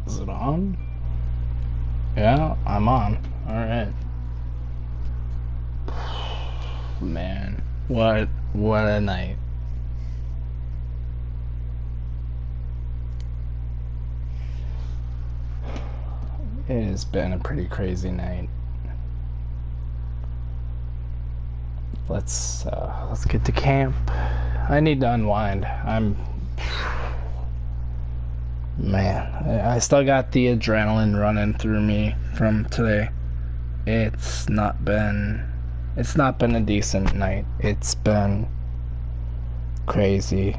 Is it on? Yeah, I'm on. Alright. Man, what a night. It has been a pretty crazy night. Let's get to camp. I need to unwind. Man, I still got the adrenaline running through me from today. It's not been a decent night. It's been crazy.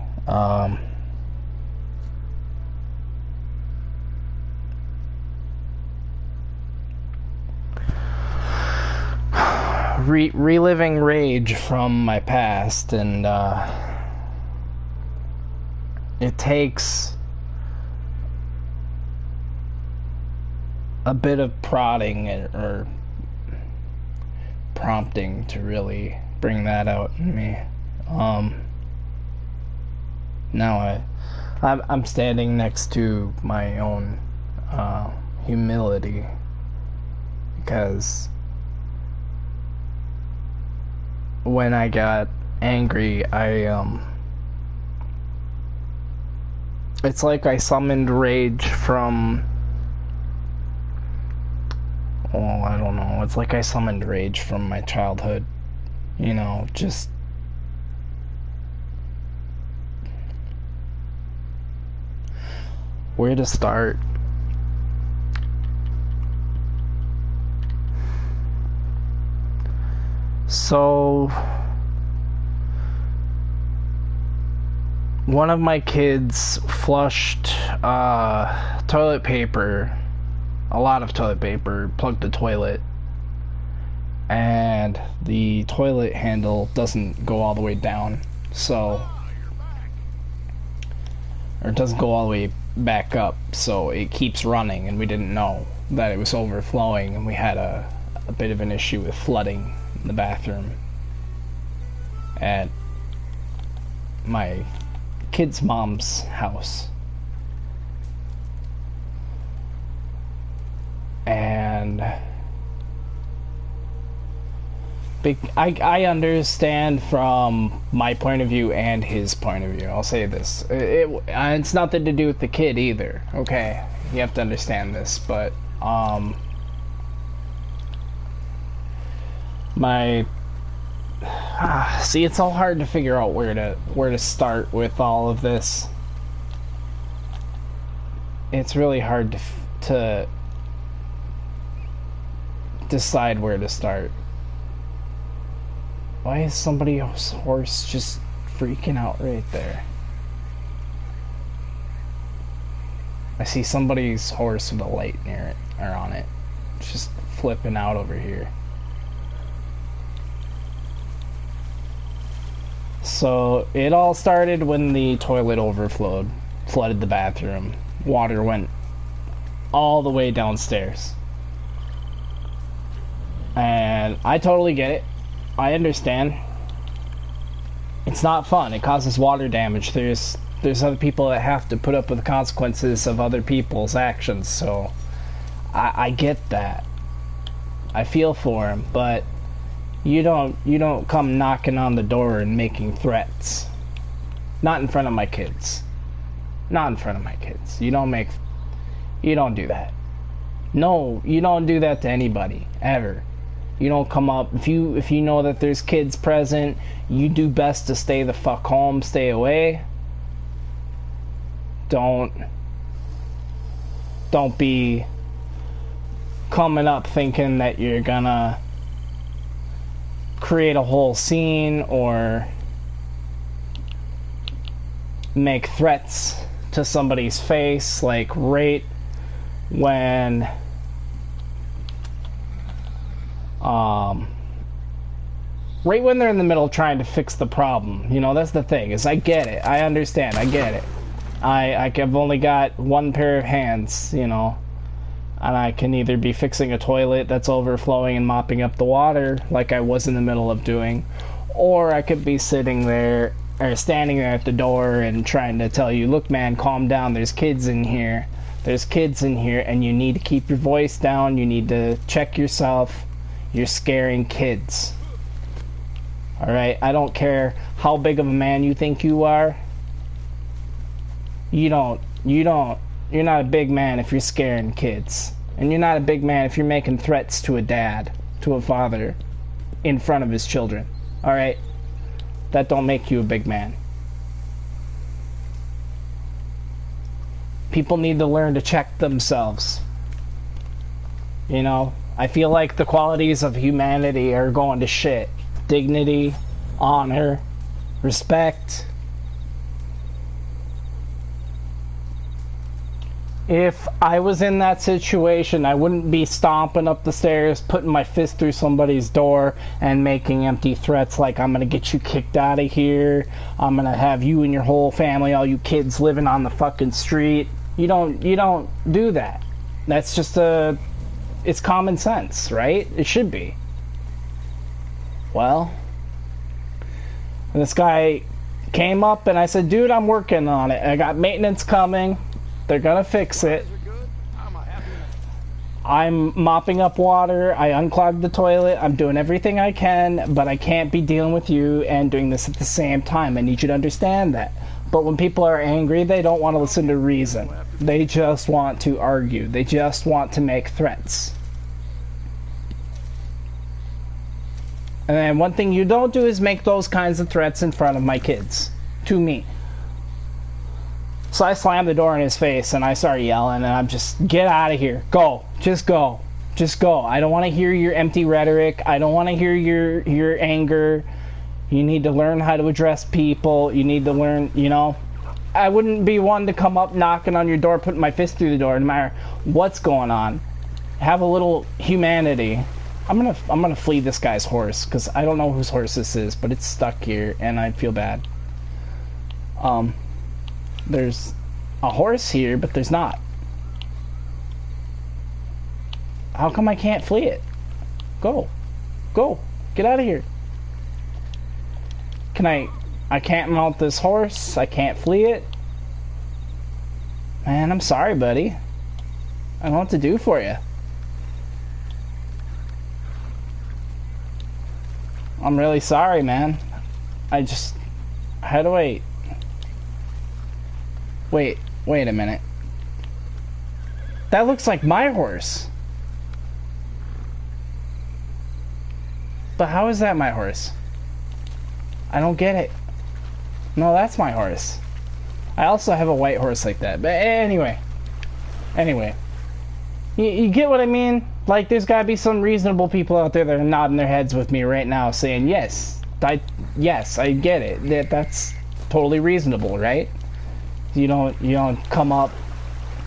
Reliving rage from my past, and it takes a bit of prodding or prompting to really bring that out in me. Now I'm standing next to my own humility, because when I got angry, it's like I summoned rage from, I don't know, it's like I summoned rage from my childhood, just where to start. So, one of my kids flushed toilet paper, a lot of toilet paper, plugged the toilet, and the toilet handle doesn't go all the way down, or it doesn't go all the way back up, so it keeps running, and we didn't know that it was overflowing, and we had a bit of an issue with flooding in the bathroom at my kid's mom's house. And I understand from my point of view and his point of view. I'll say this. It's nothing to do with the kid either, okay? You have to understand this, but see, it's all hard to figure out where to start with all of this. It's really hard to decide where to start. Why is somebody's horse just freaking out right there? I see somebody's horse with a light near it, or on it. It's just flipping out over here. So, it all started when the toilet overflowed, flooded the bathroom. Water went all the way downstairs. And I totally get it. I understand. It's not fun. It causes water damage. There's other people that have to put up with the consequences of other people's actions, so I get that. I feel for him, but you don't come knocking on the door and making threats. Not in front of my kids. Not in front of my kids. You don't do that. No, you don't do that to anybody, ever. You don't come up, if you know that there's kids present, you do best to stay the fuck home, stay away. Don't be coming up thinking that you're gonna create a whole scene or make threats to somebody's face, like right when they're in the middle of trying to fix the problem. That's the thing, is I get it. I understand. I get it. I've only got one pair of hands, and I can either be fixing a toilet that's overflowing and mopping up the water like I was in the middle of doing, or I could be sitting there or standing there at the door and trying to tell you, look man, calm down, there's kids in here, There's kids in here, and you need to keep your voice down. You need to check yourself. You're scaring kids. Alright? I don't care how big of a man you think you are. You're not a big man if you're scaring kids. And you're not a big man if you're making threats to a dad, to a father, in front of his children. Alright? That don't make you a big man. People need to learn to check themselves. You know, I feel like the qualities of humanity are going to shit. Dignity, honor, respect. If I was in that situation, I wouldn't be stomping up the stairs, putting my fist through somebody's door, and making empty threats like, I'm gonna get you kicked out of here, I'm gonna have you and your whole family, all you kids living on the fucking street. You don't do that. That's just it's common sense, right? It should be. Well, this guy came up and I said, dude, I'm working on it. I got maintenance coming. They're gonna fix it. I'm mopping up water. I unclogged the toilet. I'm doing everything I can, but I can't be dealing with you and doing this at the same time. I need you to understand that. But when people are angry, they don't want to listen to reason. They just want to argue. They just want to make threats. And then one thing you don't do is make those kinds of threats in front of my kids. To me. So I slammed the door in his face and I started yelling and I'm just, get out of here. Go. Just go. Just go. I don't want to hear your empty rhetoric. I don't want to hear your anger. You need to learn how to address people. You need to learn, you know. I wouldn't be one to come up knocking on your door, putting my fist through the door, no matter what's going on. Have a little humanity. I'm gonna flee this guy's horse, because I don't know whose horse this is, but it's stuck here, and I feel bad. There's a horse here, but there's not. How come I can't flee it? Go. Go. Get out of here. I can't mount this horse. I can't flee it. Man, I'm sorry, buddy. I don't know what to do for you. I'm really sorry, man. How do I... Wait a minute. That looks like my horse. But how is that my horse? I don't get it. No, that's my horse. I also have a white horse like that. But anyway. You get what I mean? Like, there's gotta be some reasonable people out there that are nodding their heads with me right now saying, yes, I get it. That's totally reasonable, right? You don't come up,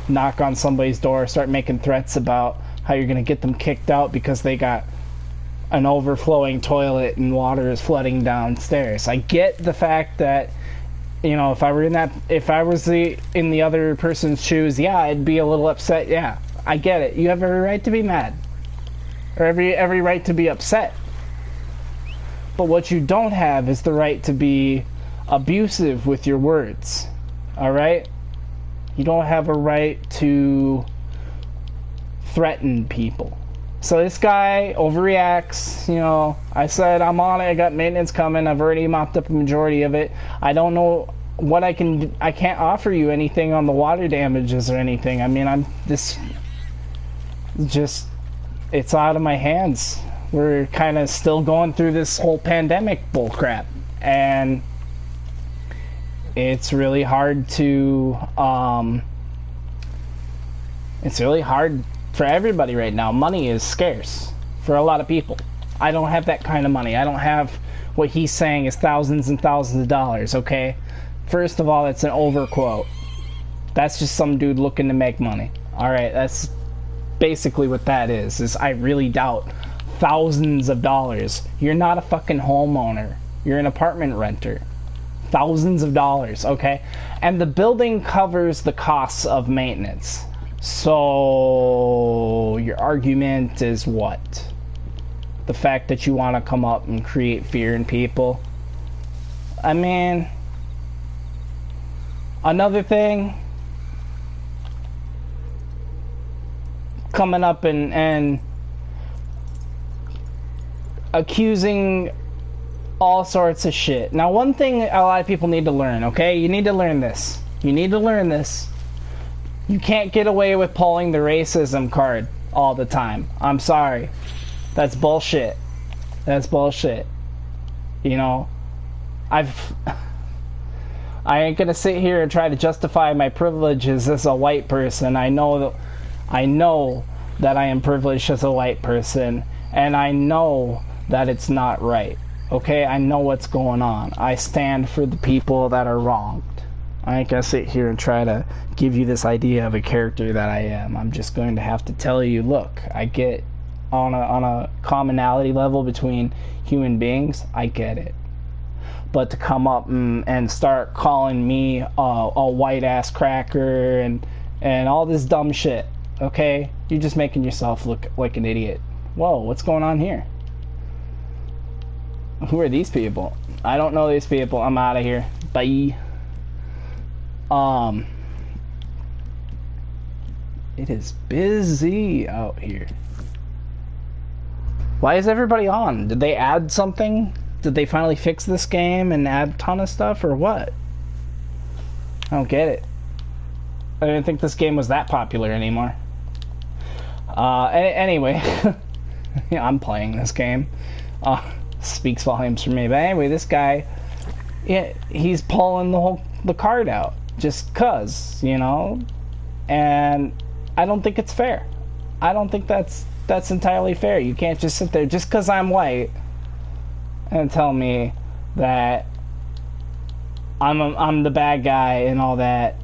knock on somebody's door, start making threats about how you're gonna get them kicked out because they got an overflowing toilet and water is flooding downstairs. I get the fact that, you know, if I was in the other person's shoes, yeah, I'd be a little upset. Yeah, I get it. You have every right to be mad, or every right to be upset. But what you don't have is the right to be abusive with your words. All right? You don't have a right to threaten people. So this guy overreacts, you know. I said I'm on it, I got maintenance coming, I've already mopped up a majority of it. I don't know what I can do. I can't offer you anything on the water damages or anything. I mean, it's out of my hands. We're kind of still going through this whole pandemic bullcrap, and it's really hard to, for everybody right now. Money is scarce for a lot of people. I don't have that kind of money. I don't have what he's saying is thousands and thousands of dollars, okay? First of all, it's an overquote. That's just some dude looking to make money. Alright, that's basically what that is I really doubt thousands of dollars. You're not a fucking homeowner. You're an apartment renter. Thousands of dollars, okay? And the building covers the costs of maintenance. So your argument is what? The fact that you want to come up and create fear in people? I mean, another thing, coming up and accusing all sorts of shit. Now, one thing a lot of people need to learn, okay? You need to learn this. You need to learn this. You can't get away with pulling the racism card all the time. I'm sorry. That's bullshit. That's bullshit. You know, I ain't gonna sit here and try to justify my privileges as a white person. I know that I am privileged as a white person, and I know that it's not right. Okay, I know what's going on. I stand for the people that are wronged. I ain't gonna sit here and try to give you this idea of a character that I am. I'm just going to have to tell you, look, I get on a commonality level between human beings, I get it. But to come up and start calling me a white ass cracker and all this dumb shit, okay? You're just making yourself look like an idiot. Whoa, what's going on here? Who are these people? I don't know these people. I'm out of here. Bye. It is busy out here. Why is everybody on? Did they add something? Did they finally fix this game and add a ton of stuff, or what? I don't get it. I didn't think this game was that popular anymore. Anyway, yeah, I'm playing this game. Speaks volumes for me. But anyway, this guy, yeah, he's pulling the card out just cause, you know, and I don't think it's fair. I don't think that's entirely fair. You can't just sit there just cause I'm white and tell me that I'm the bad guy and all that.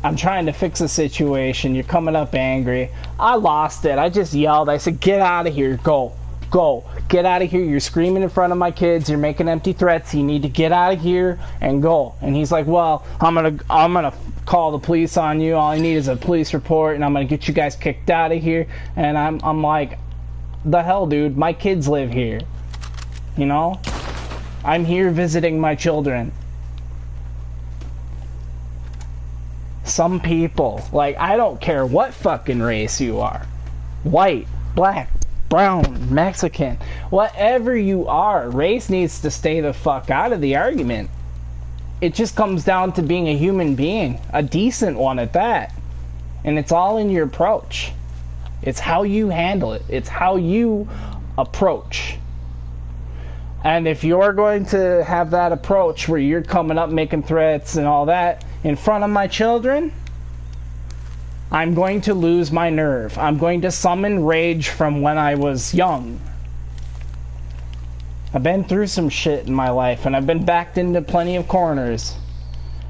I'm trying to fix a situation. You're coming up angry. I lost it. I just yelled. I said, "Get out of here. Go. Go. Get out of here. You're screaming in front of my kids. You're making empty threats. You need to get out of here and go." And he's like, "Well, I'm gonna call the police on you. All I need is a police report, and I'm gonna get you guys kicked out of here." And I'm like, "The hell, dude? My kids live here. You know? I'm here visiting my children." Some people, like, I don't care what fucking race you are. White, black, brown, Mexican, whatever you are, race needs to stay the fuck out of the argument. It just comes down to being a human being, a decent one at that. And it's all in your approach. It's how you handle it. It's how you approach. And if you're going to have that approach where you're coming up making threats and all that in front of my children, I'm going to lose my nerve. I'm going to summon rage from when I was young. I've been through some shit in my life, and I've been backed into plenty of corners.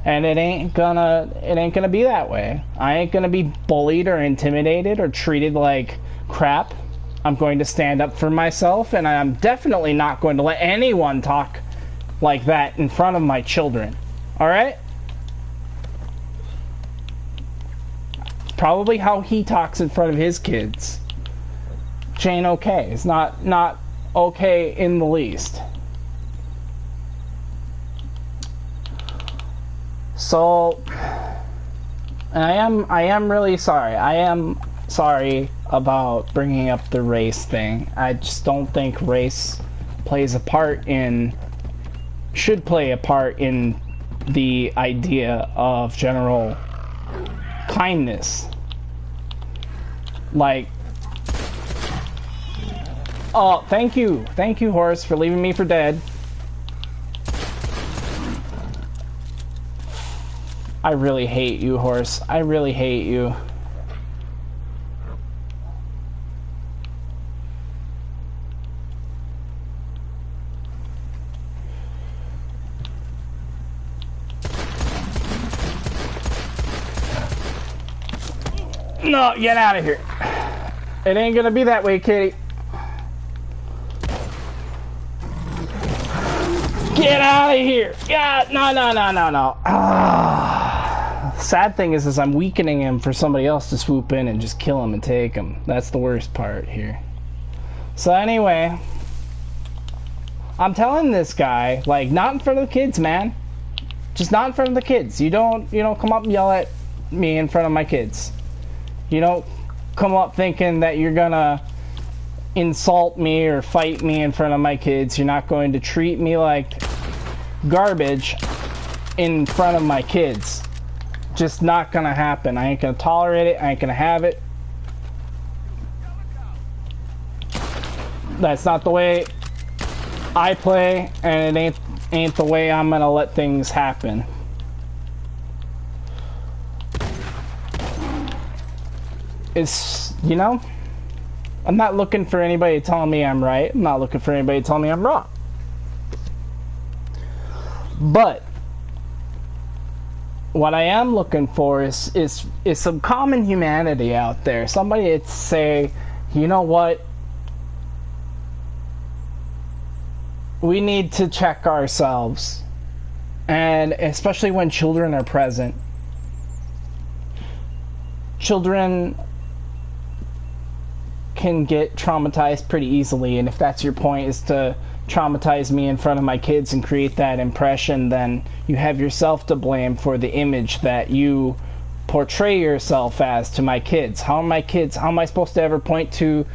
And it ain't gonna be that way. I ain't gonna be bullied or intimidated or treated like crap. I'm going to stand up for myself, and I'm definitely not going to let anyone talk like that in front of my children. Alright? Probably how he talks in front of his kids, which ain't okay. It's not okay in the least. So, I am really sorry. I am sorry about bringing up the race thing. I just don't think race should play a part in the idea of general kindness. Like, oh, thank you, Horace, for leaving me for dead. I really hate you, Horace. I really hate you. No, get out of here. It ain't gonna be that way, kitty. Get out of here. Yeah, no. Sad thing is I'm weakening him for somebody else to swoop in and just kill him and take him. That's the worst part here. So anyway, I'm telling this guy, like, not in front of the kids, man. Just not in front of the kids. You don't come up and yell at me in front of my kids. You don't come up thinking that you're gonna insult me or fight me in front of my kids. You're not going to treat me like garbage in front of my kids. Just not gonna happen. I ain't gonna tolerate it. I ain't gonna have it. That's not the way I play, and it ain't the way I'm gonna let things happen. It's, you know, I'm not looking for anybody telling me I'm right. I'm not looking for anybody telling me I'm wrong. But what I am looking for is some common humanity out there. Somebody to say, you know what? We need to check ourselves. And especially when children are present. Children can get traumatized pretty easily, and if that's your point, is to traumatize me in front of my kids and create that impression, then you have yourself to blame for the image that you portray yourself as to my kids. How am I supposed to ever point to,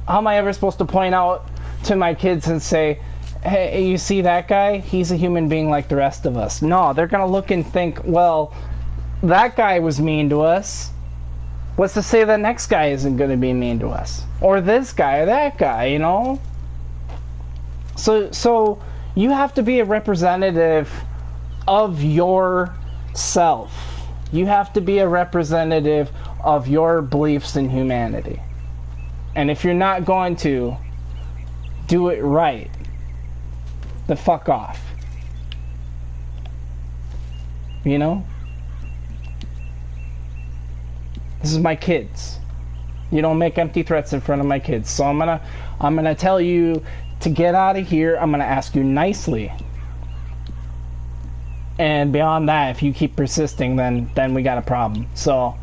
how am I ever supposed to point out to my kids and say, hey, you see that guy? He's a human being like the rest of us. No, they're gonna look and think, well, that guy was mean to us. What's to say the next guy isn't going to be mean to us? Or this guy or that guy, you know? So you have to be a representative of yourself. You have to be a representative of your beliefs in humanity. And if you're not going to do it right, then fuck off. You know? This is my kids. You don't make empty threats in front of my kids. So I'm gonna tell you to get out of here. I'm gonna ask you nicely. And beyond that, if you keep persisting, then we got a problem. So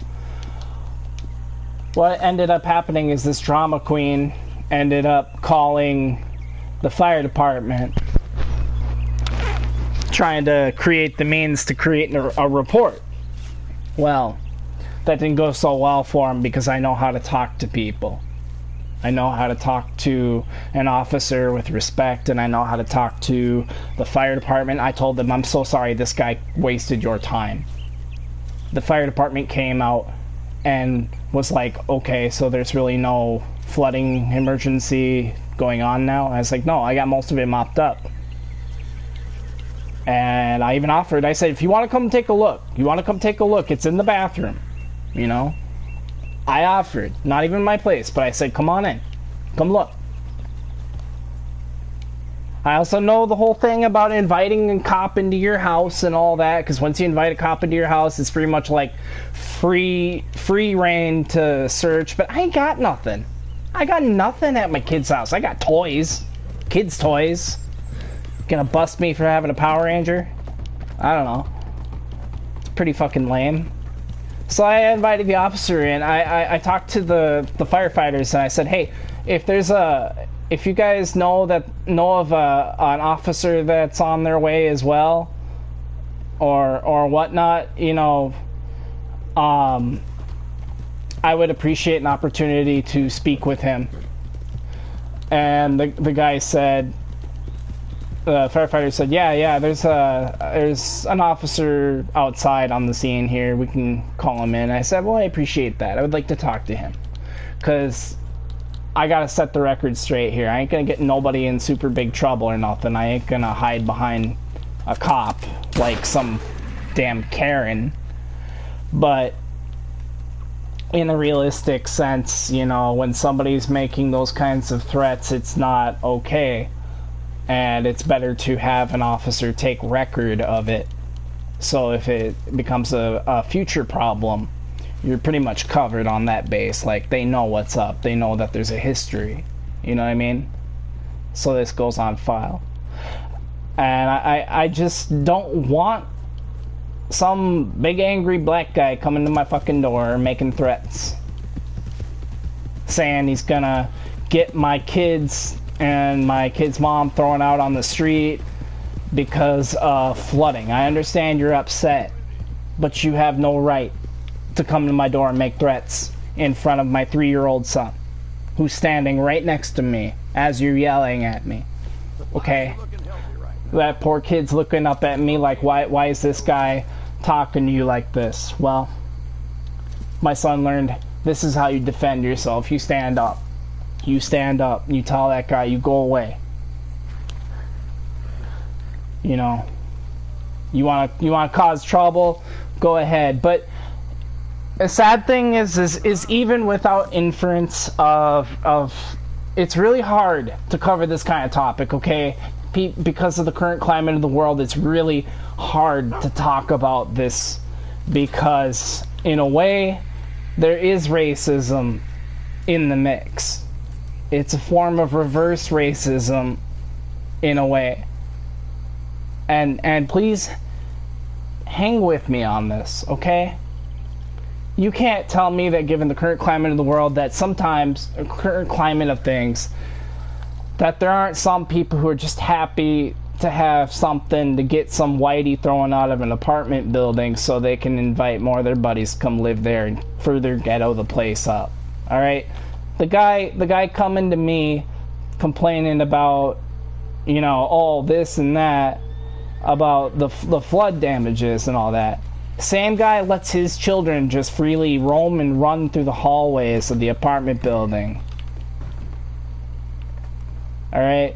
what ended up happening is this drama queen ended up calling the fire department, trying to create the means to create a report. Well, that didn't go so well for him because I know how to talk to people. I know how to talk to an officer with respect, and I know how to talk to the fire department. I told them, I'm so sorry this guy wasted your time. The fire department came out and was like, okay, so there's really no flooding emergency going on now? I was like, no, I got most of it mopped up. And I even offered, I said, if you want to come take a look, it's in the bathroom. You know, I offered, not even my place, but I said, come on in, come look. I also know the whole thing about inviting a cop into your house and all that, because once you invite a cop into your house, it's pretty much like free reign to search. But I ain't got nothing. I got nothing at my kid's house. I got toys, kids' toys. Gonna bust me for having a Power Ranger? I don't know. It's pretty fucking lame. So I invited the officer in. I talked to the firefighters and I said, hey, if you guys know of an officer that's on their way as well, or whatnot, you know, I would appreciate an opportunity to speak with him. And the guy said, the firefighter said, yeah, there's an officer outside on the scene here. We can call him in. I said, well, I appreciate that. I would like to talk to him. Because I got to set the record straight here. I ain't going to get nobody in super big trouble or nothing. I ain't going to hide behind a cop like some damn Karen. But in a realistic sense, you know, when somebody's making those kinds of threats, it's not okay. And it's better to have an officer take record of it, so if it becomes a future problem, you're pretty much covered on that base. Like, they know what's up, they know that there's a history, you know what I mean? So this goes on file. And I just don't want some big angry black guy coming to my fucking door making threats, saying he's gonna get my kids and my kid's mom thrown out on the street because of flooding. I understand you're upset, but you have no right to come to my door and make threats in front of my 3-year-old son, who's standing right next to me as you're yelling at me. Okay? That poor kid's looking up at me like, why is this guy talking to you like this? Well, my son learned this is how you defend yourself. You stand up. You stand up. You tell that guy, you go away. You know, you want to cause trouble, go ahead. But a sad thing is even without inference of it's really hard to cover this kind of topic, okay? Because of the current climate of the world, it's really hard to talk about this because, in a way, there is racism in the mix. It's a form of reverse racism, in a way. And please, hang with me on this, okay? You can't tell me that given the current climate of the world, that sometimes, the current climate of things, that there aren't some people who are just happy to have something to get some whitey thrown out of an apartment building so they can invite more of their buddies to come live there and further ghetto the place up. Alright? The guy coming to me complaining about, you know, all this and that, about the flood damages and all that. Same guy lets his children just freely roam and run through the hallways of the apartment building. Alright?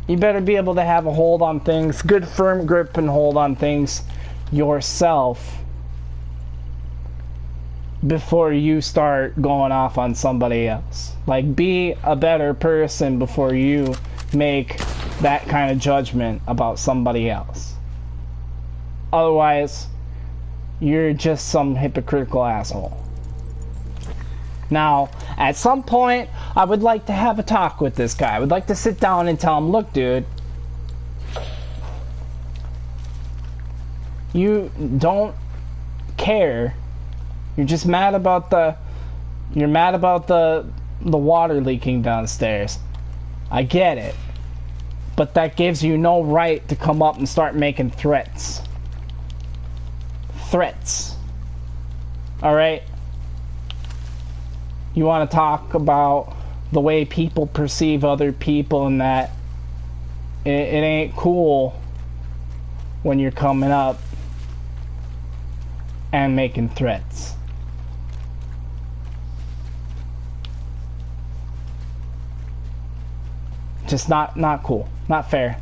You better be able to have a hold on things, good firm grip and hold on things yourself before you start going off on somebody else. Like, be a better person before you make that kind of judgment about somebody else. Otherwise, you're just some hypocritical asshole. Now, at some point, I would like to have a talk with this guy. I would like to sit down and tell him, look, dude, you don't care. You're just mad about the water leaking downstairs. I get it. But that gives you no right to come up and start making threats. Threats. Alright? You want to talk about the way people perceive other people and that it ain't cool when you're coming up and making threats. Just not cool. Not fair.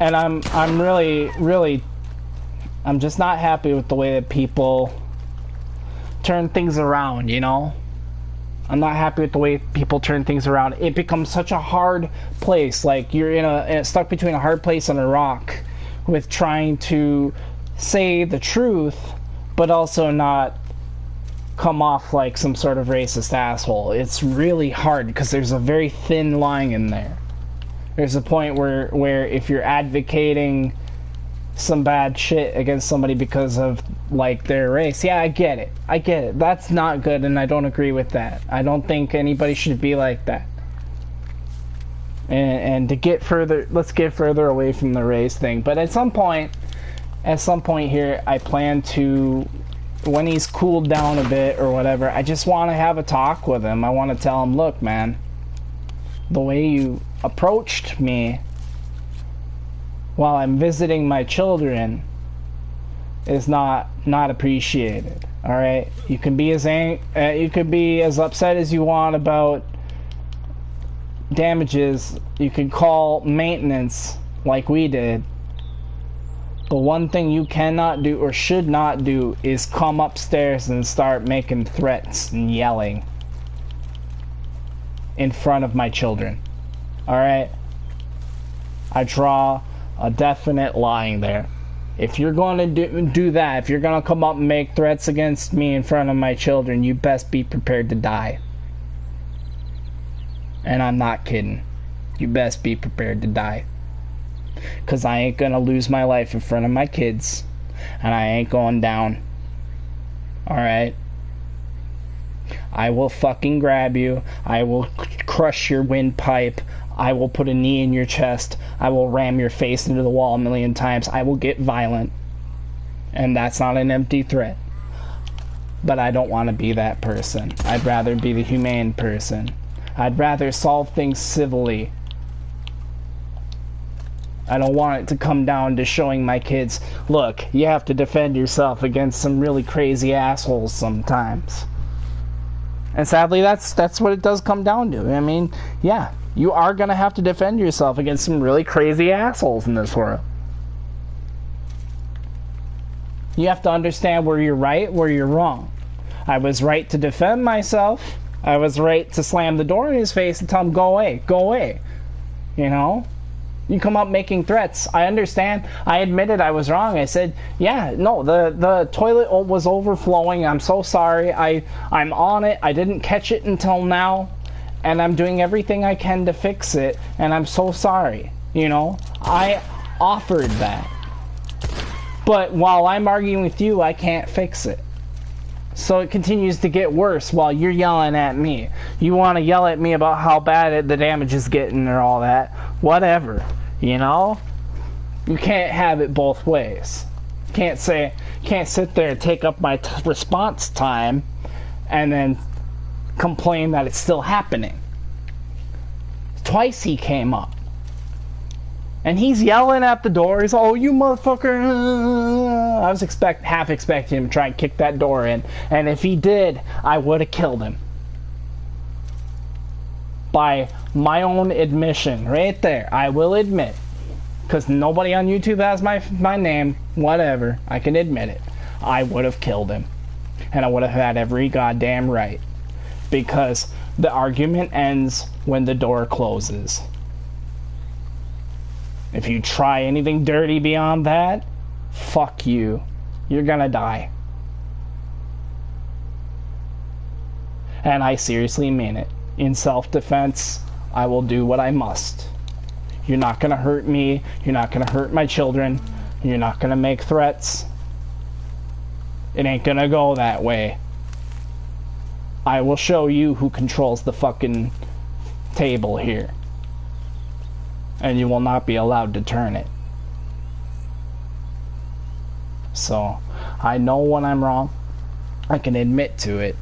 And I'm really I'm just not happy with the way that people turn things around, you know? I'm not happy with the way people turn things around. It becomes such a hard place. Like, you're stuck between a hard place and a rock with trying to say the truth, but also not come off like some sort of racist asshole. It's really hard because there's a very thin line in there. There's a point where if you're advocating some bad shit against somebody because of, like, their race, yeah, I get it. That's not good, and I don't agree with that. I don't think anybody should be like that. And to get further, let's get further away from the race thing. But at some point here, I plan to, when he's cooled down a bit or whatever, I just want to have a talk with him. I want to tell him, look, man, the way you approached me while I'm visiting my children is not appreciated. All right, you can be as upset as you want about damages. You can call maintenance like we did. But one thing you cannot do or should not do is come upstairs and start making threats and yelling in front of my children. All right, I draw a definite line there. If you're going to do that, if you're going to come up and make threats against me in front of my children, you best be prepared to die. And I'm not kidding. You best be prepared to die. Because I ain't going to lose my life in front of my kids. And I ain't going down. Alright? I will fucking grab you. I will crush your windpipe. I will put a knee in your chest. I will ram your face into the wall a million times. I will get violent. And that's not an empty threat. But I don't want to be that person. I'd rather be the humane person. I'd rather solve things civilly. I don't want it to come down to showing my kids, look, you have to defend yourself against some really crazy assholes sometimes. And sadly, that's what it does come down to. I mean, yeah, you are going to have to defend yourself against some really crazy assholes in this world. You have to understand where you're right, where you're wrong. I was right to defend myself. I was right to slam the door in his face and tell him, go away, go away. You know? You come up making threats. I understand. I admitted I was wrong. I said, yeah, no, the toilet was overflowing. I'm so sorry. I'm on it. I didn't catch it until now. And I'm doing everything I can to fix it. And I'm so sorry. You know? I offered that. But while I'm arguing with you, I can't fix it. So it continues to get worse while you're yelling at me. You want to yell at me about how bad the damage is getting or all that. Whatever. You know? You can't have it both ways. Can't sit there and take up my response time and then complain that it's still happening. Twice he came up. And he's yelling at the door. He's, oh, you motherfucker. I was half expecting him to try and kick that door in. And if he did, I would have killed him. By my own admission. Right there. I will admit. Because nobody on YouTube has my name. Whatever. I can admit it. I would have killed him. And I would have had every goddamn right. Because the argument ends when the door closes. If you try anything dirty beyond that, fuck you. You're gonna die. And I seriously mean it. In self-defense, I will do what I must. You're not gonna hurt me. You're not gonna hurt my children. You're not gonna make threats. It ain't gonna go that way. I will show you who controls the fucking table here. And you will not be allowed to turn it. So, I know when I'm wrong. I can admit to it.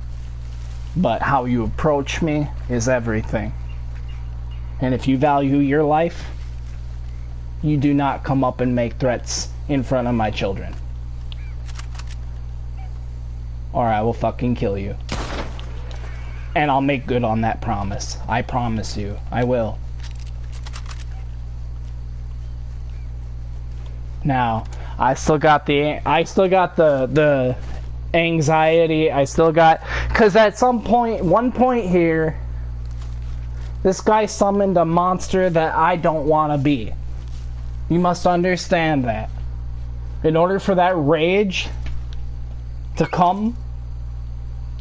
But how you approach me is everything. And if you value your life, you do not come up and make threats in front of my children. Or I will fucking kill you. And I'll make good on that promise. I promise you. I will. Now, I still got the anxiety. I still got, because at one point here, this guy summoned a monster that I don't want to be. You must understand that. In order for that rage to come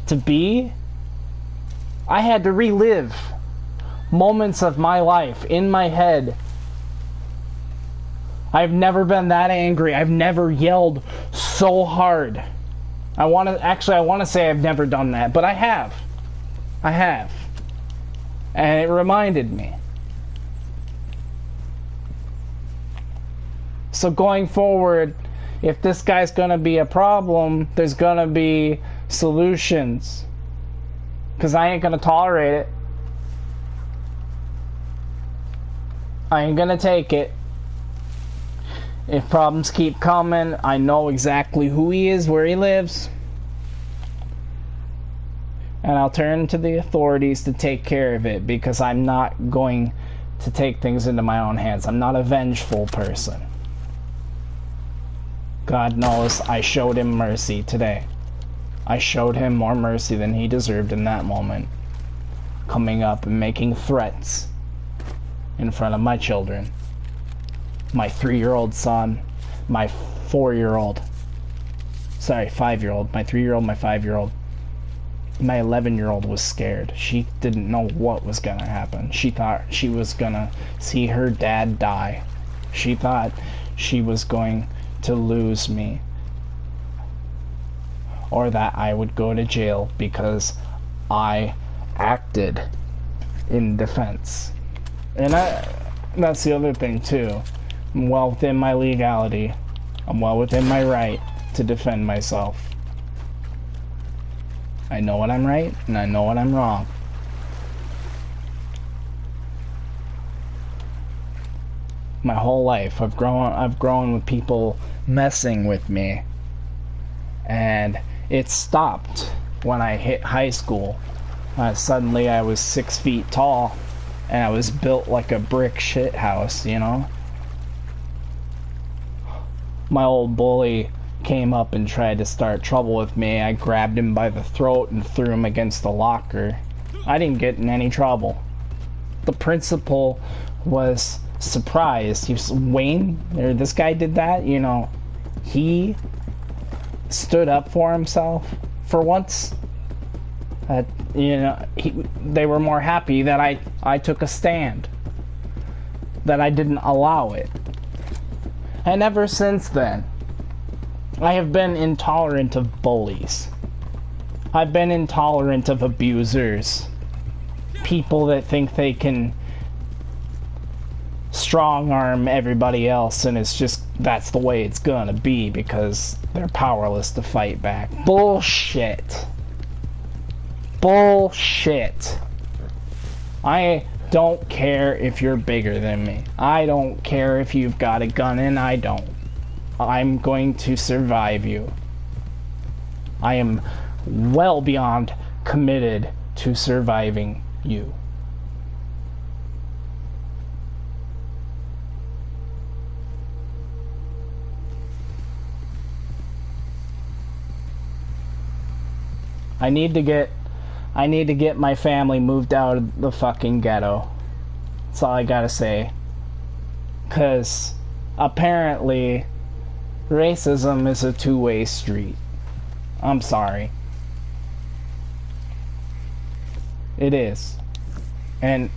to be, I had to relive moments of my life in my head. I've never been that angry. I've never yelled so hard. I want to say I've never done that, but I have. I have. And it reminded me. So going forward, if this guy's gonna be a problem, there's gonna be solutions. Because I ain't gonna tolerate it. I ain't gonna take it. If problems keep coming, I know exactly who he is, where he lives. And I'll turn to the authorities to take care of it, because I'm not going to take things into my own hands. I'm not a vengeful person. God knows I showed him mercy today. I showed him more mercy than he deserved in that moment. Coming up and making threats in front of my children. My 3-year-old son, my 4-year-old, sorry, 5-year-old, my 3-year-old, my 5-year-old. My 11-year-old was scared. She didn't know what was gonna happen. She thought she was gonna see her dad die. She thought she was going to lose me. Or that I would go to jail because I acted in defense. And that's the other thing too. I'm well within my legality. I'm well within my right to defend myself. I know what I'm right, and I know what I'm wrong. My whole life, I've grown with people messing with me. And it stopped when I hit high school. Suddenly I was 6 feet tall, and I was built like a brick shit house, you know? My old bully came up and tried to start trouble with me. I grabbed him by the throat and threw him against the locker. I didn't get in any trouble. The principal was surprised. He was, Wayne, or this guy did that, you know. He stood up for himself for once. You know, they were more happy that I took a stand, that I didn't allow it. And ever since then, I have been intolerant of bullies. I've been intolerant of abusers. People that think they can strong arm everybody else, and it's just, that's the way it's gonna be because they're powerless to fight back. Bullshit. Bullshit. I don't care if you're bigger than me. I don't care if you've got a gun, and I don't. I'm going to survive you. I am well beyond committed to surviving you. I need to get my family moved out of the fucking ghetto. That's all I gotta say. 'Cause apparently racism is a two-way street. I'm sorry. It is. And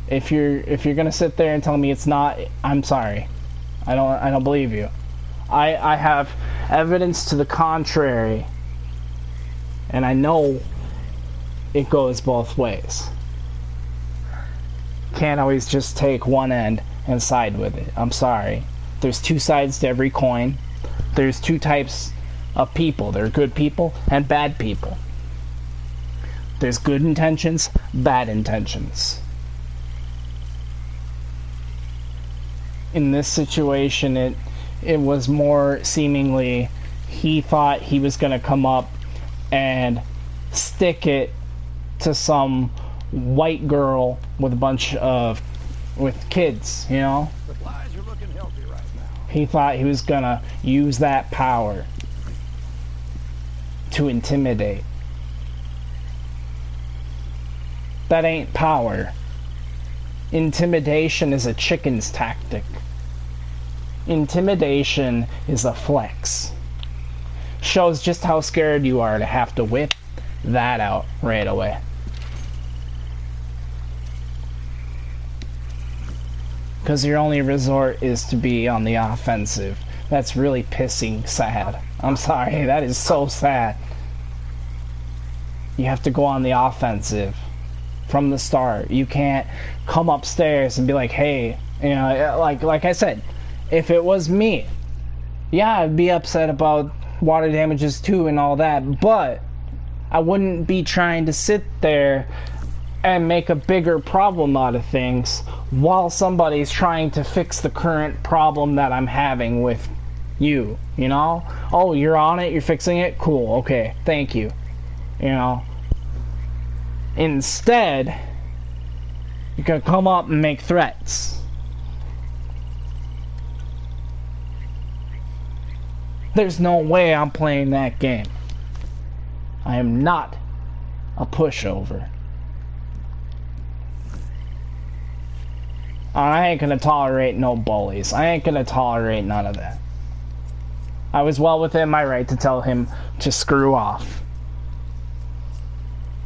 if you're gonna sit there and tell me it's not, I'm sorry. I don't believe you. I have evidence to the contrary. And I know it goes both ways. Can't always just take one end and side with it. I'm sorry. There's two sides to every coin. There's two types of people. There are good people and bad people. There's good intentions, bad intentions. In this situation, it was more seemingly he thought he was going to come up and stick it to some white girl with a bunch of kids, you know? Supplies are looking healthy right now. He thought he was gonna use that power to intimidate. That ain't power. Intimidation is a chicken's tactic. Intimidation is a flex. Shows just how scared you are to have to whip that out right away. Because your only resort is to be on the offensive. That's really pissing sad. I'm sorry, that is so sad. You have to go on the offensive from the start. You can't come upstairs and be like, hey, you know, like I said, if it was me, yeah, I'd be upset about water damages too and all that, but I wouldn't be trying to sit there and make a bigger problem out of things while somebody's trying to fix the current problem that I'm having with you, you know? Oh, you're on it, you're fixing it? Cool, okay, thank you. You know? Instead, you can come up and make threats. There's no way I'm playing that game. I am not a pushover. I ain't gonna tolerate no bullies. I ain't gonna tolerate none of that. I was well within my right to tell him to screw off.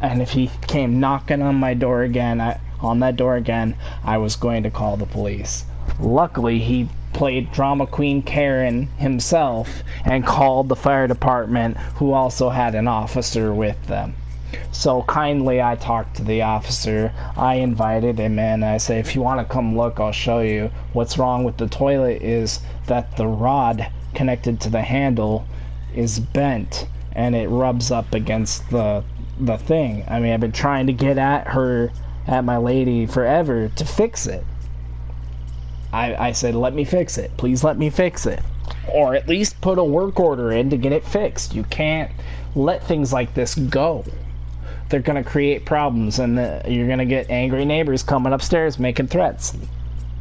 And if he came knocking on my door again, I was going to call the police. Luckily, he played drama queen Karen himself and called the fire department, who also had an officer with them. So kindly I talked to the officer. I invited him in. I said, if you want to come look, I'll show you. What's wrong with the toilet is that the rod connected to the handle is bent and it rubs up against the thing. I mean, I've been trying to get at my lady forever to fix it. I said, let me fix it. Please let me fix it. Or at least put a work order in to get it fixed. You can't let things like this go. They're going to create problems, and you're going to get angry neighbors coming upstairs making threats.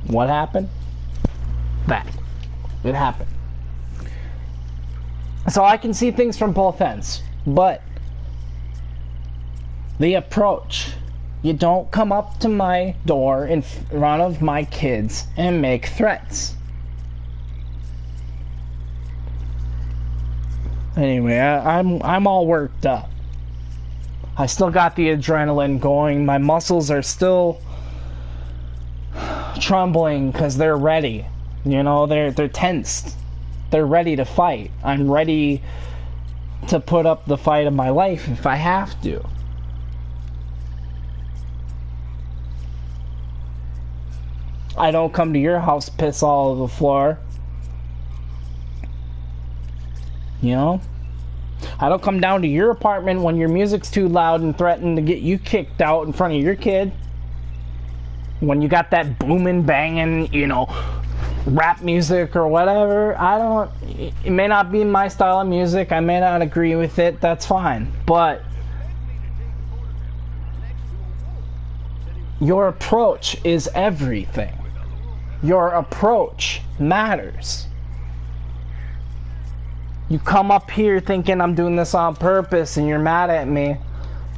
What happened? That. It happened. So I can see things from both ends, but the approach, you don't come up to my door in front of my kids and make threats. Anyway, I'm all worked up. I still got the adrenaline going. My muscles are still trembling because they're ready. You know, they're tensed. They're ready to fight. I'm ready to put up the fight of my life if I have to. I don't come to your house, piss all over the floor. You know? I don't come down to your apartment when your music's too loud and threaten to get you kicked out in front of your kid. When you got that booming, banging, you know, rap music or whatever. It may not be my style of music. I may not agree with it. That's fine. But your approach is everything. Your approach matters. You come up here thinking I'm doing this on purpose and you're mad at me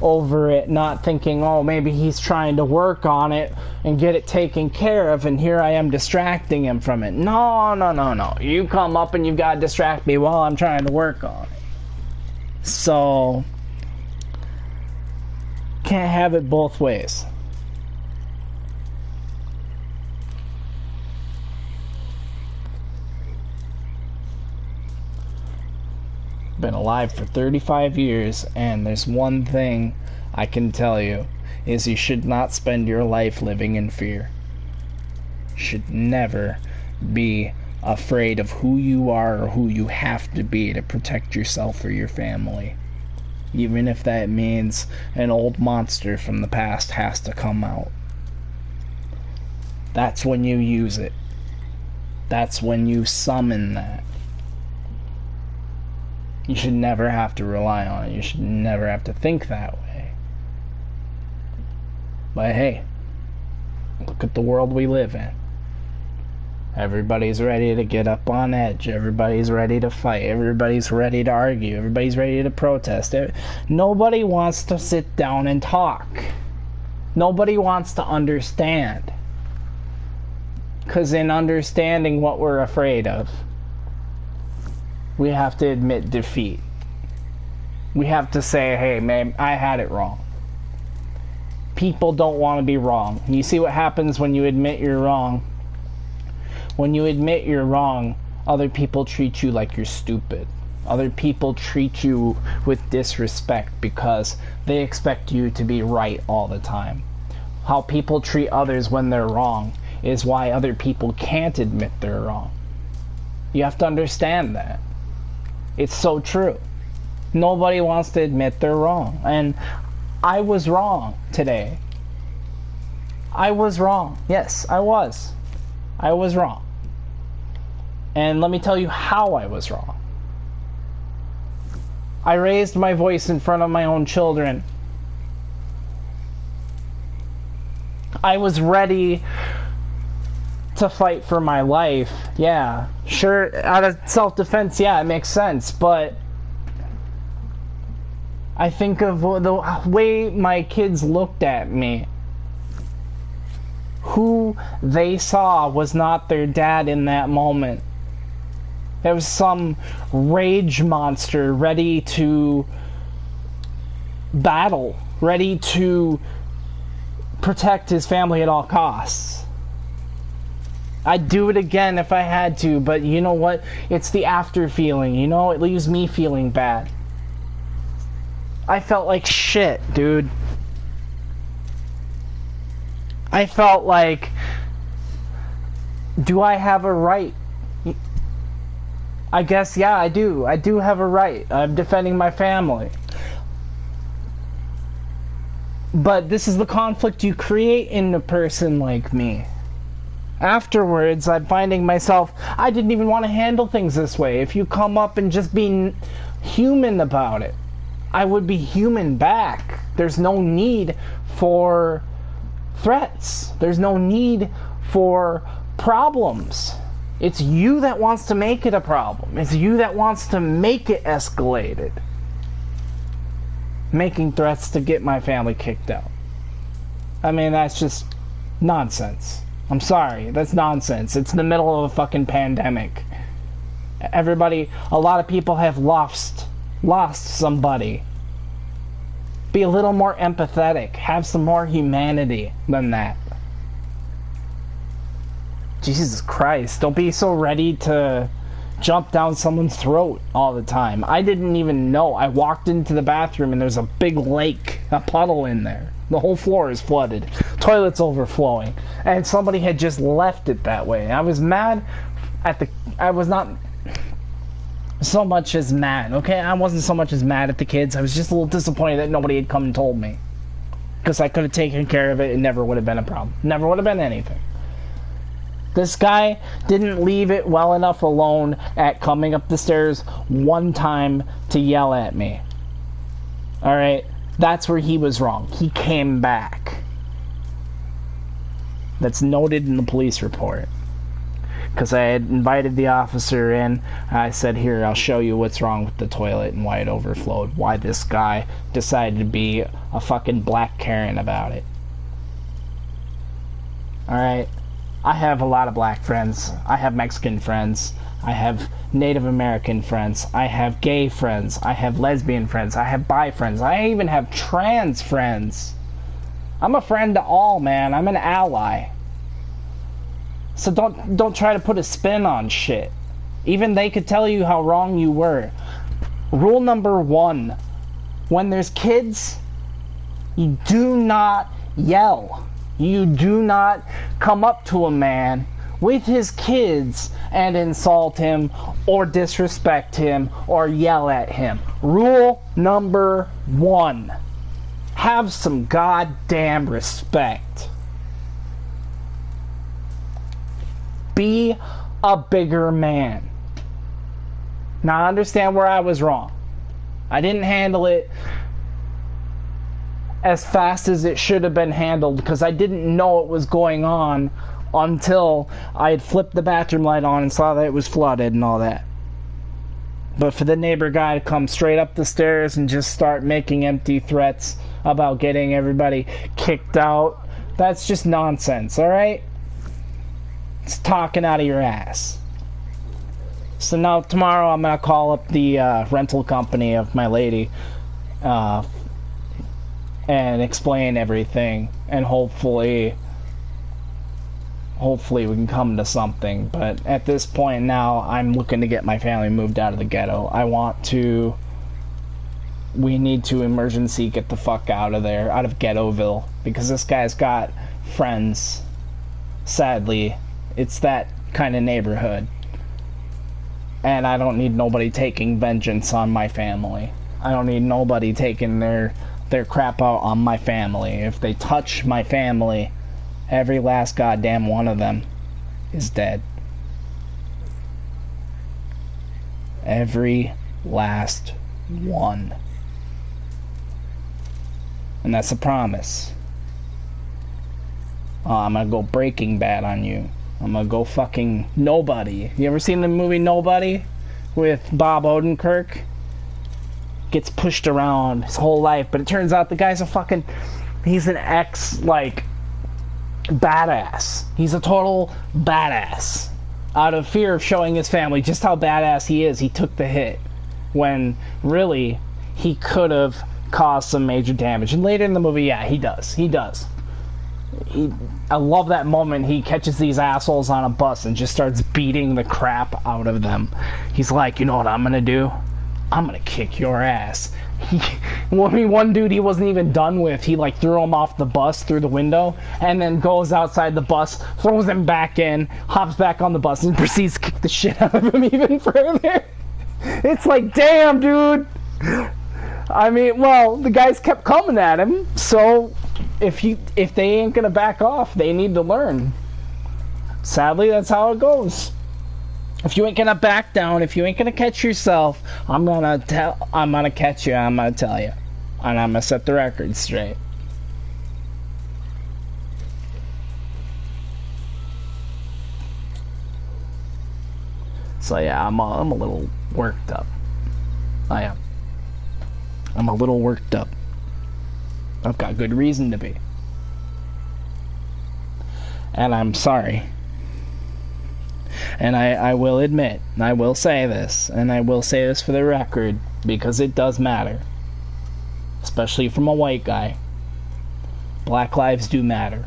over it, not thinking, oh, maybe he's trying to work on it and get it taken care of, and here I am distracting him from it. No. You come up and you've got to distract me while I'm trying to work on it. So, can't have it both ways. Been alive for 35 years, and there's one thing I can tell you, is you should not spend your life living in fear. You should never be afraid of who you are or who you have to be to protect yourself or your family. Even if that means an old monster from the past has to come out. That's when you use it. That's when you summon that. You should never have to rely on it. You should never have to think that way. But hey, look at the world we live in. Everybody's ready to get up on edge. Everybody's ready to fight. Everybody's ready to argue. Everybody's ready to protest. Nobody wants to sit down and talk. Nobody wants to understand. Because in understanding what we're afraid of, we have to admit defeat. We have to say, hey, man, I had it wrong. People don't want to be wrong. You see what happens when you admit you're wrong? When you admit you're wrong, other people treat you like you're stupid. Other people treat you with disrespect because they expect you to be right all the time. How people treat others when they're wrong is why other people can't admit they're wrong. You have to understand that. It's so true. Nobody wants to admit they're wrong. And I was wrong today. I was wrong. Yes, I was. I was wrong. And let me tell you how I was wrong. I raised my voice in front of my own children. I was ready to fight for my life. Yeah, sure, out of self-defense, yeah, it makes sense, but I think of the way my kids looked at me. Who they saw was not their dad in that moment. It was some rage monster ready to battle, ready to protect his family at all costs. I'd do it again if I had to, but you know what? It's the after feeling, you know? It leaves me feeling bad. I felt like shit, dude. I felt like, do I have a right? I guess, yeah, I do. I do have a right. I'm defending my family. But this is the conflict you create in a person like me. Afterwards, I'm finding myself, I didn't even want to handle things this way. If you come up and just be human about it, I would be human back. There's no need for threats. There's no need for problems. It's you that wants to make it a problem. It's you that wants to make it escalated. Making threats to get my family kicked out. I mean, that's just nonsense. I'm sorry, that's nonsense. It's the middle of a fucking pandemic. Everybody, a lot of people have lost somebody. Be a little more empathetic. Have some more humanity than that. Jesus Christ, don't be so ready to jump down someone's throat all the time. I didn't even know. I walked into the bathroom and there's a big lake, a puddle in there. The whole floor is flooded. Toilet's overflowing. And somebody had just left it that way. I was mad at I was not so much as mad, okay? I wasn't so much as mad at the kids. I was just a little disappointed that nobody had come and told me. Because I could have taken care of it. It never would have been a problem. Never would have been anything. This guy didn't leave it well enough alone at coming up the stairs one time to yell at me. Alright? That's where he was wrong. He came back. That's noted in the police report. Because I had invited the officer in. I said, here, I'll show you what's wrong with the toilet and why it overflowed. Why this guy decided to be a fucking black Karen about it. Alright? I have a lot of black friends. I have Mexican friends. I have Native American friends. I have gay friends. I have lesbian friends. I have bi friends. I even have trans friends. I'm a friend to all, man. I'm an ally. So don't try to put a spin on shit. Even they could tell you how wrong you were. Rule number 1. When there's kids, you do not yell. You do not come up to a man with his kids and insult him or disrespect him or yell at him. Rule number 1. Have some goddamn respect. Be a bigger man. Now, I understand where I was wrong. I didn't handle it as fast as it should have been handled because I didn't know it was going on until I had flipped the bathroom light on and saw that it was flooded and all that. But for the neighbor guy to come straight up the stairs and just start making empty threats about getting everybody kicked out, that's just nonsense, alright? It's talking out of your ass. So now tomorrow I'm going to call up the rental company of my lady and explain everything, and hopefully we can come to something. But at this point now, I'm looking to get my family moved out of the ghetto. We need to emergency get the fuck out of there, out of Ghettoville, because this guy's got friends. Sadly, it's that kind of neighborhood. And I don't need nobody taking vengeance on my family. I don't need nobody taking their crap out on my family. If they touch my family, every last goddamn one of them is dead. Every last one. And that's a promise. I'm gonna go Breaking Bad on you. I'm gonna go fucking Nobody. You ever seen the movie Nobody? With Bob Odenkirk? Gets pushed around his whole life, but it turns out the guy's he's an badass. He's a total badass. Out of fear of showing his family just how badass he is, he took the hit. When really, he could have caused some major damage. And later in the movie, yeah, he does. I love that moment he catches these assholes on a bus and just starts beating the crap out of them. He's like, you know what I'm gonna do? I'm gonna kick your ass. One dude he wasn't even done with, he like threw him off the bus through the window, and then goes outside the bus, throws him back in, hops back on the bus, and proceeds to kick the shit out of him even further. It's like, damn, dude. I mean, well, the guys kept coming at him, so if they ain't gonna back off, they need to learn. Sadly, that's how it goes. If you ain't gonna back down, if you ain't gonna catch yourself, I'm gonna catch you, I'm gonna tell you. And I'm gonna set the record straight. So yeah, I'm a little worked up. I am. I'm a little worked up. I've got good reason to be. And I'm sorry. And I will admit, and I will say this, and I will say this for the record, because it does matter. Especially from a white guy. Black lives do matter.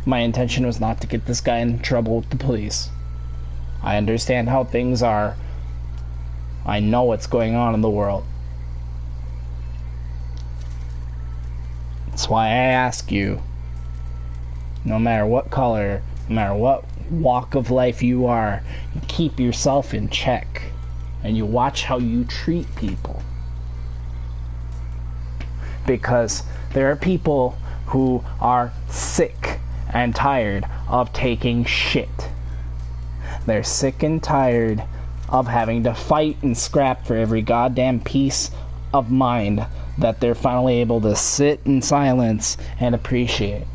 My intention was not to get this guy in trouble with the police. I understand how things are. I know what's going on in the world. That's why I ask you, no matter what color, no matter what walk of life you are, you keep yourself in check and you watch how you treat people. Because there are people who are sick and tired of taking shit. They're sick and tired of having to fight and scrap for every goddamn piece of mind that they're finally able to sit in silence and appreciate.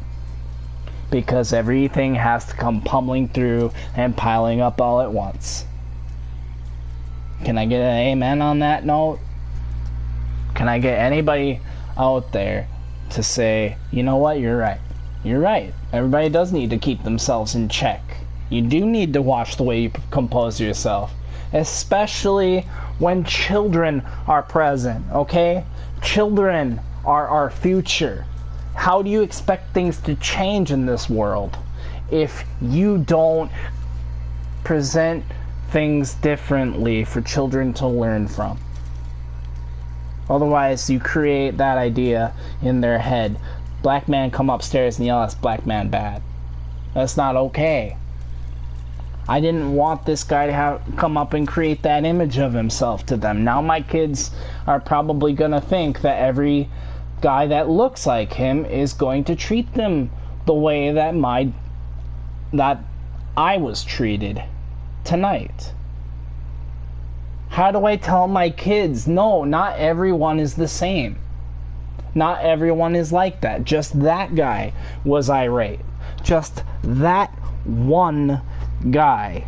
Because everything has to come pummeling through and piling up all at once. Can I get an amen on that note? Can I get anybody out there to say, you know what, you're right. You're right. Everybody does need to keep themselves in check. You do need to watch the way you compose yourself. Especially when children are present, okay? Children are our future. How do you expect things to change in this world if you don't present things differently for children to learn from? Otherwise, you create that idea in their head. Black man come upstairs and yell, that's black man bad. That's not okay. I didn't want this guy to come up and create that image of himself to them. Now my kids are probably going to think that every guy that looks like him is going to treat them the way that I was treated tonight. How do I tell my kids, no, not everyone is the same. Not everyone is like that. Just that guy was irate. Just that one guy.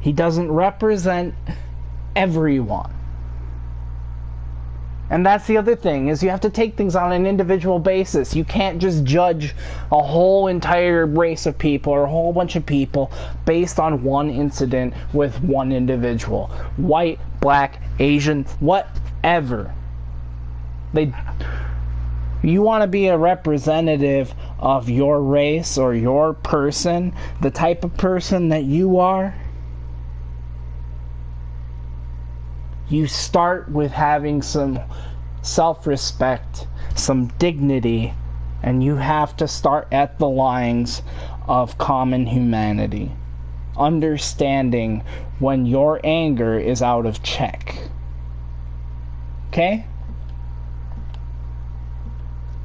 He doesn't represent everyone. And that's the other thing, is you have to take things on an individual basis. You can't just judge a whole entire race of people or a whole bunch of people based on one incident with one individual. White, black, Asian, whatever. You want to be a representative of your race or your person, the type of person that you are. You start with having some self-respect, some dignity, and you have to start at the lines of common humanity. Understanding when your anger is out of check. Okay?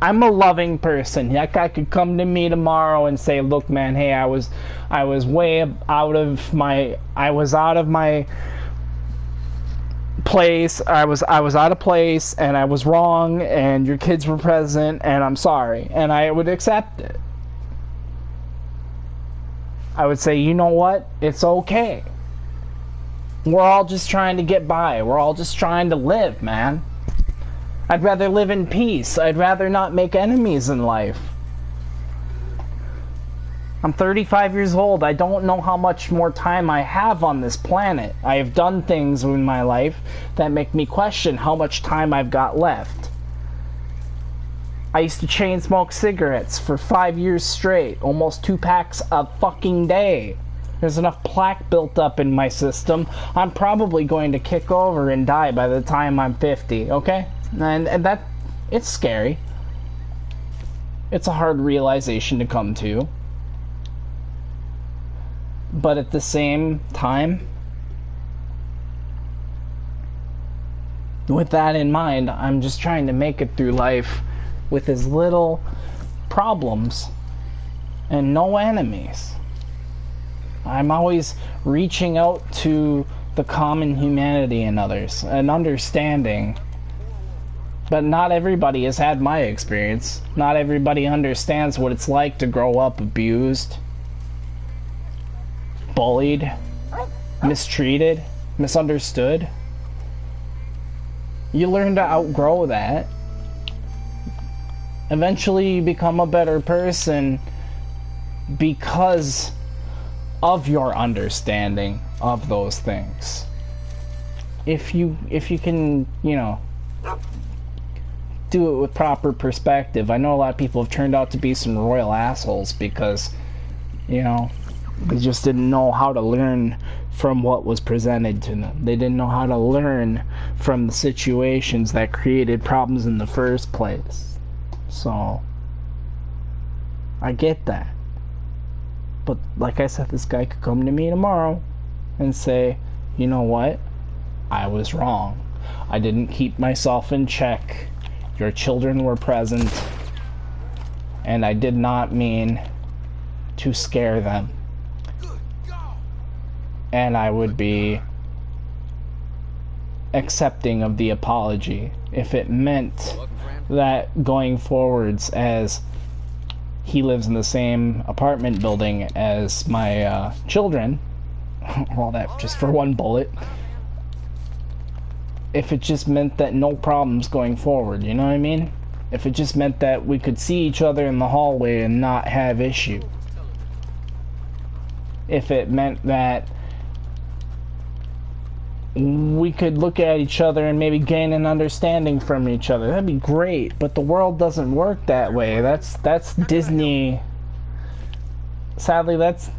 I'm a loving person. That guy could come to me tomorrow and say, look man, hey, I was way out of my place. I was out of place and I was wrong and your kids were present and I'm sorry, and I would accept it. I would say, you know what, it's okay. We're all just trying to get by. We're all just trying to live, man. I'd rather live in peace. I'd rather not make enemies in life. I'm 35 years old. I don't know how much more time I have on this planet. I have done things in my life that make me question how much time I've got left. I used to chain smoke cigarettes for 5 years straight, almost 2 packs a fucking day. There's enough plaque built up in my system. I'm probably going to kick over and die by the time I'm 50, okay? And that, it's scary. It's a hard realization to come to. But at the same time, with that in mind, I'm just trying to make it through life with as little problems and no enemies. I'm always reaching out to the common humanity in others and understanding. But not everybody has had my experience. Not everybody understands what it's like to grow up abused, bullied, mistreated, misunderstood. You learn to outgrow that. Eventually you become a better person because of your understanding of those things. If you can, you know, do it with proper perspective. I know a lot of people have turned out to be some royal assholes because, you know, they just didn't know how to learn from what was presented to them. They didn't know how to learn from the situations that created problems in the first place. So, I get that. But like I said, this guy could come to me tomorrow and say, you know what? I was wrong. I didn't keep myself in check. Your children were present. And I did not mean to scare them. And I would be accepting of the apology if it meant that going forwards, as he lives in the same apartment building as my children, all that just for one bullet, if it just meant that no problems going forward, you know what I mean? If it just meant that we could see each other in the hallway and not have issue. If it meant that we could look at each other and maybe gain an understanding from each other, that'd be great. But the world doesn't work that way. That's Disney. Sadly, that's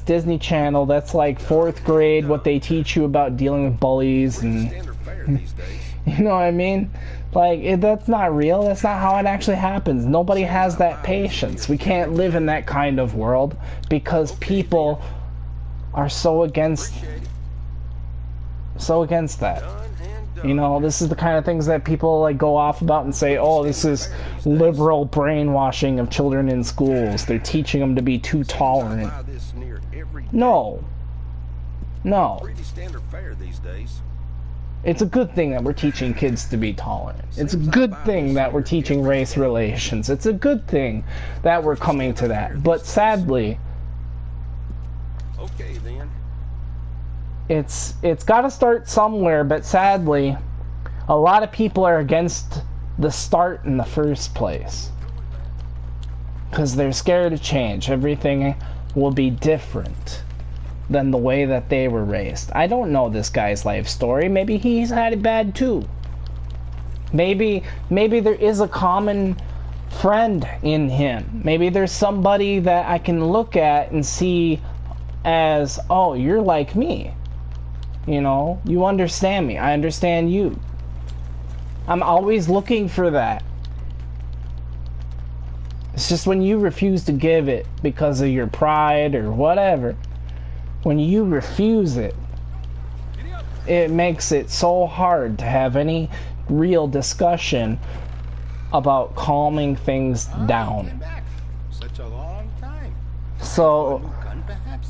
Disney Channel. That's like 4th grade, what they teach you about dealing with bullies, and you know what I mean? Like, that's not real. That's not how it actually happens. Nobody has that patience. We can't live in that kind of world because people are so against that. You know, this is the kind of things that people like go off about and say, oh, this is liberal brainwashing of children in schools. They're teaching them to be too tolerant. No. It's a good thing that we're teaching kids to be tolerant. It's a good thing that we're teaching race relations. It's a good thing that we're coming to that. But sadly, Okay, then. it's got to start somewhere, but sadly, a lot of people are against the start in the first place because they're scared of change. Everything will be different than the way that they were raised. I don't know this guy's life story. Maybe he's had it bad too. Maybe there is a common friend in him. Maybe there's somebody that I can look at and see as, oh, you're like me. You know, you understand me. I understand you. I'm always looking for that. It's just when you refuse to give it because of your pride or whatever, when you refuse it, it makes it so hard to have any real discussion about calming things down. Such a long time. So,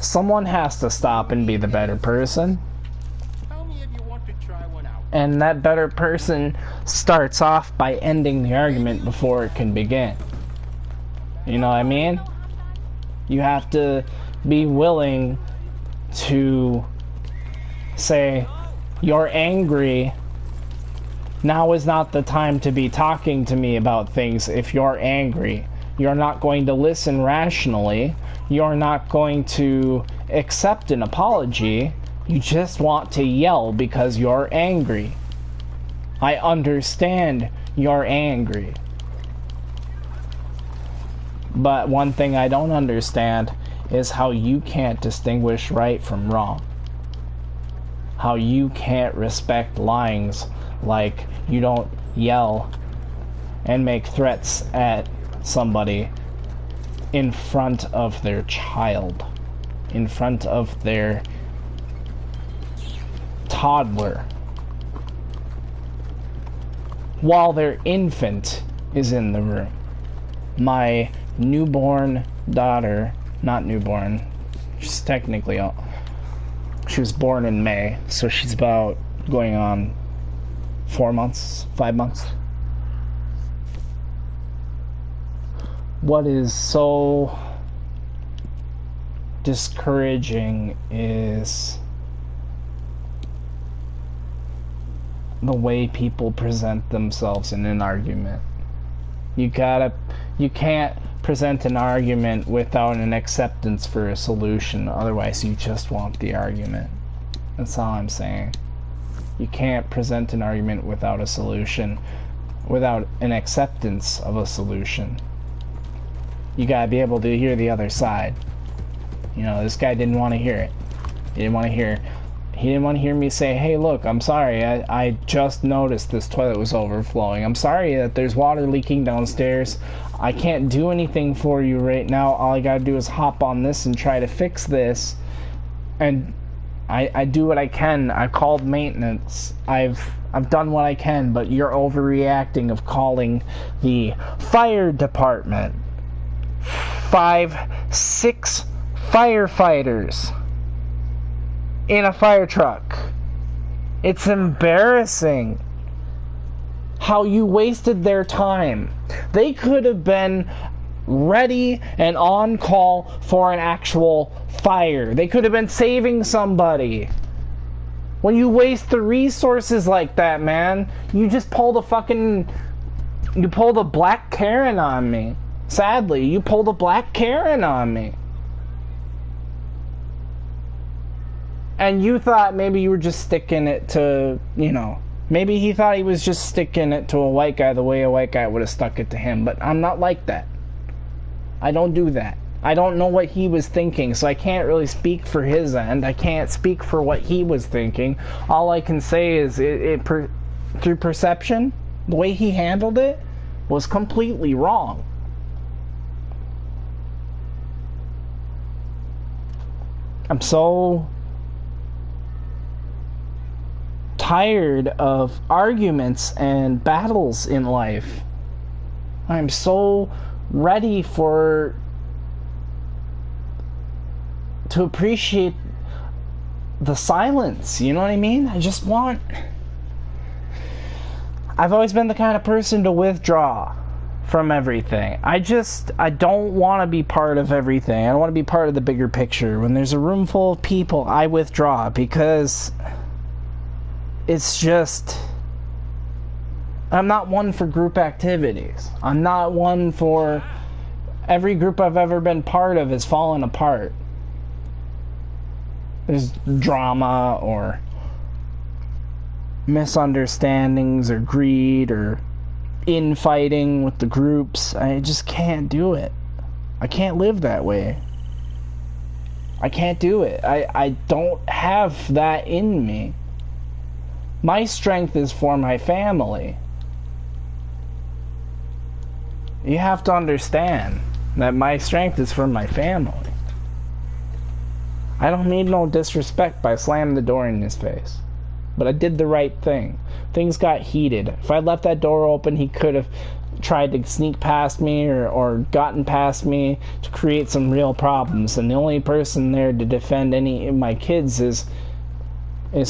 someone has to stop and be the better person. And that better person starts off by ending the argument before it can begin. You know what I mean? You have to be willing to say, you're angry. Now is not the time to be talking to me about things if you're angry. You're not going to listen rationally. You're not going to accept an apology. You just want to yell because you're angry. I understand you're angry. But one thing I don't understand is how you can't distinguish right from wrong. How you can't respect lines, like you don't yell and make threats at somebody in front of their child, in front of their toddler, while their infant is in the room. My newborn daughter, not newborn, she's technically, she was born in May, so she's about going on 4 months, 5 months. What is so discouraging is the way people present themselves in an argument. You can't present an argument without an acceptance for a solution, otherwise you just want the argument. That's all I'm saying. You can't present an argument without a solution, without an acceptance of a solution. You gotta be able to hear the other side. You know, this guy didn't want to hear it. He didn't want to hear me say, hey, look, I'm sorry, I just noticed this toilet was overflowing. I'm sorry that there's water leaking downstairs. I can't do anything for you right now. All I gotta do is hop on this and try to fix this. And I do what I can. I called maintenance. I've done what I can, but you're overreacting of calling the fire department. 5, 6 firefighters in a fire truck. It's embarrassing how you wasted their time. They could have been ready and on call for an actual fire. They could have been saving somebody. When you waste the resources like that, man, you just pulled a black Karen on me. Sadly, you pulled a black Karen on me. And you thought maybe you were just sticking it to, you know, maybe he thought he was just sticking it to a white guy the way a white guy would have stuck it to him. But I'm not like that. I don't do that. I don't know what he was thinking, so I can't really speak for his end. I can't speak for what he was thinking. All I can say is through perception, the way he handled it was completely wrong. I'm so tired of arguments and battles in life. I'm so ready to appreciate the silence, you know what I mean? I've always been the kind of person to withdraw from everything. I don't want to be part of everything. I don't want to be part of the bigger picture. When there's a room full of people, I withdraw because it's just, I'm not one for group activities. I'm not one for, every group I've ever been part of has fallen apart. There's drama or misunderstandings or greed or infighting with the groups. I just can't do it. I can't live that way. I can't do it. I don't have that in me. My strength is for my family. You have to understand that my strength is for my family. I don't need no disrespect by slamming the door in his face. But I did the right thing. Things got heated. If I left that door open, he could have tried to sneak past me or gotten past me to create some real problems. And the only person there to defend any of my kids is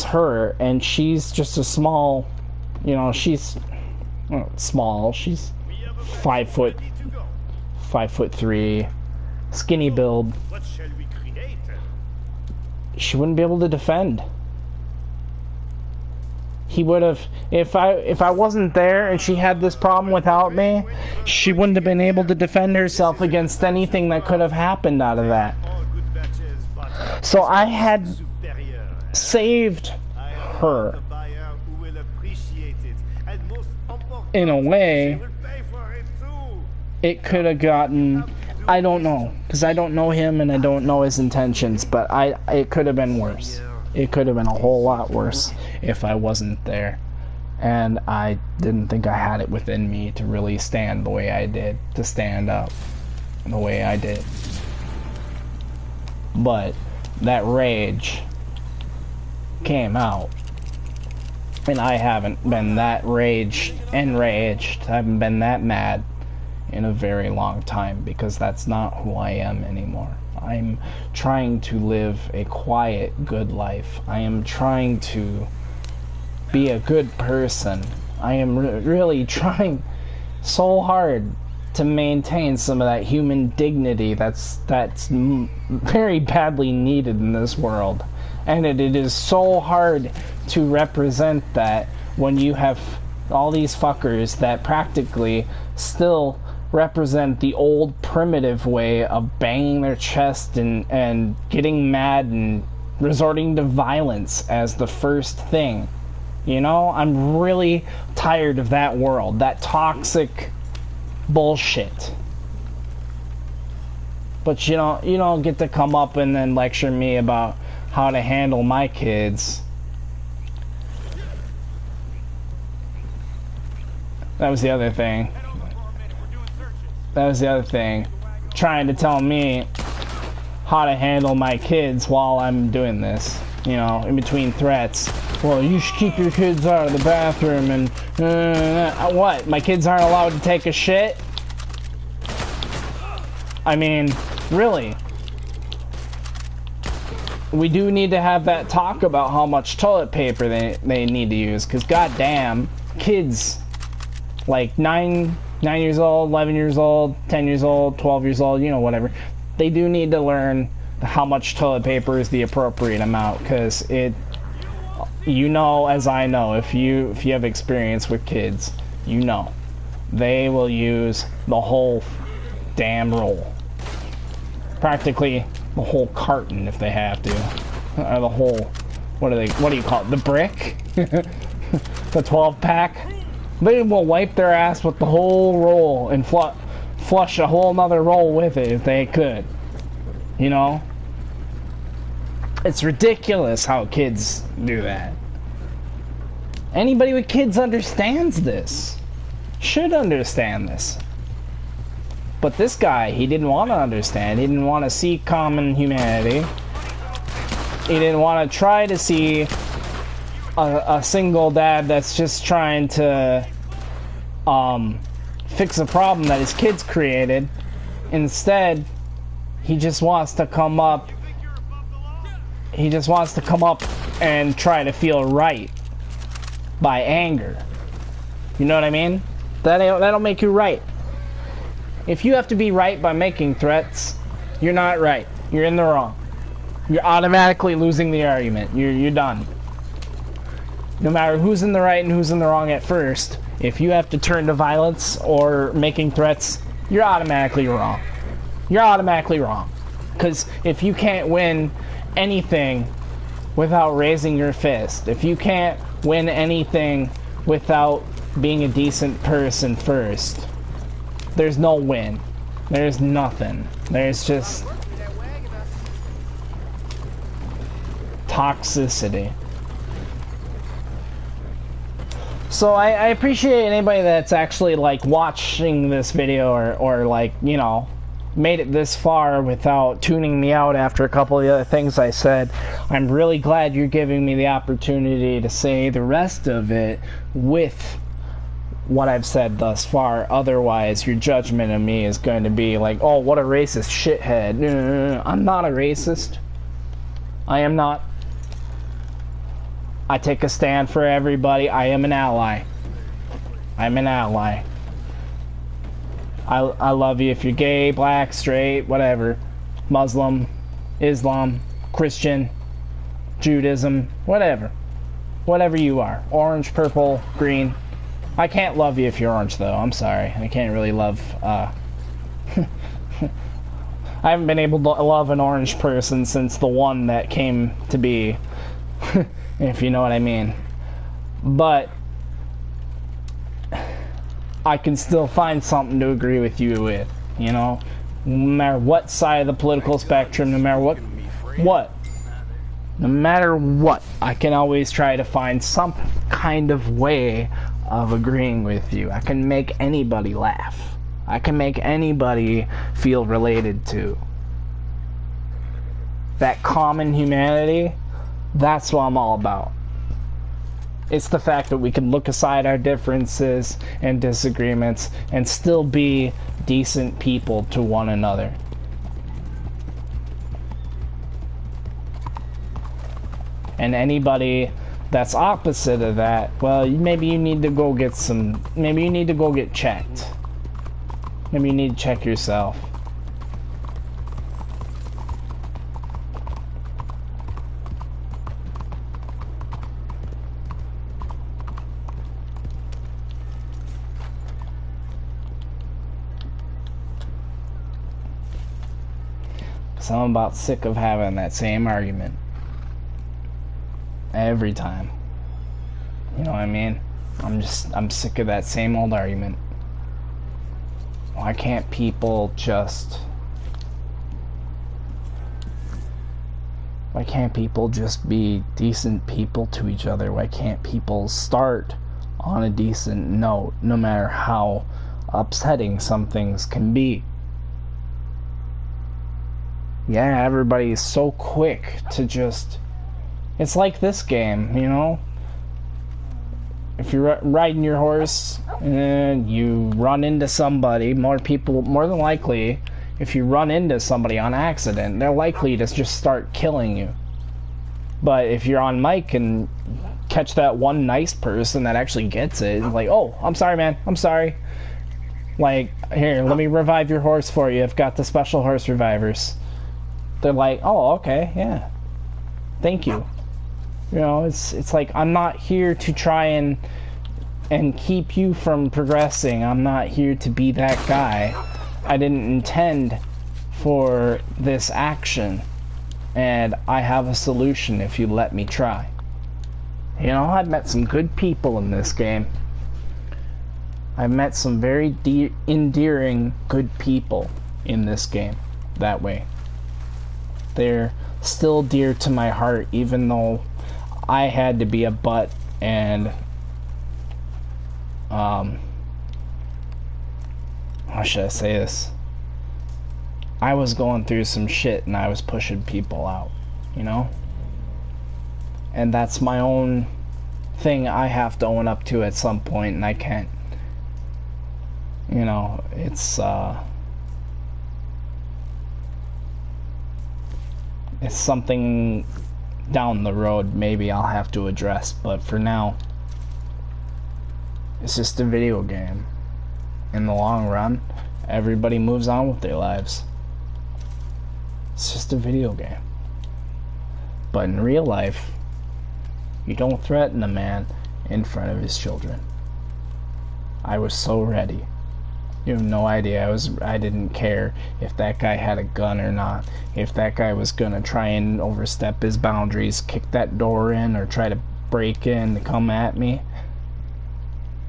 her. And she's just a small, you know, she's small. She's 5'3", skinny build. She wouldn't be able to defend. He would have, if I wasn't there and she had this problem without me, she wouldn't have been able to defend herself against anything that could have happened out of that. So I had saved her in a way. It could have gotten I don't know, because I don't know him and I don't know his intentions, but it could have been worse. It could have been a whole lot worse if I wasn't there. And I didn't think I had it within me to really stand the way I did, to stand up the way I did. But that rage came out. And I haven't been that enraged. I haven't been that mad in a very long time, because that's not who I am anymore. I'm trying to live a quiet, good life. I am trying to be a good person. I am really trying so hard to maintain some of that human dignity that's very badly needed in this world. And it is so hard to represent that when you have all these fuckers that practically still represent the old primitive way of banging their chest and getting mad and resorting to violence as the first thing. You know, I'm really tired of that world, that toxic bullshit. But you don't get to come up and then lecture me about how to handle my kids. That was the other thing. That was the other thing. Trying to tell me how to handle my kids while I'm doing this. You know, in between threats. Well, you should keep your kids out of the bathroom and... what? My kids aren't allowed to take a shit? I mean, really? We do need to have that talk about how much toilet paper they need to use. Because goddamn, kids... like 9 years old, 11 years old, 10 years old, 12 years old, you know, whatever. They do need to learn how much toilet paper is the appropriate amount, because you know, as I know, if you have experience with kids, you know, they will use the whole damn roll. Practically the whole carton if they have to. Or the whole, what do you call it? The brick? The 12-pack? They will wipe their ass with the whole roll and flush a whole nother roll with it if they could. You know? It's ridiculous how kids do that. Anybody with kids understands this. Should understand this. But this guy, he didn't want to understand. He didn't want to see common humanity. He didn't want to try to see a single dad that's just trying to fix a problem that his kids created. Instead, he just wants to come up and try to feel right by anger. You know what I mean? That'll make you right. If you have to be right by making threats, you're not right. You're in the wrong. You're automatically losing the argument. You're done. No matter who's in the right and who's in the wrong at first, if you have to turn to violence or making threats, you're automatically wrong. You're automatically wrong. Because if you can't win anything without raising your fist, if you can't win anything without being a decent person first, there's no win. There's nothing. There's just toxicity. So I appreciate anybody that's actually like watching this video or like, you know, made it this far without tuning me out after a couple of the other things I said. I'm really glad you're giving me the opportunity to say the rest of it with what I've said thus far. Otherwise, your judgment of me is going to be like, oh, what a racist shithead. No. I'm not a racist. I am not. I take a stand for everybody. I am an ally. I'm an ally. I love you if you're gay, black, straight, whatever. Muslim, Islam, Christian, Judaism, whatever. Whatever you are. Orange, purple, green. I can't love you if you're orange, though. I'm sorry. I can't really love... I haven't been able to love an orange person since the one that came to be. If you know what I mean. But I can still find something to agree with you with, you know? No matter what side of the political spectrum, no matter no matter what, I can always try to find some kind of way of agreeing with you. I can make anybody laugh. I can make anybody feel related to. That common humanity, that's what I'm all about. It's the fact that we can look aside our differences and disagreements and still be decent people to one another. And anybody that's opposite of that, well, maybe you need to go get checked. Maybe you need to check yourself. So I'm about sick of having that same argument every time. You know what I mean? I'm sick of that same old argument. Why can't people just be decent people to each other? Why can't people start on a decent note, no matter how upsetting some things can be? Yeah, everybody's so quick to just... It's like this game, you know? If you're riding your horse and you run into somebody, more than likely, if you run into somebody on accident, they're likely to just start killing you. But if you're on mic and catch that one nice person that actually gets it, like, oh, I'm sorry, man, I'm sorry. Like, here, let me revive your horse for you. I've got the special horse revivers. They're like, oh, okay, yeah, thank you. You know, it's like, I'm not here to try and keep you from progressing. I'm not here to be that guy. I didn't intend for this action, and I have a solution if you let me try. You know, I've met some good people in this game. I've met some very endearing, good people in this game that way. They're still dear to my heart, even though I had to be a butt and how should I say this? I was going through some shit and I was pushing people out, you know? And that's my own thing I have to own up to at some point, and I can't. You know, it's something down the road maybe I'll have to address, but for now, it's just a video game. In the long run, everybody moves on with their lives. It's just a video game. But in real life, you don't threaten a man in front of his children. I was so ready. You have no idea. I didn't care if that guy had a gun or not. If that guy was gonna try and overstep his boundaries, kick that door in, or try to break in to come at me,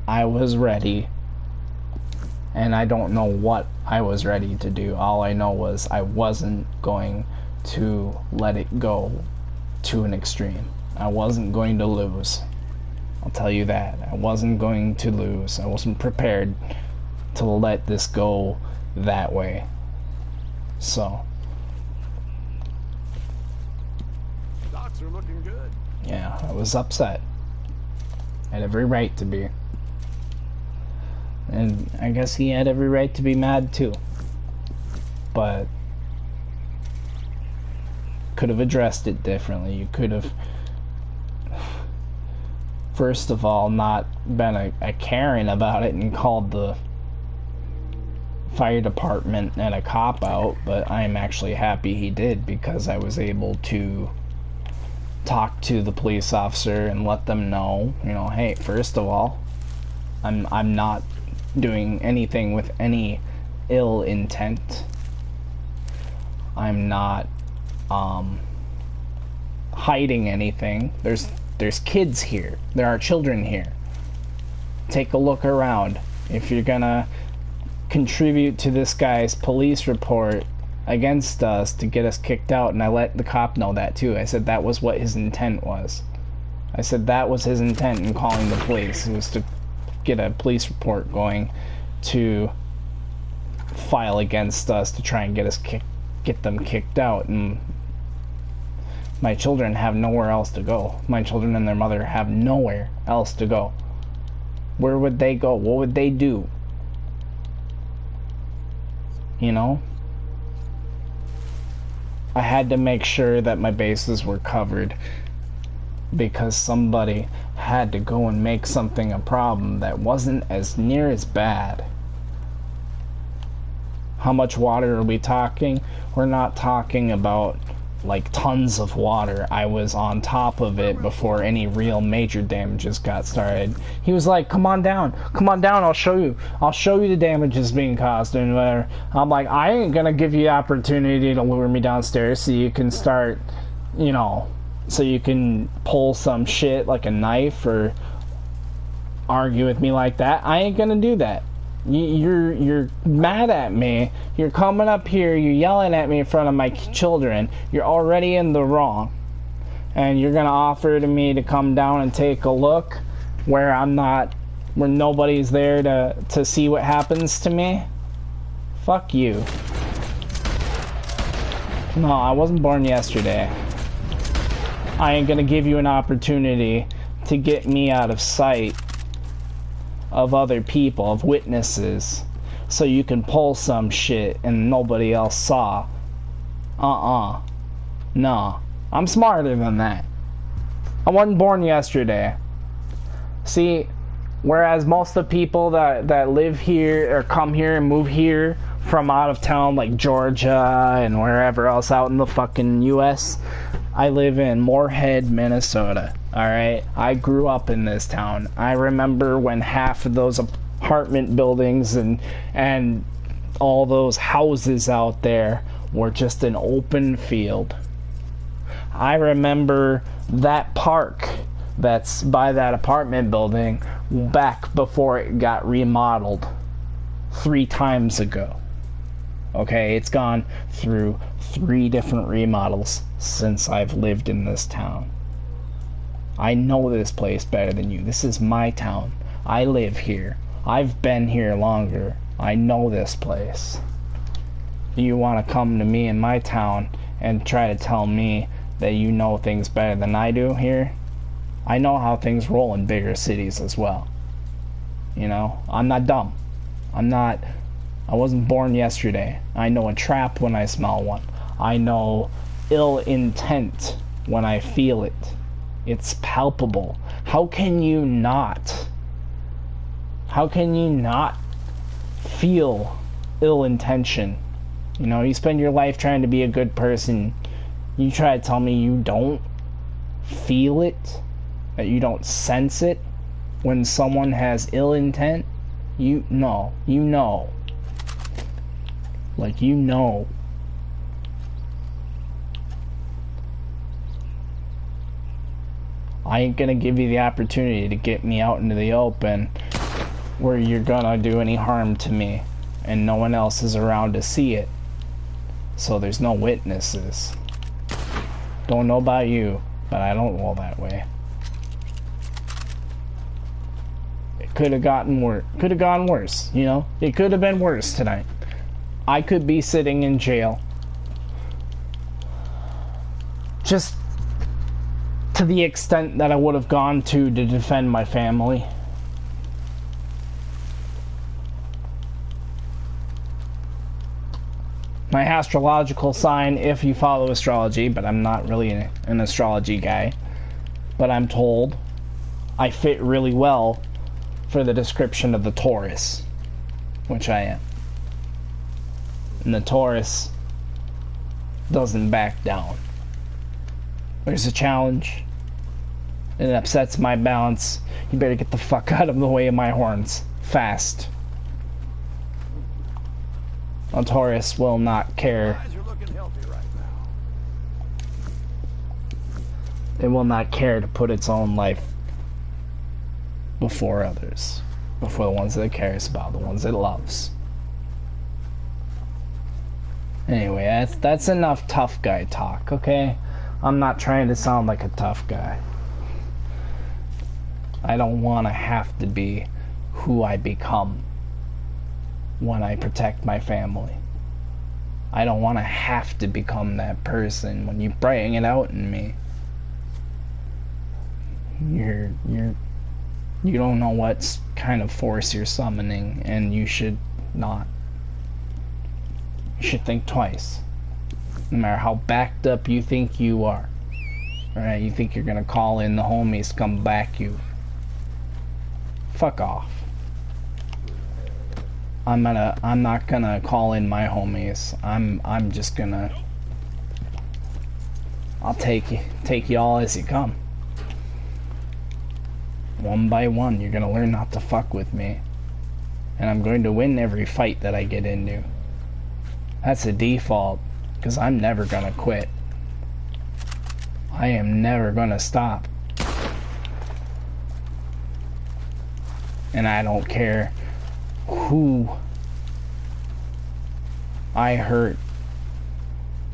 I was ready. And I don't know what I was ready to do. All I know was I wasn't going to let it go to an extreme. I wasn't going to lose. I'll tell you that. I wasn't going to lose. I wasn't prepared to let this go that way. So, Stocks are looking good. yeah, I was upset. I had every right to be. And I guess he had every right to be mad too. But could have addressed it differently. You could have, first of all, not been a Karen about it and called the fire department and a cop out, but I'm actually happy he did, because I was able to talk to the police officer and let them know, you know, hey, first of all, I'm not doing anything with any ill intent. I'm not hiding anything. There's kids here. There are children here. Take a look around. If you're gonna contribute to this guy's police report against us to get us kicked out, and I let the cop know that too. I said that was what his intent was. I said that was his intent in calling the police. It was to get a police report going to file against us to try and get them kicked out. And my children have nowhere else to go. My children and their mother have nowhere else to go. Where would they go? What would they do? You know? I had to make sure that my bases were covered because somebody had to go and make something a problem that wasn't as near as bad. How much water are we talking? We're not talking about like tons of water. I was on top of it before any real major damages got started. He was like, come on down, I'll show you the damages being caused and whatever. I'm like, I ain't gonna give you the opportunity to lure me downstairs so you can start, you know, so you can pull some shit like a knife or argue with me like that. I ain't gonna do that. You're mad at me. You're coming up here. You're yelling at me in front of my children. You're already in the wrong, and you're gonna offer to me to come down and take a look where I'm not, where nobody's there to see what happens to me. Fuck you. No, I wasn't born yesterday. I ain't gonna give you an opportunity to get me out of sight of other people, of witnesses, so you can pull some shit and nobody else saw. No. I'm smarter than that. I wasn't born yesterday. See, whereas most of the people that live here or come here and move here from out of town, like Georgia and wherever else out in the fucking US, I live in Moorhead, Minnesota. Alright? I grew up in this town. I remember when half of those apartment buildings and all those houses out there were just an open field. I remember that park that's by that apartment building back before it got remodeled 3 times ago. Okay, it's gone through 3 different remodels since I've lived in this town. I know this place better than you. This is my town. I live here. I've been here longer. I know this place. You want to come to me in my town and try to tell me that you know things better than I do here? I know how things roll in bigger cities as well. You know, I'm not dumb. I wasn't born yesterday. I know a trap when I smell one. I know ill intent when I feel it. It's palpable. How can you not feel ill intention? You know, you spend your life trying to be a good person. You try to tell me you don't feel it, that you don't sense it when someone has ill intent? You know. Like, you know. I ain't gonna give you the opportunity to get me out into the open where you're gonna do any harm to me and no one else is around to see it. So there's no witnesses. Don't know about you, but I don't roll that way. It could have gotten worse. Could have gone worse, you know? It could have been worse tonight. I could be sitting in jail. Just to the extent that I would have gone to defend my family. My astrological sign, if you follow astrology, but I'm not really an astrology guy, but I'm told I fit really well for the description of the Taurus, which I am. And the Taurus doesn't back down. There's a challenge. It upsets my balance. You better get the fuck out of the way of my horns. Fast. A Taurus will not care. You're looking healthy right now. It will not care to put its own life before others. Before the ones that it cares about, the ones it loves. Anyway, that's enough tough guy talk, okay? I'm not trying to sound like a tough guy. I don't want to have to be who I become when I protect my family. I don't want to have to become that person when you bring it out in me. You don't know what kind of force you're summoning, and you should not. You should think twice. No matter how backed up you think you are. Alright, you think you're gonna call in the homies to come back you. Fuck off. I'm not gonna call in my homies. I'm just gonna I'll take y'all as you come. One by one, you're gonna learn not to fuck with me. And I'm going to win every fight that I get into. That's a default, because I'm never gonna quit. I am never gonna stop. And I don't care who I hurt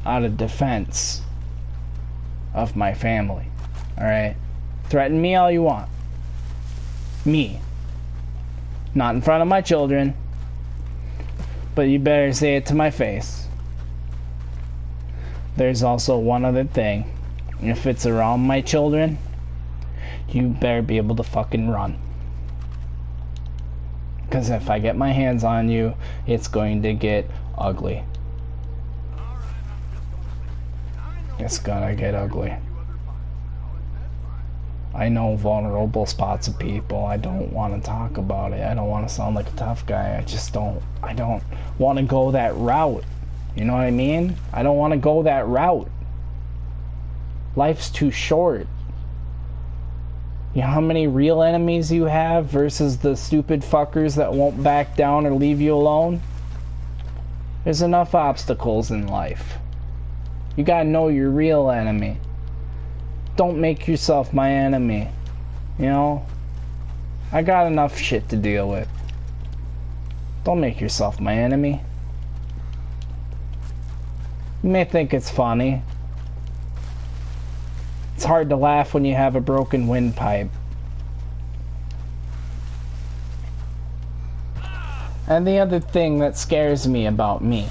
out of defense of my family. Alright? Threaten me all you want. Me. Not in front of my children. But you better say it to my face. There's also one other thing. If it's around my children, you better be able to fucking run. Because if I get my hands on you, it's going to get ugly. It's gonna get ugly. I know vulnerable spots of people. I don't want to talk about it. I don't want to sound like a tough guy. I don't want to go that route. You know what I mean? I don't want to go that route. Life's too short. You know how many real enemies you have versus the stupid fuckers that won't back down or leave you alone? There's enough obstacles in life. You gotta know your real enemy. Don't make yourself my enemy. You know? I got enough shit to deal with. Don't make yourself my enemy. You may think it's funny. It's hard to laugh when you have a broken windpipe. And the other thing that scares me about me.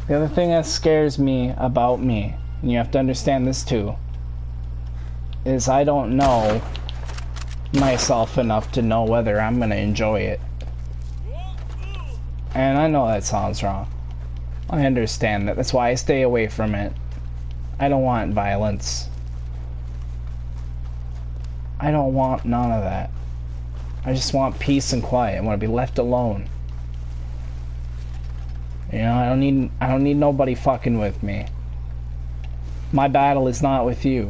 The other thing that scares me about me, and you have to understand this too, is I don't know myself enough to know whether I'm gonna enjoy it. And I know that sounds wrong. I understand that. That's why I stay away from it. I don't want violence. I don't want none of that. I just want peace and quiet. I want to be left alone. You know, I don't need nobody fucking with me. My battle is not with you.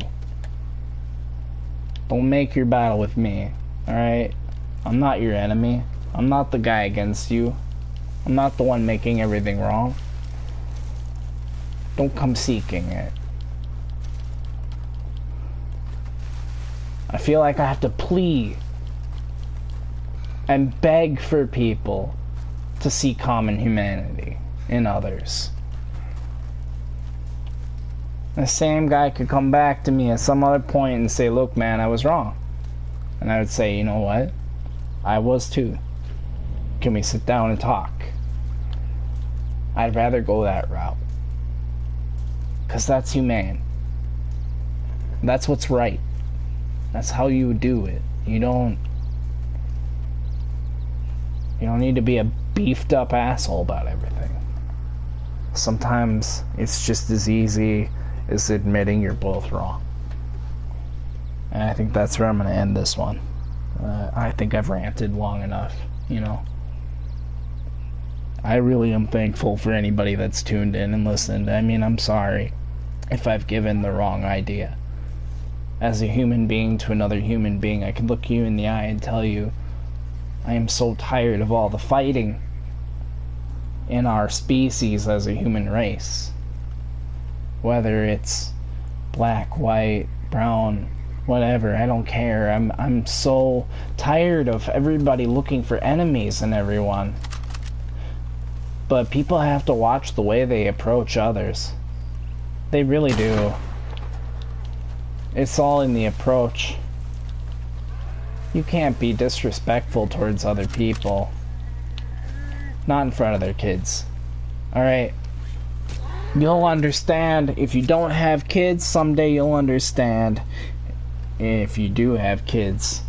Don't make your battle with me. Alright? I'm not your enemy. I'm not the guy against you. I'm not the one making everything wrong. Don't come seeking it. I feel like I have to plead and beg for people to see common humanity in others. The same guy could come back to me at some other point and say, look man, I was wrong. And I would say, you know what? I was too. Can we sit down and talk? I'd rather go that route. Because that's humane. That's what's right. That's how you do it. You don't need to be a beefed up asshole about everything. Sometimes it's just as easy as admitting you're both wrong. And I think that's where I'm going to end this one. I think I've ranted long enough, you know. I really am thankful for anybody that's tuned in and listened. I mean, I'm sorry if I've given the wrong idea. As a human being to another human being, I can look you in the eye and tell you, I am so tired of all the fighting in our species as a human race. Whether it's black, white, brown, whatever, I don't care. I'm so tired of everybody looking for enemies in everyone. But people have to watch the way they approach others. They really do. It's all in the approach. You can't be disrespectful towards other people. Not in front of their kids. Alright? You'll understand if you don't have kids. Someday you'll understand if you do have kids.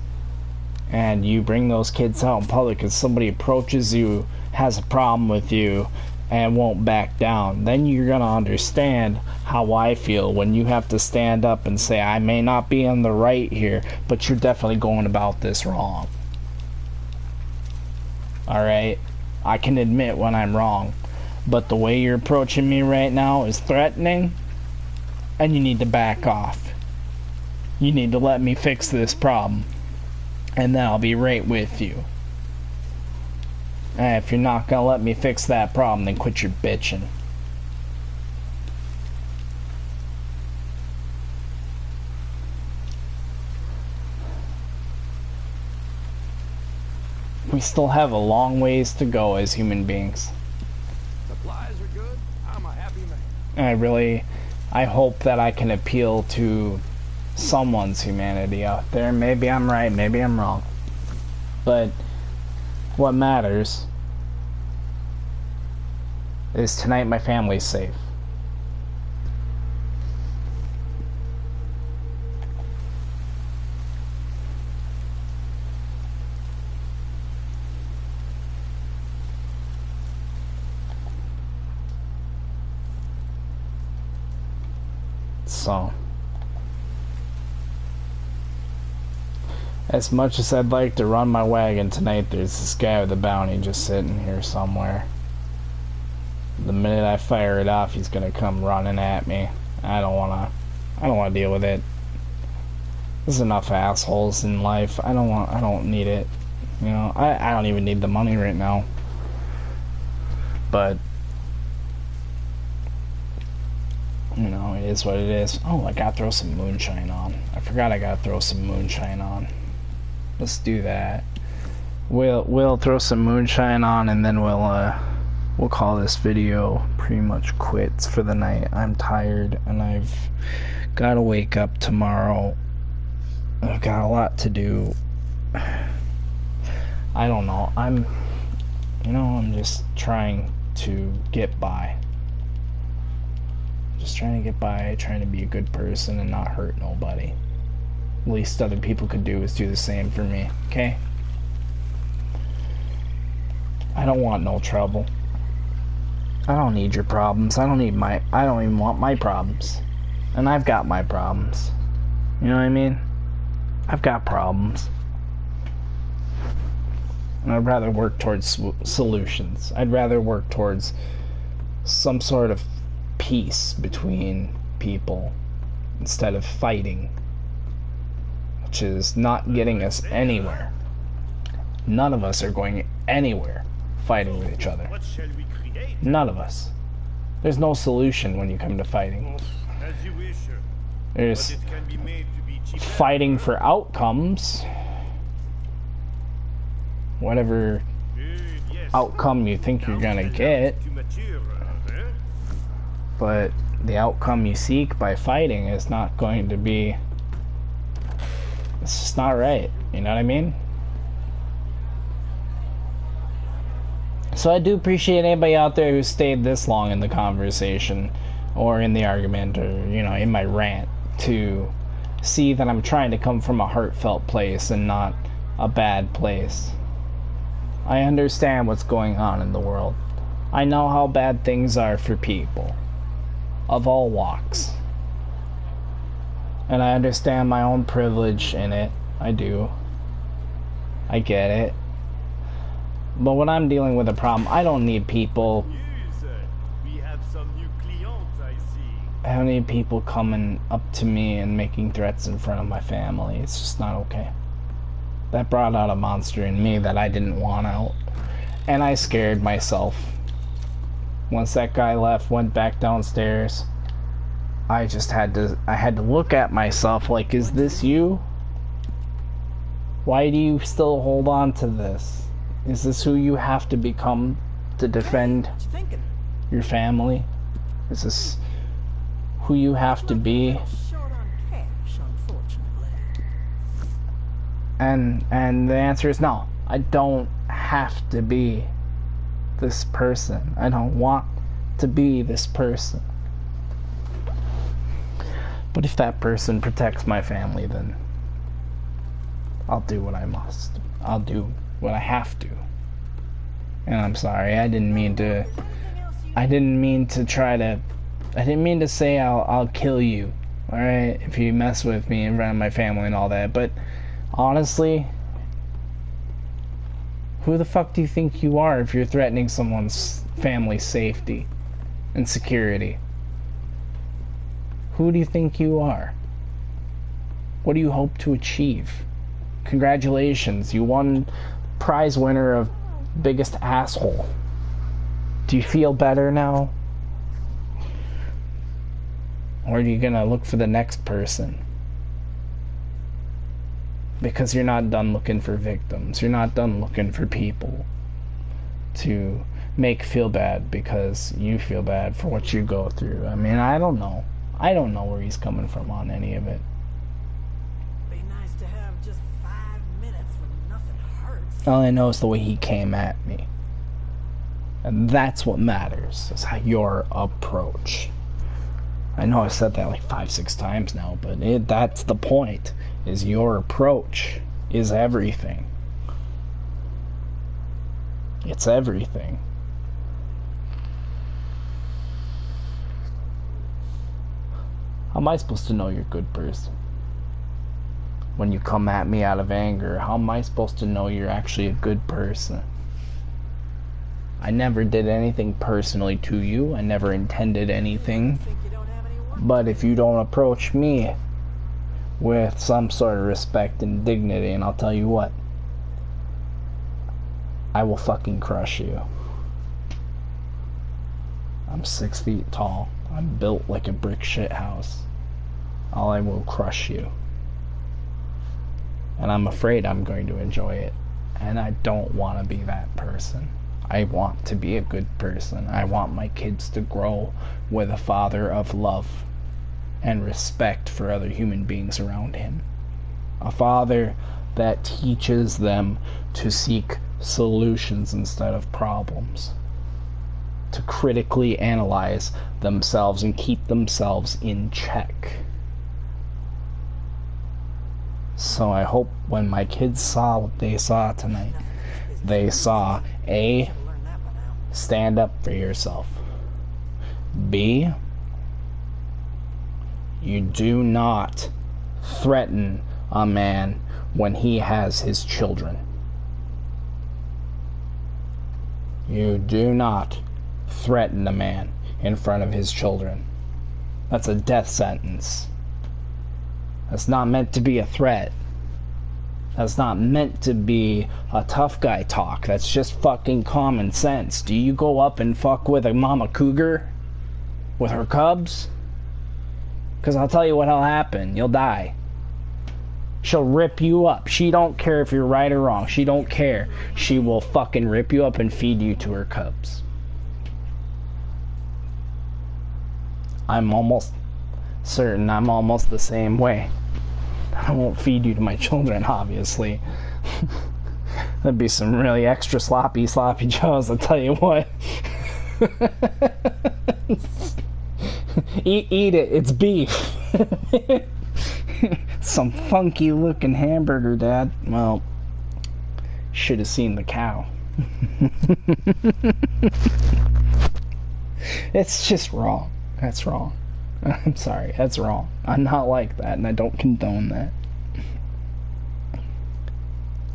And you bring those kids out in public and somebody approaches you, has a problem with you, and won't back down. Then you're gonna understand how I feel when you have to stand up and say, I may not be on the right here, but you're definitely going about this wrong. Alright? I can admit when I'm wrong. But the way you're approaching me right now is threatening, and you need to back off. You need to let me fix this problem, and then I'll be right with you. And if you're not gonna let me fix that problem, then quit your bitching. We still have a long ways to go as human beings. Supplies are good. I'm a happy man. I hope that I can appeal to someone's humanity out there. Maybe I'm right, maybe I'm wrong. But what matters is tonight my family's safe. So, as much as I'd like to run my wagon tonight, there's this guy with a bounty just sitting here somewhere. The minute I fire it off, he's gonna come running at me. I don't wanna deal with it. There's enough assholes in life. I don't need it. You know, I don't even need the money right now. But you know, it is what it is. Oh, I gotta throw some moonshine on. I forgot I gotta throw some moonshine on. Let's do that. We'll throw some moonshine on, and then we'll call this video pretty much quits for the night. I'm tired, and I've gotta wake up tomorrow. I've got a lot to do. I don't know. I'm just trying to get by. Just trying to get by, trying to be a good person and not hurt nobody. Least other people could do is do the same for me, okay? I don't want no trouble. I don't need your problems. I don't even want my problems. And I've got my problems. You know what I mean? I've got problems. And I'd rather work towards solutions. I'd rather work towards some sort of peace between people instead of fighting, which is not getting us anywhere. None of us are going anywhere fighting with each other. None of us. There's no solution when you come to fighting. There's fighting for outcomes. Whatever outcome you think you're gonna get. But the outcome you seek by fighting is not going to be... It's just not right. You know what I mean? So I do appreciate anybody out there who stayed this long in the conversation or in the argument or, you know, in my rant to see that I'm trying to come from a heartfelt place and not a bad place. I understand what's going on in the world. I know how bad things are for people of all walks. And I understand my own privilege in it. I do. I get it. But when I'm dealing with a problem, I don't need people. We have some new clients, I see. I don't need people coming up to me and making threats in front of my family. It's just not okay. That brought out a monster in me that I didn't want out. And I scared myself. Once that guy left, went back downstairs, I had to look at myself like, is this you? Why do you still hold on to this? Is this who you have to become to defend your family? Is this who you have to be? And the answer is no. I don't have to be this person. I don't want to be this person. But if that person protects my family, then I'll do what I must. I'll do what I have to. And I'm sorry, I didn't mean to say I'll kill you, alright, if you mess with me in front of my family and all that, but honestly, who the fuck do you think you are if you're threatening someone's family's safety and security? Who do you think you are? What do you hope to achieve? Congratulations, you won prize winner of biggest asshole. Do you feel better now? Or are you gonna look for the next person? Because you're not done looking for victims. You're not done looking for people to make feel bad because you feel bad for what you go through. I mean, I don't know. I don't know where he's coming from on any of it. Be nice to have just 5 minutes when nothing hurts. All I know is the way he came at me. And that's what matters, is how your approach. I know I've said that like 5-6 times now, but that's the point, is your approach is everything. It's everything. How am I supposed to know you're a good person? When you come at me out of anger, how am I supposed to know you're actually a good person? I never did anything personally to you. I never intended anything. But if you don't approach me with some sort of respect and dignity, and I'll tell you what, I will fucking crush you. I'm 6 feet tall. I'm built like a brick shit house. I will crush you. And I'm afraid I'm going to enjoy it. And I don't want to be that person. I want to be a good person. I want my kids to grow with a father of love and respect for other human beings around him. A father that teaches them to seek solutions instead of problems. To critically analyze themselves and keep themselves in check. So I hope when my kids saw what they saw tonight, they saw A, stand up for yourself. B, you do not threaten a man when he has his children. You do not threaten a man in front of his children. That's a death sentence. That's not meant to be a threat. That's not meant to be a tough guy talk. That's just fucking common sense. Do you go up and fuck with a mama cougar with her cubs? Because I'll tell you what'll happen. You'll die. She'll rip you up. She don't care if you're right or wrong. She don't care. She will fucking rip you up and feed you to her cubs. I'm almost certain I'm almost the same way. I won't feed you to my children, obviously. That'd be some really extra sloppy joes, I'll tell you what. Eat it, it's beef. Some funky looking hamburger, Dad. Well, should have seen the cow. It's just wrong. That's wrong. I'm sorry, that's wrong. I'm not like that, and I don't condone that.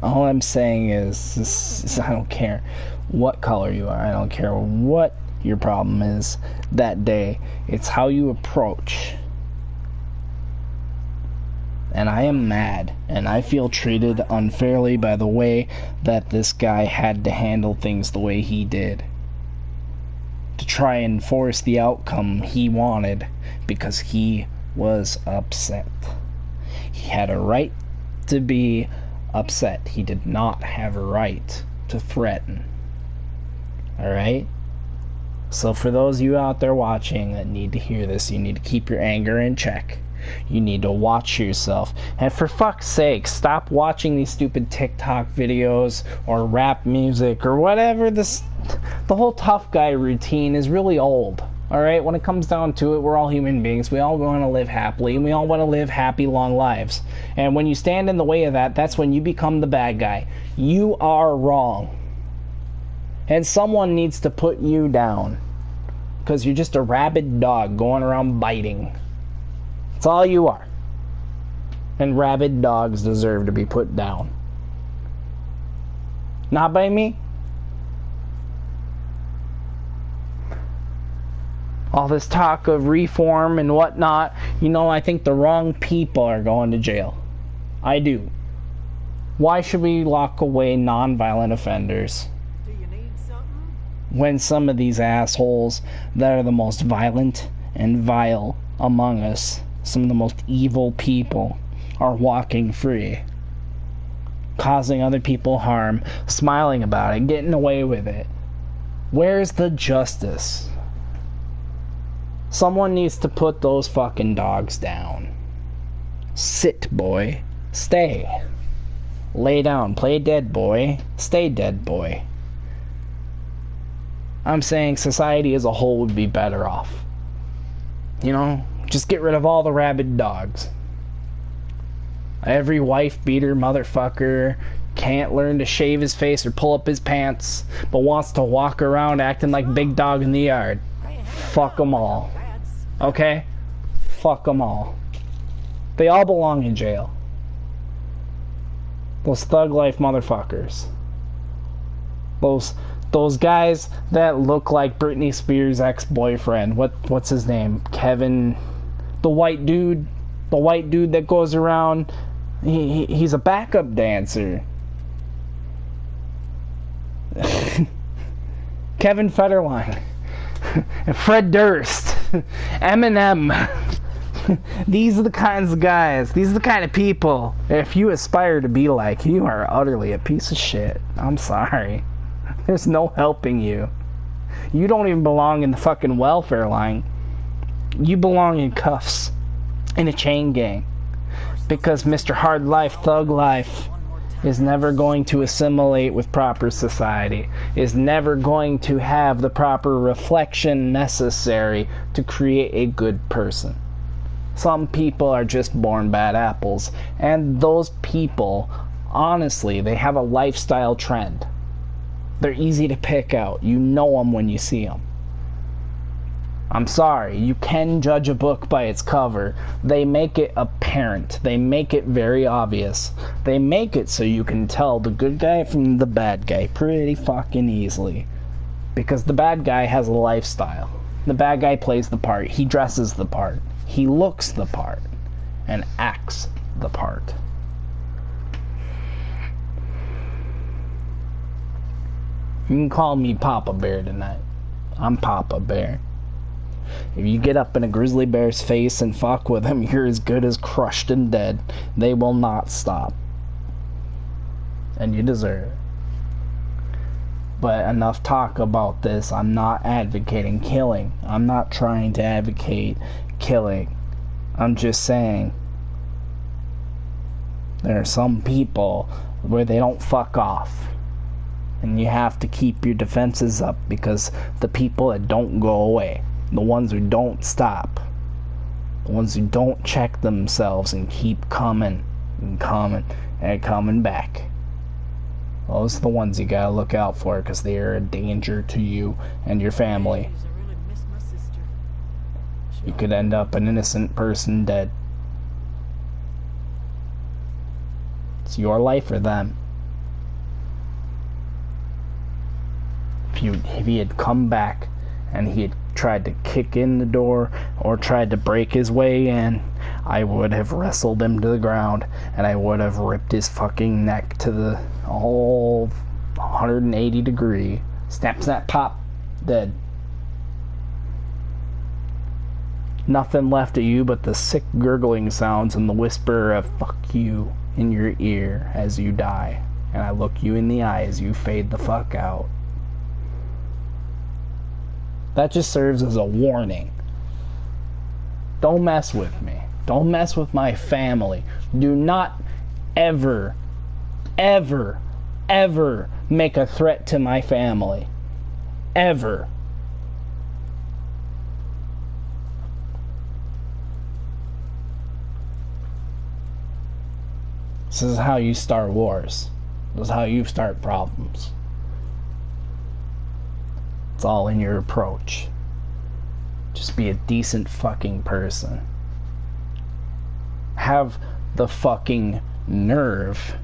All I'm saying is I don't care what color you are. I don't care what your problem is that day. It's how you approach. And I am mad, and I feel treated unfairly by the way that this guy had to handle things the way he did. To try and force the outcome he wanted because he was upset. He had a right to be upset. He did not have a right to threaten. Alright? So for those of you out there watching that need to hear this, you need to keep your anger in check. You need to watch yourself. And for fuck's sake, stop watching these stupid TikTok videos or rap music or whatever. The whole tough guy routine is really old. Alright? When it comes down to it, we're all human beings. We all want to live happily, and we all want to live happy, long lives. And when you stand in the way of that, that's when you become the bad guy. You are wrong. And someone needs to put you down. Because you're just a rabid dog going around biting. That's all you are. And rabid dogs deserve to be put down. Not by me. All this talk of reform and whatnot, you know, I think the wrong people are going to jail. I do. Why should we lock away non-violent offenders Do you need something? when some of these assholes that are the most violent and vile among us, some of the most evil people, are walking free, causing other people harm, smiling about it, getting away with it? Where's the justice? Someone needs to put those fucking dogs down. Sit, boy. Stay. Lay down. Play dead, boy. Stay dead, boy. I'm saying society as a whole would be better off. You know? Just get rid of all the rabid dogs. Every wife-beater motherfucker can't learn to shave his face or pull up his pants, but wants to walk around acting like big dog in the yard. Fuck them all. Okay? Fuck them all. They all belong in jail. Those thug life motherfuckers. Those guys that look like Britney Spears' ex-boyfriend. What's his name? Kevin. The white dude that goes around. He's a backup dancer. Kevin Federline. Fred Durst. Eminem. These are the kinds of guys. These are the kind of people. If you aspire to be like, you are utterly a piece of shit. I'm sorry. There's no helping you. You don't even belong in the fucking welfare line. You belong in cuffs. In a chain gang. Because Mr. Hard Life, Thug Life is never going to assimilate with proper society. Is never going to have the proper reflection necessary to create a good person. Some people are just born bad apples. And those people, honestly, they have a lifestyle trend. They're easy to pick out. You know them when you see them. I'm sorry, you can judge a book by its cover. They make it apparent. They make it very obvious. They make it so you can tell the good guy from the bad guy pretty fucking easily. Because the bad guy has a lifestyle. The bad guy plays the part. He dresses the part. He looks the part. And acts the part. You can call me Papa Bear tonight. I'm Papa Bear. If you get up in a grizzly bear's face and fuck with him, you're as good as crushed and dead. They will not stop. And you deserve it. But enough talk about this. I'm not advocating killing. I'm not trying to advocate killing. I'm just saying there are some people where they don't fuck off. And you have to keep your defenses up, because the people that don't go away, the ones who don't stop, the ones who don't check themselves and keep coming and coming and coming back, those are the ones you gotta look out for, because they are a danger to you and your family. You could end up an innocent person dead. It's your life or them. If he had come back and he had tried to kick in the door or tried to break his way in, I would have wrestled him to the ground, and I would have ripped his fucking neck to the whole 180 degree. Snap, snap, pop, dead. Nothing left of you but the sick gurgling sounds and the whisper of fuck you in your ear as you die. And I look you in the eye as you fade the fuck out. That just serves as a warning. Don't mess with me. Don't mess with my family. Do not ever, ever, ever make a threat to my family. Ever. This is how you start wars. This is how you start problems. It's all in your approach. Just be a decent fucking person. Have the fucking nerve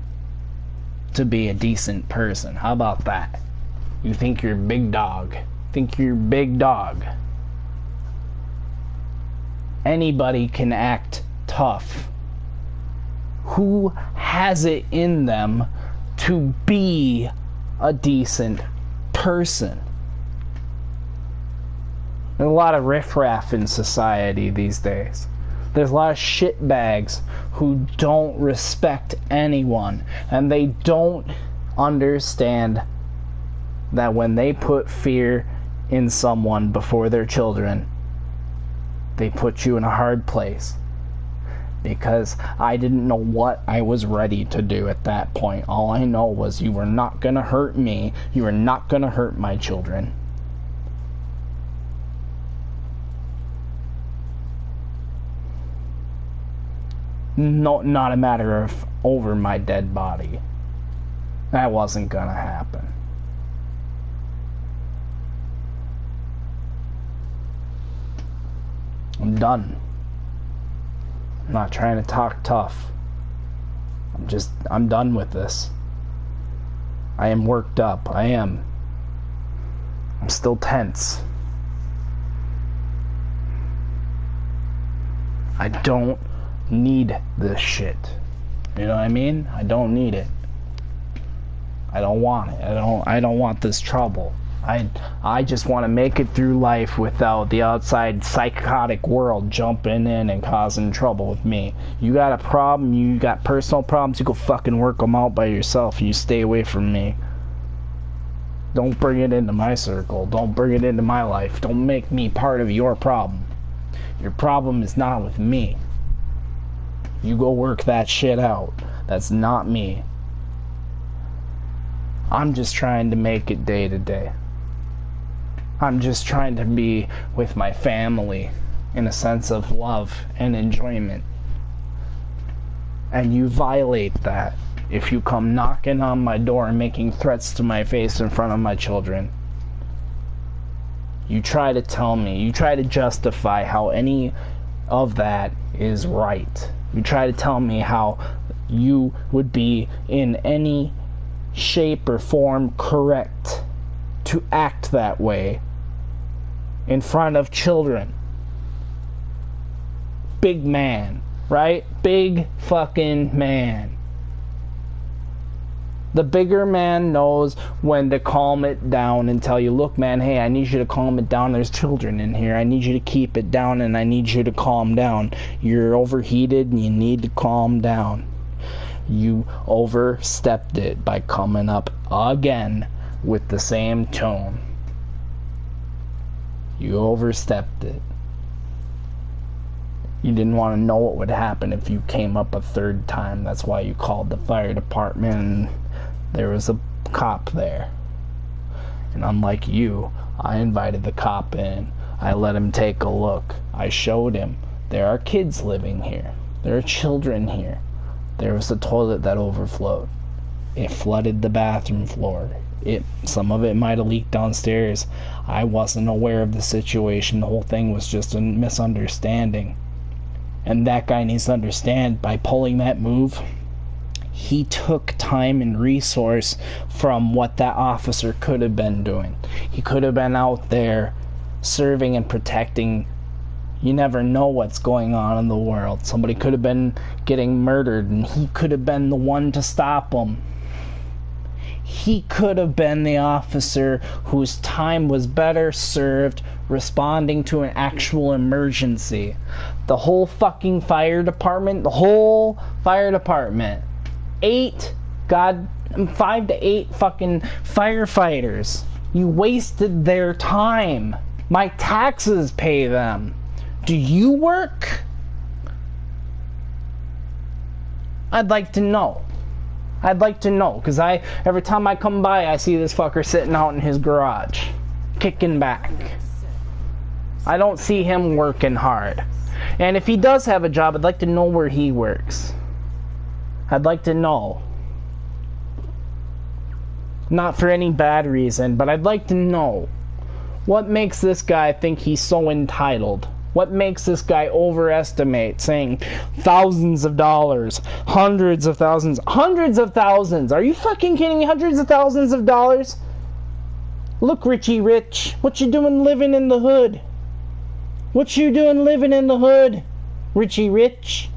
to be a decent person. How about that? You think you're a big dog. Think you're a big dog. Anybody can act tough. Who has it in them to be a decent person? There's a lot of riffraff in society these days. There's a lot of shitbags who don't respect anyone, and they don't understand that when they put fear in someone before their children, they put you in a hard place. Because I didn't know what I was ready to do at that point. All I know was you were not going to hurt me. You were not going to hurt my children. No, not a matter of over my dead body. That wasn't gonna happen. I'm done. I'm not trying to talk tough. I'm done with this. I am worked up. I'm still tense. I don't need this shit. You know what I mean? I don't need it. I don't want it. I don't want this trouble. I just want to make it through life without the outside psychotic world jumping in and causing trouble with me. You got a problem, you got personal problems, you go fucking work them out by yourself and you stay away from me. Don't bring it into my circle. Don't bring it into my life. Don't make me part of your problem. Your problem is not with me. You go work that shit out. That's not me. I'm just trying to make it day to day. I'm just trying to be with my family in a sense of love and enjoyment. And you violate that if you come knocking on my door and making threats to my face in front of my children. You try to tell me, you try to justify how any of that is right. You try to tell me how you would be in any shape or form correct to act that way in front of children. Big man, right? Big fucking man. The bigger man knows when to calm it down and tell you, look man, hey, I need you to calm it down. There's children in here. I need you to keep it down and I need you to calm down. You're overheated and you need to calm down. You overstepped it by coming up again with the same tone. You overstepped it. You didn't want to know what would happen if you came up a third time. That's why you called the fire department and there was a cop there. And unlike you, I invited the cop in. I let him take a look. I showed him there are kids living here. There are children here. There was a toilet that overflowed. It flooded the bathroom floor. Some of it might have leaked downstairs. I wasn't aware of the situation. The whole thing was just a misunderstanding. And that guy needs to understand, by pulling that move, he took time and resource from what that officer could have been doing. He could have been out there serving and protecting. You never know what's going on in the world. Somebody could have been getting murdered and he could have been the one to stop them. He could have been the officer whose time was better served responding to an actual emergency. The whole fucking fire department, 5 to 8 fucking firefighters. You wasted their time. My taxes pay them. Do you work? I'd like to know. I'd like to know, because every time I come by, I see this fucker sitting out in his garage, kicking back. I don't see him working hard. And if he does have a job, I'd like to know where he works. I'd like to know. Not for any bad reason, but I'd like to know. What makes this guy think he's so entitled? What makes this guy overestimate, saying thousands of dollars, hundreds of thousands, hundreds of thousands? Are you fucking kidding me? Hundreds of thousands of dollars? Look, Richie Rich, what you doing living in the hood? What you doing living in the hood, Richie Rich?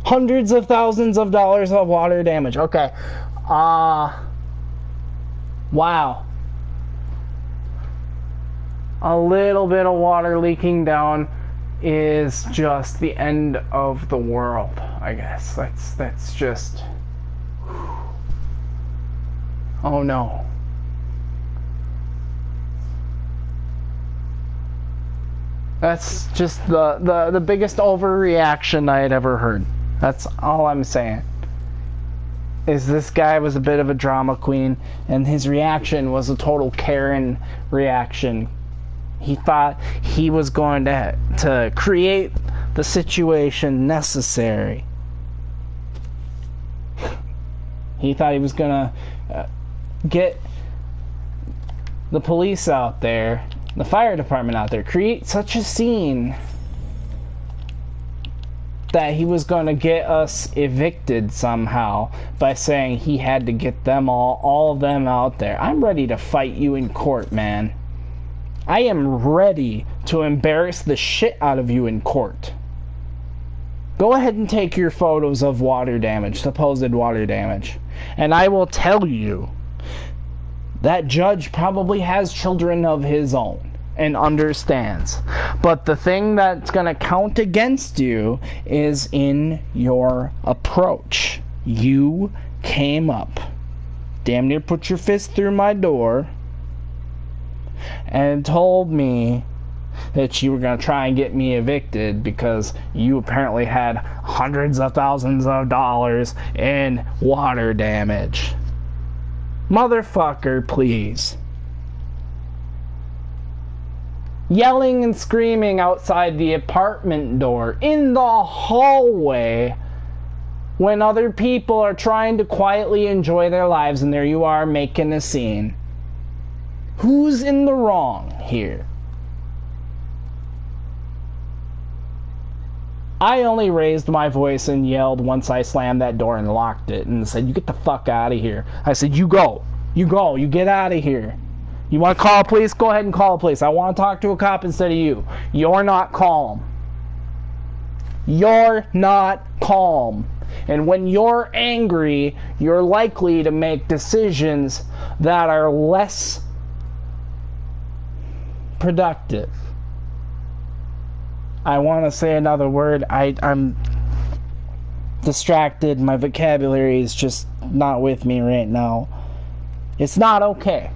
Hundreds of thousands of dollars of water damage. Okay. Wow. A little bit of water leaking down is just the end of the world, I guess. That's just... Oh no. That's just the biggest overreaction I had ever heard. That's all I'm saying. Is this guy was a bit of a drama queen, and his reaction was a total Karen reaction. He thought he was going to create the situation necessary. He thought he was going to get the police out there, the fire department out there, create such a scene that he was going to get us evicted somehow by saying he had to get them all of them out there. I'm ready to fight you in court, man. I am ready to embarrass the shit out of you in court. Go ahead and take your photos of water damage, supposed water damage, and I will tell you that judge probably has children of his own and understands. But the thing that's going to count against you is in your approach. You came up, damn near put your fist through my door, and told me that you were going to try and get me evicted because you apparently had hundreds of thousands of dollars in water damage. Motherfucker, please. Yelling and screaming outside the apartment door, in the hallway, when other people are trying to quietly enjoy their lives, and there you are making a scene. Who's in the wrong here? I only raised my voice and yelled once I slammed that door and locked it and said, you get the fuck out of here. I said, you go, you get out of here. You want to call the police? Go ahead and call the police. I want to talk to a cop instead of you. You're not calm. You're not calm. And when you're angry, you're likely to make decisions that are less productive. I want to say another word. I'm distracted. My vocabulary is just not with me right now. It's not okay.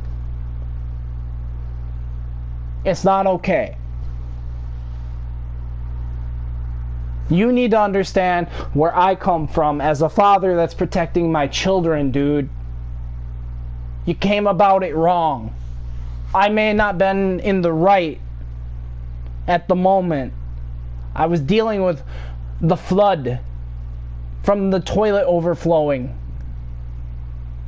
It's not okay. You need to understand where I come from as a father that's protecting my children, dude. You came about it wrong. I may not have been in the right at the moment. I was dealing with the flood from the toilet overflowing,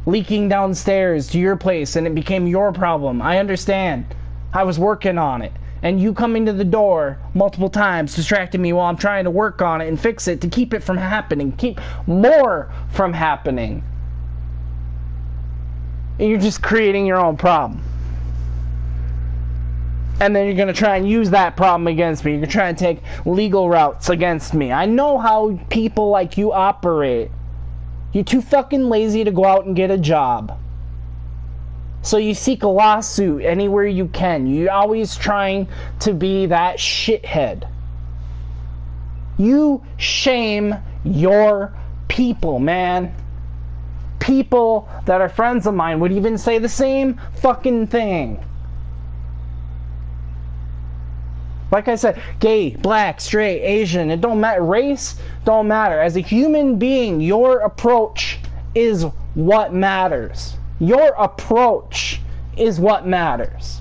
leaking downstairs to your place, and it became your problem. I understand. I was working on it. And you coming to the door multiple times distracted me while I'm trying to work on it and fix it to keep it from happening, keep more from happening. And you're just creating your own problem. And then you're going to try and use that problem against me. You're going to try and take legal routes against me. I know how people like you operate. You're too fucking lazy to go out and get a job. So you seek a lawsuit anywhere you can. You're always trying to be that shithead. You shame your people, man. People that are friends of mine would even say the same fucking thing. Like I said, gay, black, straight, Asian, it don't matter. Race don't matter. As a human being, your approach is what matters. Your approach is what matters.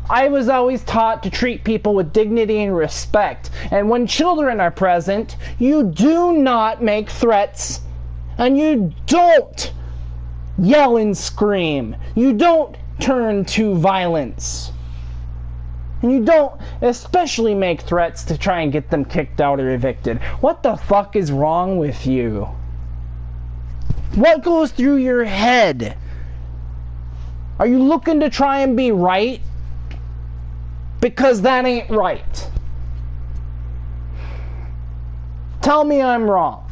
I was always taught to treat people with dignity and respect. And when children are present, you do not make threats. And you don't yell and scream. You don't turn to violence. And you don't especially make threats to try and get them kicked out or evicted. What the fuck is wrong with you? What goes through your head? Are you looking to try and be right? Because that ain't right. Tell me I'm wrong.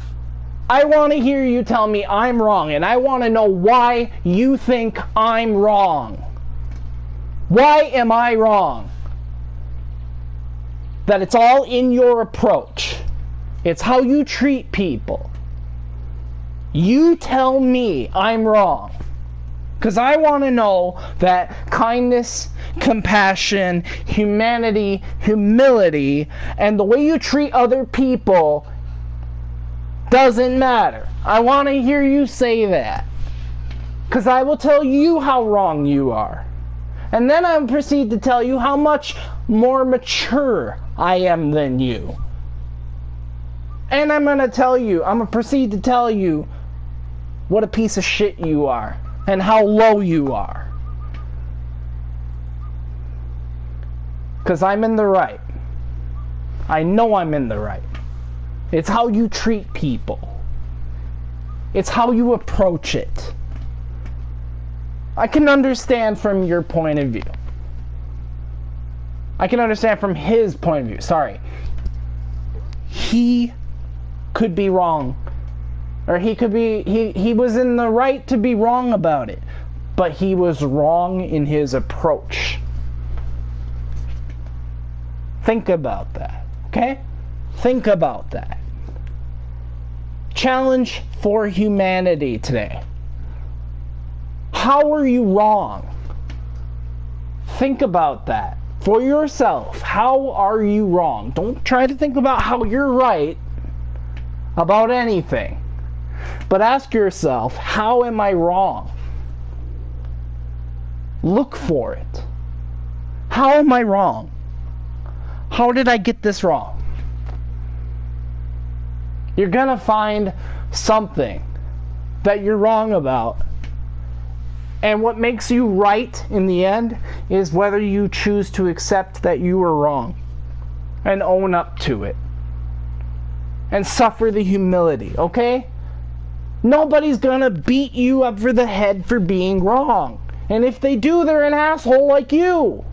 I want to hear you tell me I'm wrong, and I want to know why you think I'm wrong. Why am I wrong? That it's all in your approach. It's how you treat people. You tell me I'm wrong. Because I want to know that kindness, compassion, humanity, humility, and the way you treat other people doesn't matter. I want to hear you say that. Because I will tell you how wrong you are. And then I will proceed to tell you how much more mature I am than you. And I'm going to proceed to tell you what a piece of shit you are. And how low you are. Because I'm in the right. I know I'm in the right. It's how you treat people. It's how you approach it. I can understand from your point of view. I can understand from his point of view. Sorry. He could be wrong. Or he was in the right to be wrong about it. But he was wrong in his approach. Think about that, okay? Think about that. Challenge for humanity today. How are you wrong? Think about that for yourself. How are you wrong? Don't try to think about how you're right about anything. But ask yourself, how am I wrong? Look for it. How am I wrong? How did I get this wrong? You're gonna find something that you're wrong about. And what makes you right in the end is whether you choose to accept that you were wrong and own up to it. And suffer the humility, okay? Nobody's gonna beat you up for the head for being wrong. And if they do, they're an asshole like you.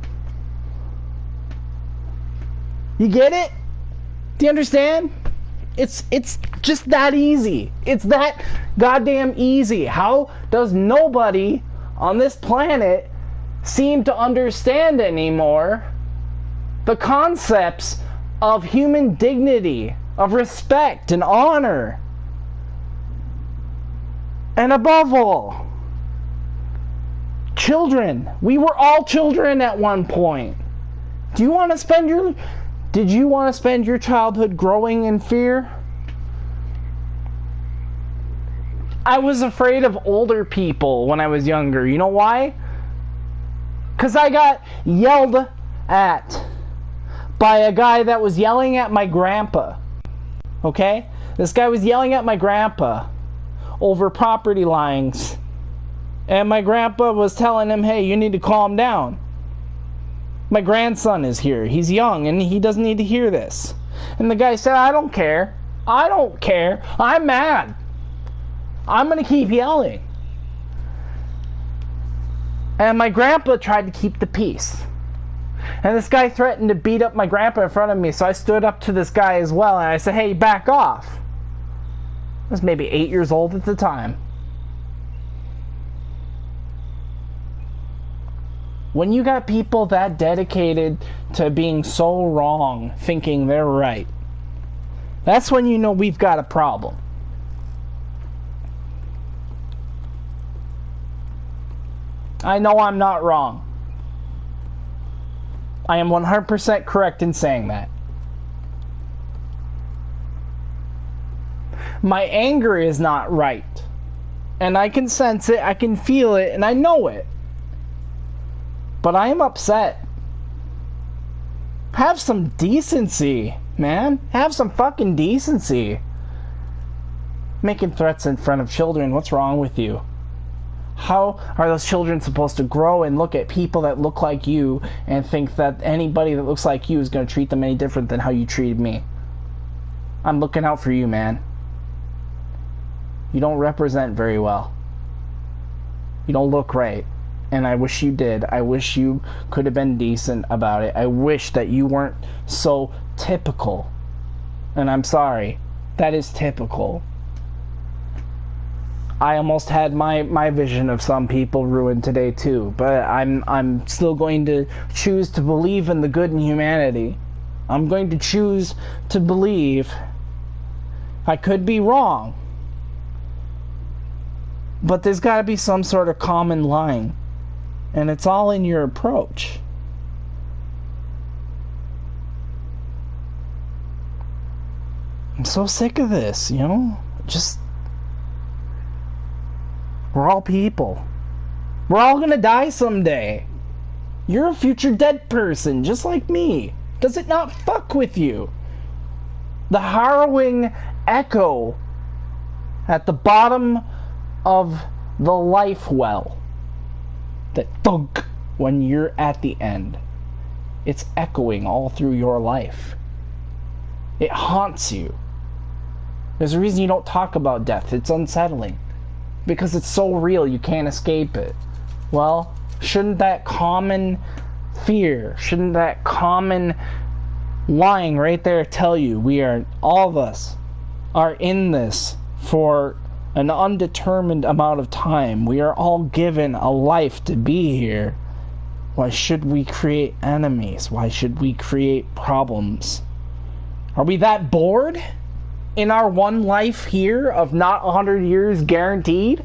You get it? Do you understand? It's just that easy. It's that goddamn easy. How does nobody on this planet seem to understand anymore the concepts of human dignity, of respect and honor? And above all, children. We were all children at one point. Did you want to spend your childhood growing in fear? I was afraid of older people when I was younger. You know why? Because I got yelled at by a guy that was yelling at my grandpa. Okay? This guy was yelling at my grandpa over property lines. And my grandpa was telling him, hey, you need to calm down. My grandson is here. He's young and he doesn't need to hear this. And the guy said, I don't care. I don't care. I'm mad. I'm going to keep yelling. And my grandpa tried to keep the peace. And this guy threatened to beat up my grandpa in front of me. So I stood up to this guy as well. And I said, hey, back off. I was maybe 8 years old at the time. When you got people that dedicated to being so wrong, thinking they're right, that's when you know we've got a problem. I know I'm not wrong. I am 100% correct in saying that. My anger is not right. And I can sense it, I can feel it, and I know it. But I am upset. Have some decency, man. Have some fucking decency. Making threats in front of children, what's wrong with you? How are those children supposed to grow and look at people that look like you and think that anybody that looks like you is going to treat them any different than how you treated me? I'm looking out for you, man. You don't represent very well. You don't look right. And I wish you did. I wish you could have been decent about it. I wish that you weren't so typical. And I'm sorry. That is typical. I almost had my vision of some people ruined today too. But I'm still going to choose to believe in the good in humanity. I'm going to choose to believe. I could be wrong. But there's got to be some sort of common line. And it's all in your approach. I'm so sick of this, you know? Just... We're all people. We're all gonna die someday. You're a future dead person, just like me. Does it not fuck with you? The harrowing echo at the bottom of the life well. That thunk when you're at the end. It's echoing all through your life. It haunts you. There's a reason you don't talk about death. It's unsettling. Because it's so real, you can't escape it. Well, shouldn't that common fear, shouldn't that common lying right there tell you all of us are in this for an undetermined amount of time. We are all given a life to be here. Why should we create enemies? Why should we create problems? Are we that bored in our one life here of not 100 years guaranteed?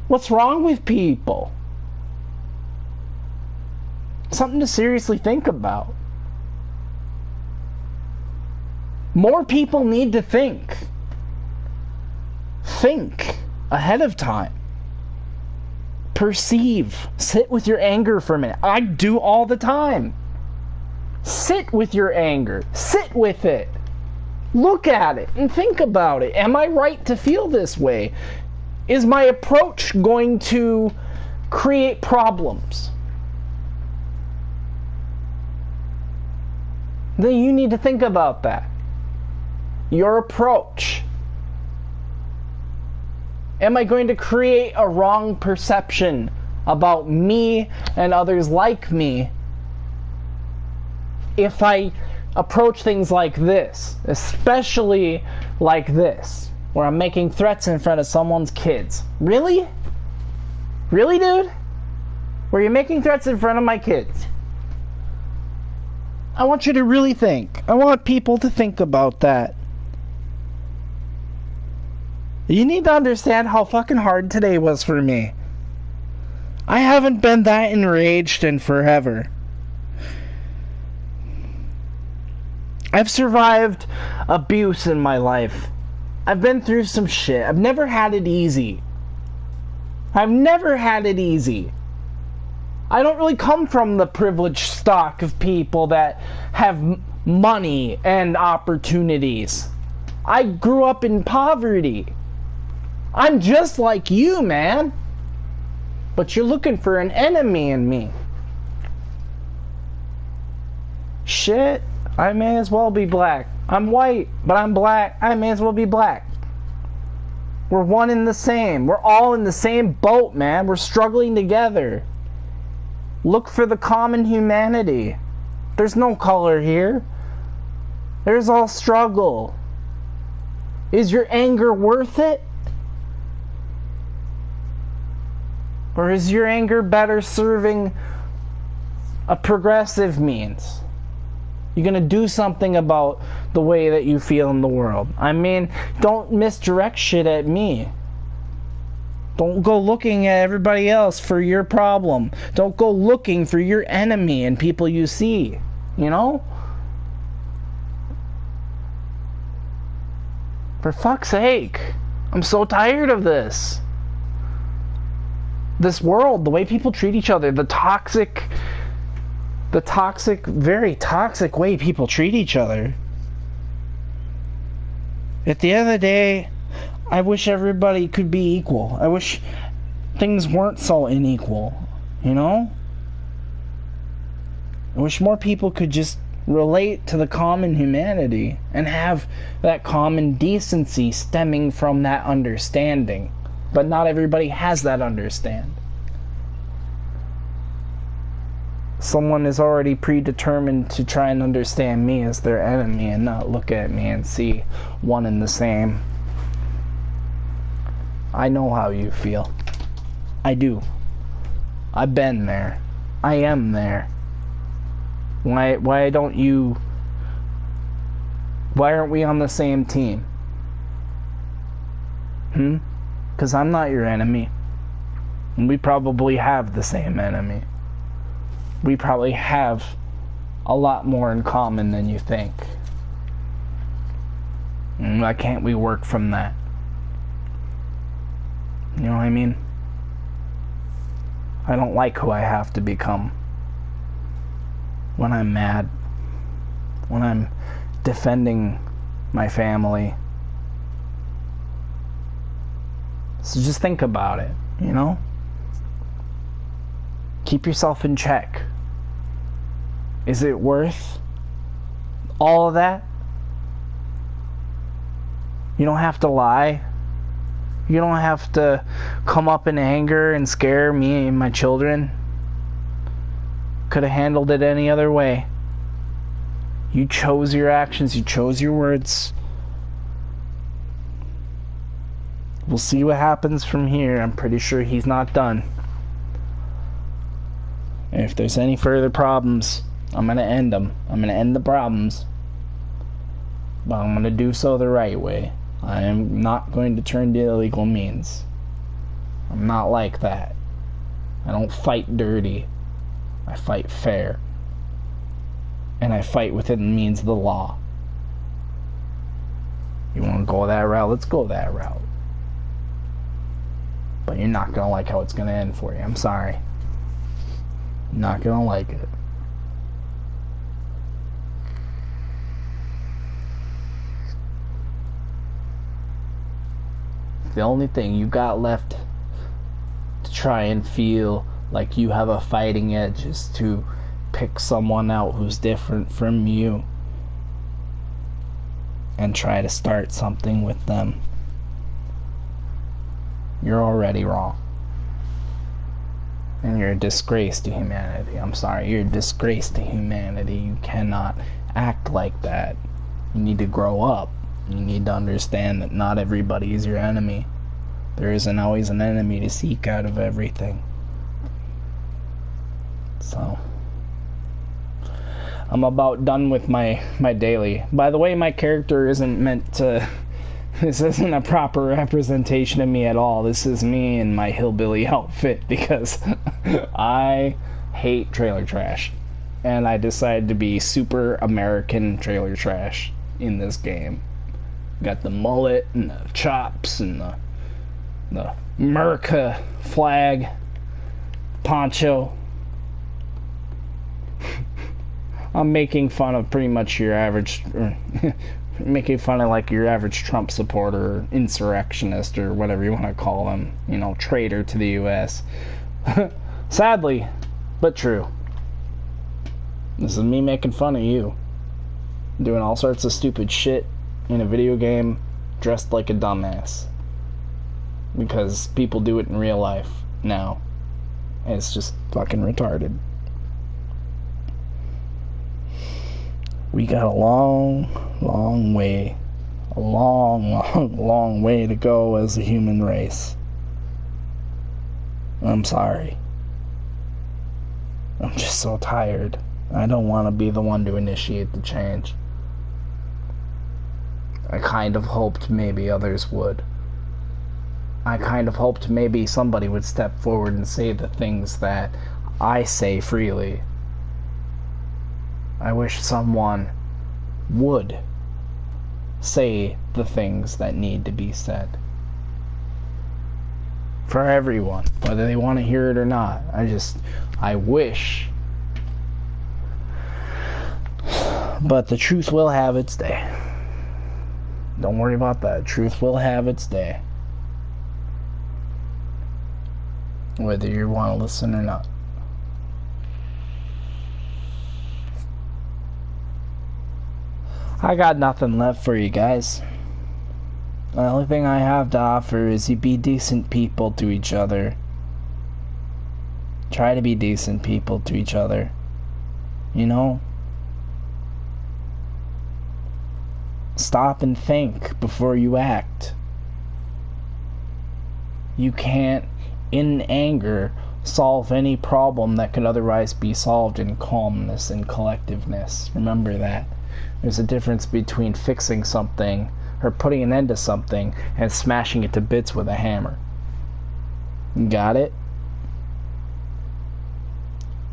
What's wrong with people? Something to seriously think about. More people need to think. Think ahead of time. Perceive. Sit with your anger for a minute. I do all the time. Sit with your anger. Sit with it. Look at it and think about it. Am I right to feel this way? Is my approach going to create problems? Then you need to think about that. Your approach. Am I going to create a wrong perception about me and others like me if I approach things like this, especially like this, where I'm making threats in front of someone's kids? Really? Really, dude? Were you making threats in front of my kids? I want you to really think. I want people to think about that. You need to understand how fucking hard today was for me. I haven't been that enraged in forever. I've survived abuse in my life. I've been through some shit. I've never had it easy. I've never had it easy. I don't really come from the privileged stock of people that have money and opportunities. I grew up in poverty. I'm just like you, man. But you're looking for an enemy in me. Shit, I may as well be black. I'm white, but I'm black. I may as well be black. We're one and the same. We're all in the same boat, man. We're struggling together. Look for the common humanity. There's no color here. There's all struggle. Is your anger worth it? Or is your anger better serving a progressive means? You're going to do something about the way that you feel in the world. I mean, don't misdirect shit at me. Don't go looking at everybody else for your problem. Don't go looking for your enemy and people you see. You know? For fuck's sake. I'm so tired of this. This world, the way people treat each other, the toxic, very toxic way people treat each other. At the end of the day, I wish everybody could be equal. I wish things weren't so unequal, you know? I wish more people could just relate to the common humanity and have that common decency stemming from that understanding. But not everybody has that understand. Someone is already predetermined to try and understand me as their enemy and not look at me and see one and the same. I know how you feel. I do. I've been there. I am there. Why aren't we on the same team? Because I'm not your enemy. And we probably have the same enemy. We probably have a lot more in common than you think. And why can't we work from that? You know what I mean? I don't like who I have to become. When I'm mad. When I'm defending my family. So just think about it, you know? Keep yourself in check. Is it worth all of that? You don't have to lie. You don't have to come up in anger and scare me and my children. Could have handled it any other way. You chose your actions. You chose your words. We'll see what happens from here. I'm pretty sure he's not done. And if there's any further problems, I'm going to end them. I'm going to end the problems. But I'm going to do so the right way. I am not going to turn to illegal means. I'm not like that. I don't fight dirty. I fight fair. And I fight within the means of the law. You want to go that route? Let's go that route. But you're not going to like how it's going to end for you. I'm sorry. You're not going to like it. The only thing you got left to try and feel like you have a fighting edge is to pick someone out who's different from you and try to start something with them. You're already wrong. And you're a disgrace to humanity. I'm sorry, you're a disgrace to humanity. You cannot act like that. You need to grow up. You need to understand that not everybody is your enemy. There isn't always an enemy to seek out of everything. So, I'm about done with my daily. By the way, my character isn't meant to... This isn't a proper representation of me at all. This is me in my hillbilly outfit because I hate trailer trash. And I decided to be super American trailer trash in this game. Got the mullet and the chops and the America flag poncho. I'm making fun of pretty much your average, making fun of like your average Trump supporter, or insurrectionist, or whatever you want to call them. You know, traitor to the U.S. Sadly, but true. This is me making fun of you. Doing all sorts of stupid shit in a video game, dressed like a dumbass. Because people do it in real life now. And it's just fucking retarded. We got a long way to go as a human race. I'm sorry. I'm just so tired. I don't want to be the one to initiate the change. I kind of hoped maybe others would. I kind of hoped maybe somebody would step forward and say the things that I say freely. I wish someone would say the things that need to be said. For everyone, whether they want to hear it or not. I wish. But the truth will have its day. Don't worry about that. Truth will have its day. Whether you want to listen or not. I got nothing left for you guys. The only thing I have to offer is you be decent people to each other. Try to be decent people to each other. You know? Stop and think before you act. You can't, in anger, solve any problem that could otherwise be solved in calmness and collectiveness. Remember that. There's a difference between fixing something or putting an end to something and smashing it to bits with a hammer. Got it?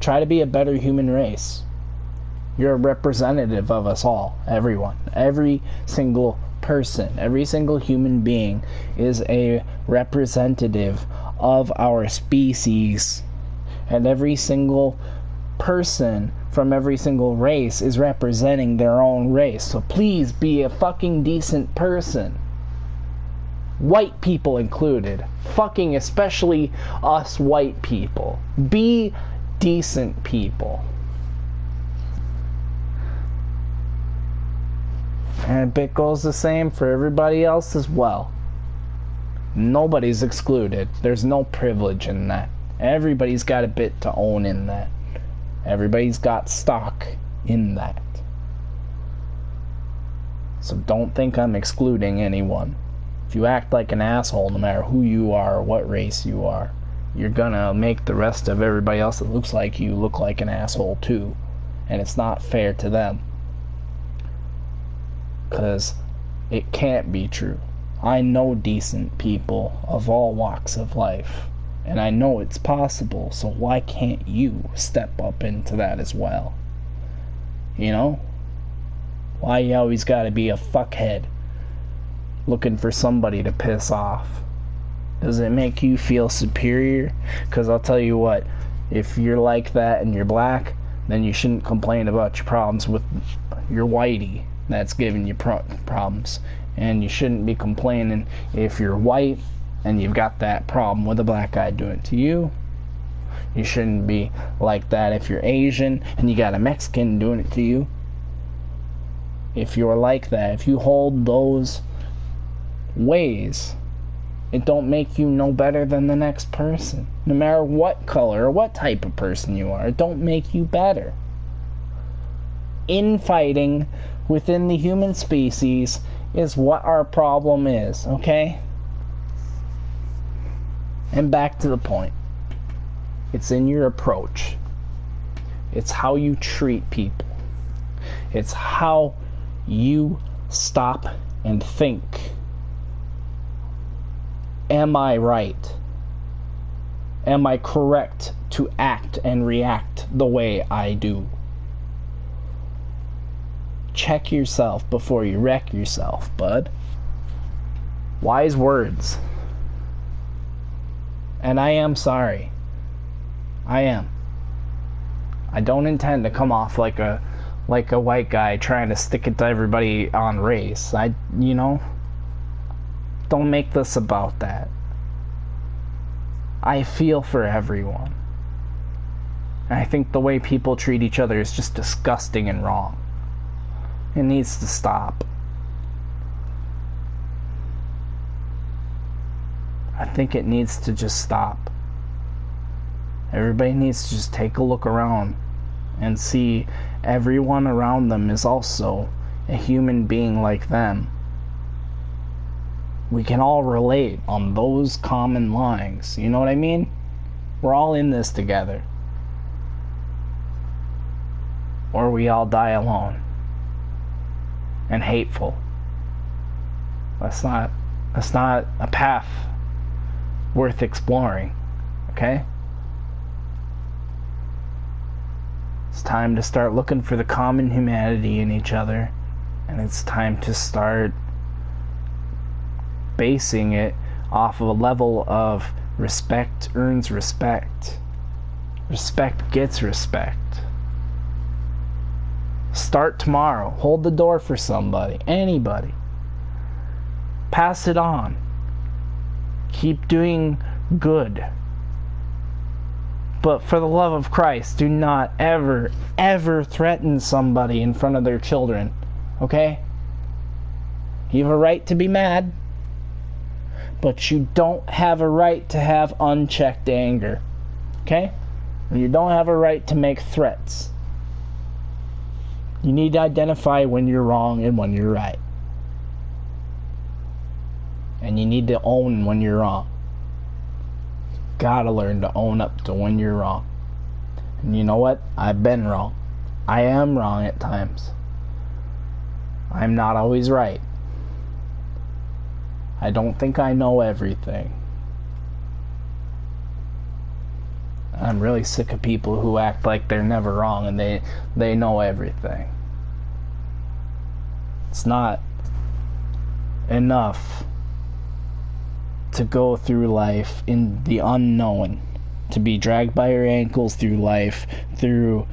Try to be a better human race. You're a representative of us all, everyone. Every single person, every single human being is a representative of our species. And every single person from every single race is representing their own race. So please be a fucking decent person. White people included. Fucking especially us white people. Be decent people. And it goes the same for everybody else as well. Nobody's excluded. There's no privilege in that. Everybody's got a bit to own in that. Everybody's got stock in that. So don't think I'm excluding anyone. If you act like an asshole, no matter who you are or what race you are, you're gonna make the rest of everybody else that looks like you look like an asshole too. And it's not fair to them. Because it can't be true. I know decent people of all walks of life. And I know it's possible, so why can't you step up into that as well? You know? Why you always gotta be a fuckhead looking for somebody to piss off? Does it make you feel superior? Because I'll tell you what, if you're like that and you're black, then you shouldn't complain about your problems with your whitey that's giving you problems. And you shouldn't be complaining if you're white and you've got that problem with a black guy doing it to you. You shouldn't be like that if you're Asian and you got a Mexican doing it to you. If you're like that, if you hold those ways, it don't make you no better than the next person. No matter what color or what type of person you are, it don't make you better. Infighting within the human species is what our problem is, okay? And back to the point. It's in your approach. It's how you treat people. It's how you stop and think. Am I right? Am I correct to act and react the way I do? Check yourself before you wreck yourself, bud. Wise words. And I am sorry. I am. I don't intend to come off like a white guy trying to stick it to everybody on race. Don't make this about that. I feel for everyone. And I think the way people treat each other is just disgusting and wrong. It needs to stop. I think it needs to just stop. Everybody needs to just take a look around and see everyone around them is also a human being like them. We can all relate on those common lines. You know what I mean? We're all in this together. Or we all die alone. And hateful. That's not a path worth exploring. Okay? It's time to start looking for the common humanity in each other, and it's time to start basing it off of a level of respect earns respect. Respect gets respect. Start tomorrow. Hold the door for somebody, anybody. Pass it on. Keep doing good. But for the love of Christ, do not ever, ever threaten somebody in front of their children. Okay? You have a right to be mad, but you don't have a right to have unchecked anger. Okay? And you don't have a right to make threats. You need to identify when you're wrong and when you're right. And you need to own when you're wrong. Gotta learn to own up to when you're wrong. And you know what? I've been wrong. I am wrong at times. I'm not always right. I don't think I know everything. I'm really sick of people who act like they're never wrong and they know everything. It's not enough to go through life in the unknown, to be dragged by your ankles through life, through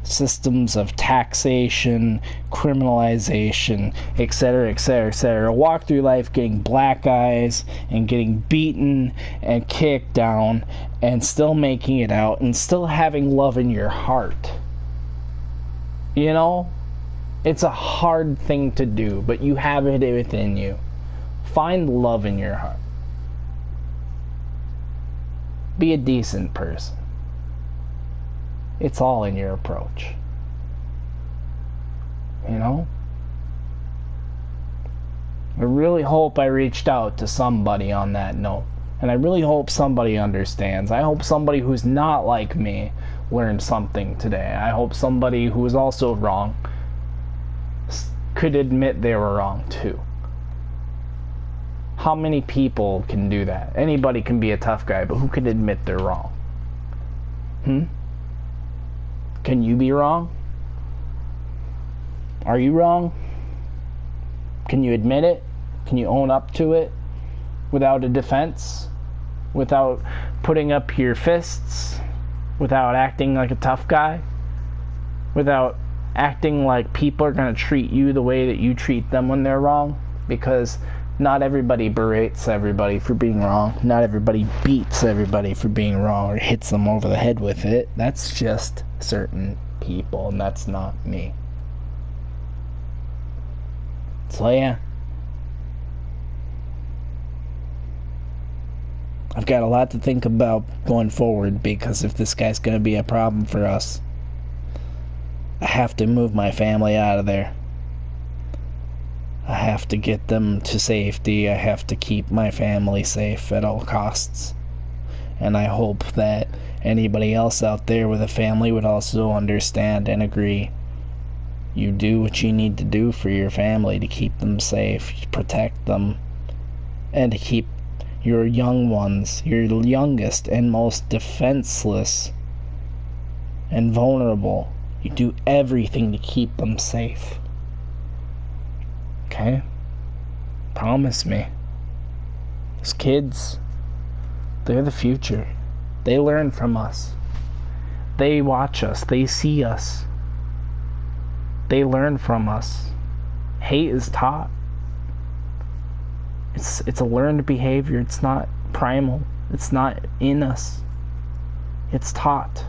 systems of taxation, criminalization, etc., etc., etc. Walk through life getting black eyes and getting beaten and kicked down and still making it out and still having love in your heart. You know? It's a hard thing to do, but you have it within you. Find love in your heart. Be a decent person. It's all in your approach. You know? I really hope I reached out to somebody on that note. And I really hope somebody understands. I hope somebody who's not like me learned something today. I hope somebody who is also wrong could admit they were wrong too. How many people can do that? Anybody can be a tough guy, but who can admit they're wrong? Can you be wrong? Are you wrong? Can you admit it? Can you own up to it without a defense? Without putting up your fists? Without acting like a tough guy? Without acting like people are going to treat you the way that you treat them when they're wrong? Because not everybody berates everybody for being wrong. Not everybody beats everybody for being wrong or hits them over the head with it. That's just certain people, and that's not me. So yeah. I've got a lot to think about going forward, because if this guy's going to be a problem for us, I have to move my family out of there. I have to get them to safety. I have to keep my family safe at all costs. And I hope that anybody else out there with a family would also understand and agree. You do what you need to do for your family to keep them safe, protect them, and to keep your young ones, your youngest and most defenseless and vulnerable. You do everything to keep them safe. Okay? Promise me. Those kids, they're the future. They learn from us. They watch us. They see us. They learn from us. Hate is taught. It's a learned behavior. It's not primal. It's not in us. It's taught.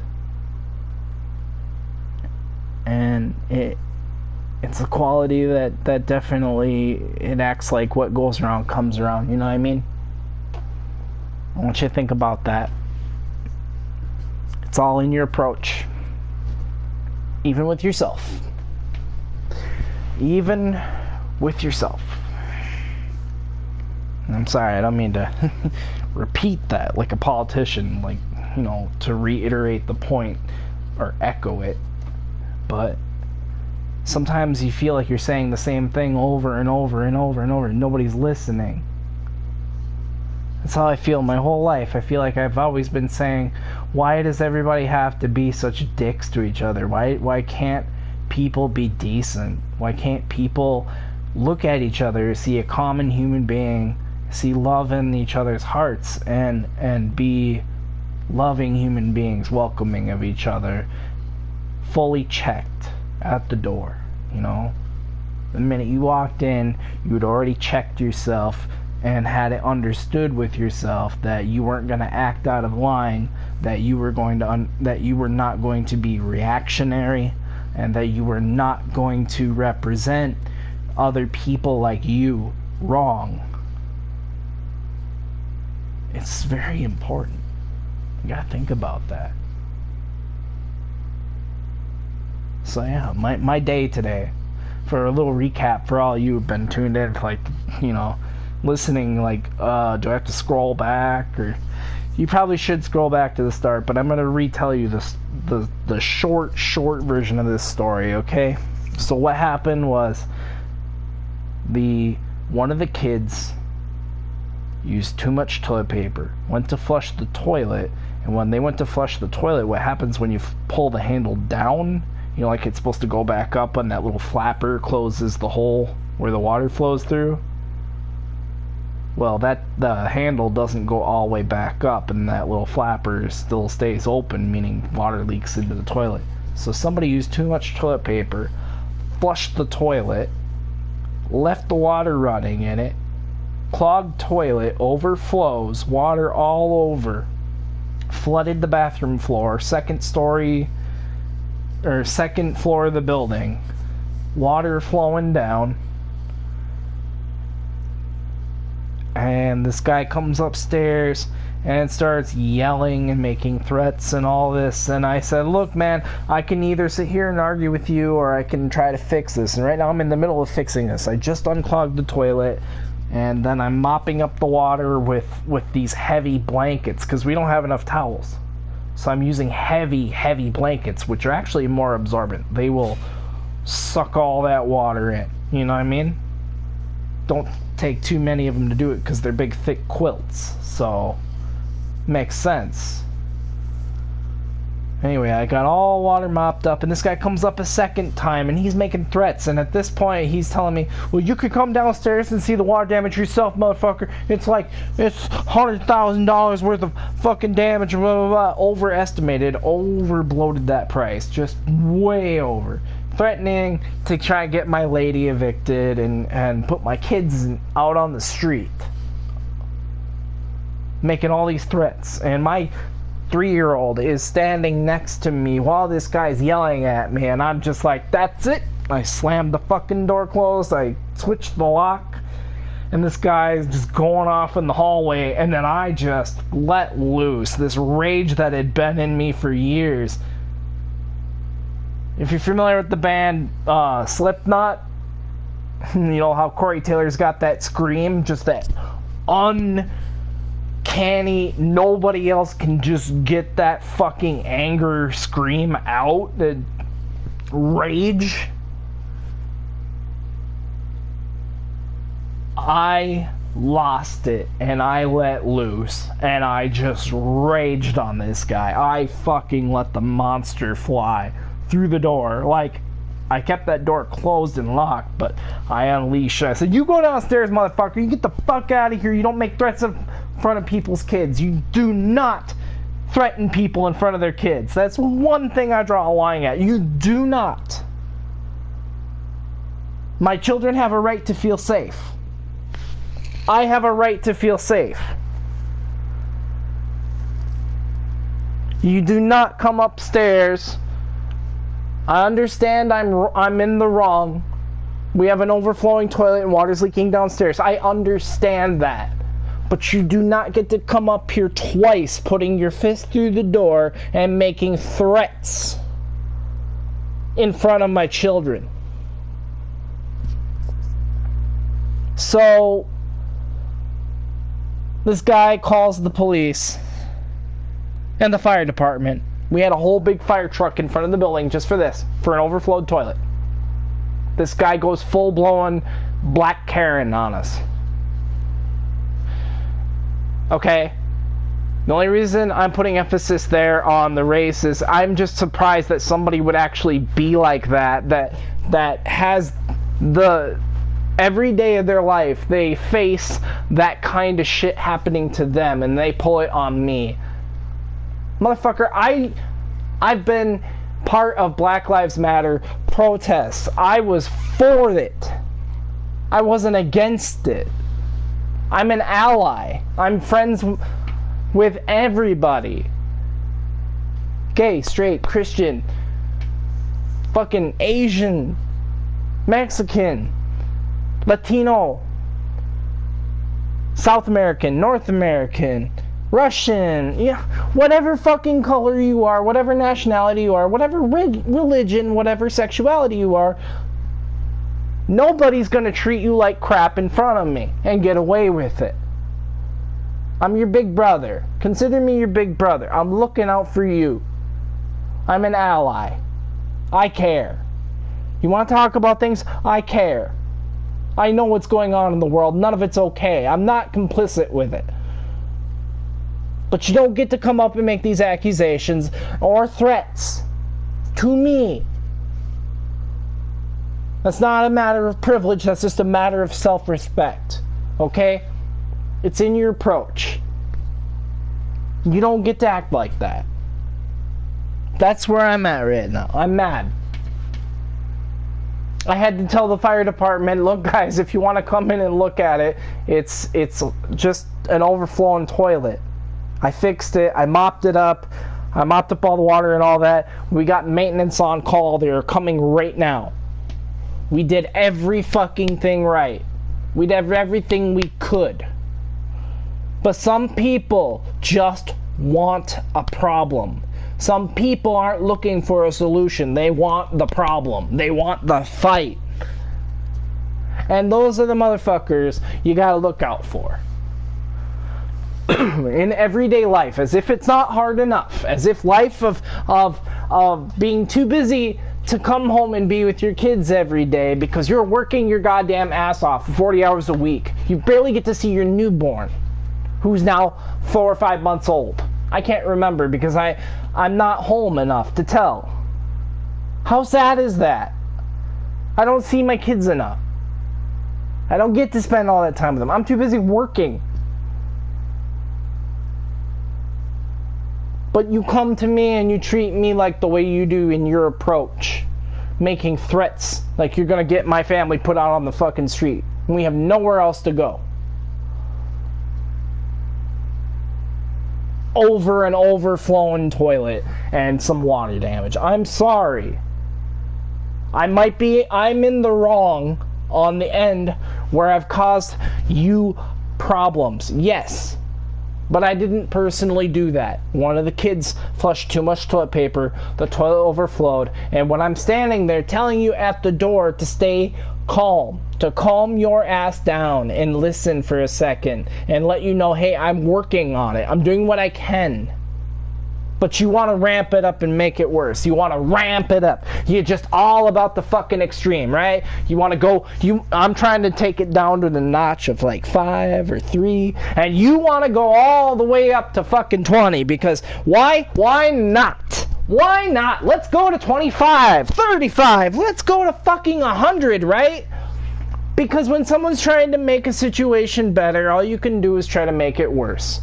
And it's a quality that definitely, it acts like what goes around comes around. You know what I mean? I want you to think about that. It's all in your approach. Even with yourself. Even with yourself. I'm sorry, I don't mean to repeat that like a politician, like, you know, to reiterate the point or echo it. But sometimes you feel like you're saying the same thing over and over and over and over, and nobody's listening. That's how I feel my whole life. I feel like I've always been saying, why does everybody have to be such dicks to each other? Why can't people be decent? Why can't people look at each other, see a common human being, see love in each other's hearts, and be loving human beings, welcoming of each other, fully checked at the door, you know? The minute you walked in, you had already checked yourself and had it understood with yourself that you weren't going to act out of line, that you were not going to be reactionary, and that you were not going to represent other people like you wrong. It's very important. You gotta think about that. So yeah, my day today, for a little recap for all you who've been tuned in, like, you know, listening, like, do I have to scroll back? Or you probably should scroll back to the start, but I'm gonna retell you the short version of this story, okay? So what happened was, one of the kids used too much toilet paper, went to flush the toilet, and when they went to flush the toilet, what happens when you pull the handle down, you know, like it's supposed to go back up, and that little flapper closes the hole where the water flows through? Well, the handle doesn't go all the way back up, and that little flapper still stays open, meaning water leaks into the toilet. So somebody used too much toilet paper, flushed the toilet, left the water running in it, clogged toilet, overflows, water all over, flooded the bathroom floor, second floor of the building, water flowing down. And this guy comes upstairs and starts yelling and making threats and all this. And I said, look, man, I can either sit here and argue with you, or I can try to fix this. And right now I'm in the middle of fixing this. I just unclogged the toilet, and then I'm mopping up the water with these heavy blankets, because we don't have enough towels. So I'm using heavy blankets, which are actually more absorbent. They will suck all that water in. You know what I mean? Don't take too many of them to do it, because they're big, thick quilts. So, makes sense. Anyway, I got all water mopped up, and this guy comes up a second time, and he's making threats. And at this point, he's telling me, well, you could come downstairs and see the water damage yourself, motherfucker. It's $100,000 worth of fucking damage, blah, blah, blah. Overestimated, overbloated that price. Just way over. Threatening to try and get my lady evicted and put my kids out on the street. Making all these threats. And my 3-year-old is standing next to me while this guy's yelling at me, and I'm just like, that's it. I slammed the fucking door closed, I switched the lock, and this guy's just going off in the hallway, and then I just let loose this rage that had been in me for years. If you're familiar with the band Slipknot, you know how Corey Taylor's got that scream, just that uncanny, nobody else can just get that fucking anger scream out, the rage. I lost it, and I let loose, and I just raged on this guy. I fucking let the monster fly through the door. Like, I kept that door closed and locked, but I unleashed. I said, you go downstairs, motherfucker. You get the fuck out of here. You don't make threats in front of people's kids. You do not threaten people in front of their kids. That's one thing I draw a line at. You do not. My children have a right to feel safe. I have a right to feel safe. You do not come upstairs. I understand I'm in the wrong. We have an overflowing toilet and water's leaking downstairs. I understand that. But you do not get to come up here twice, putting your fist through the door and making threats in front of my children. So, this guy calls the police and the fire department. We had a whole big fire truck in front of the building just for this, for an overflowed toilet. This guy goes full-blown Black Karen on us. Okay? The only reason I'm putting emphasis there on the race is I'm just surprised that somebody would actually be like that has the every day of their life they face that kind of shit happening to them and they pull it on me. Motherfucker, I've been part of Black Lives Matter protests. I was for it. I wasn't against it. I'm an ally. I'm friends with everybody. Gay, straight, Christian, fucking Asian, Mexican, Latino, South American, North American, Russian, yeah, whatever fucking color you are, whatever nationality you are, whatever religion, whatever sexuality you are, nobody's gonna treat you like crap in front of me and get away with it. I'm your big brother. Consider me your big brother. I'm looking out for you. I'm an ally. I care. You want to talk about things? I care. I know what's going on in the world. None of it's okay. I'm not complicit with it. But you don't get to come up and make these accusations or threats to me. That's not a matter of privilege. That's just a matter of self-respect. Okay? It's in your approach. You don't get to act like that. That's where I'm at right now. I'm mad. I had to tell the fire department, look guys, if you want to come in and look at it, it's just an overflowing toilet. I fixed it. I mopped it up. I mopped up all the water and all that. We got maintenance on call. They're coming right now. We did every fucking thing right. We did everything we could. But some people just want a problem. Some people aren't looking for a solution. They want the problem. They want the fight. And those are the motherfuckers you gotta look out for. In everyday life, as if it's not hard enough. As if life of being too busy to come home and be with your kids every day because you're working your goddamn ass off for 40 hours a week. You barely get to see your newborn, who's now 4 or 5 months old. I can't remember because I'm not home enough to tell. How sad is that? I don't see my kids enough. I don't get to spend all that time with them. I'm too busy working. But you come to me and you treat me like the way you do in your approach. Making threats like you're gonna get my family put out on the fucking street. And we have nowhere else to go. Over an overflowing toilet and some water damage. I'm sorry. I'm in the wrong on the end where I've caused you problems. Yes. But I didn't personally do that. One of the kids flushed too much toilet paper, the toilet overflowed, and when I'm standing there telling you at the door to stay calm, to calm your ass down and listen for a second and let you know, hey, I'm working on it. I'm doing what I can. But you want to ramp it up and make it worse. You want to ramp it up. You're just all about the fucking extreme, right? You want to go, I'm trying to take it down to the notch of like 5 or 3, and you want to go all the way up to fucking 20 because why? Why not? Why not? Let's go to 25, 35, let's go to fucking 100, right? Because when someone's trying to make a situation better, all you can do is try to make it worse.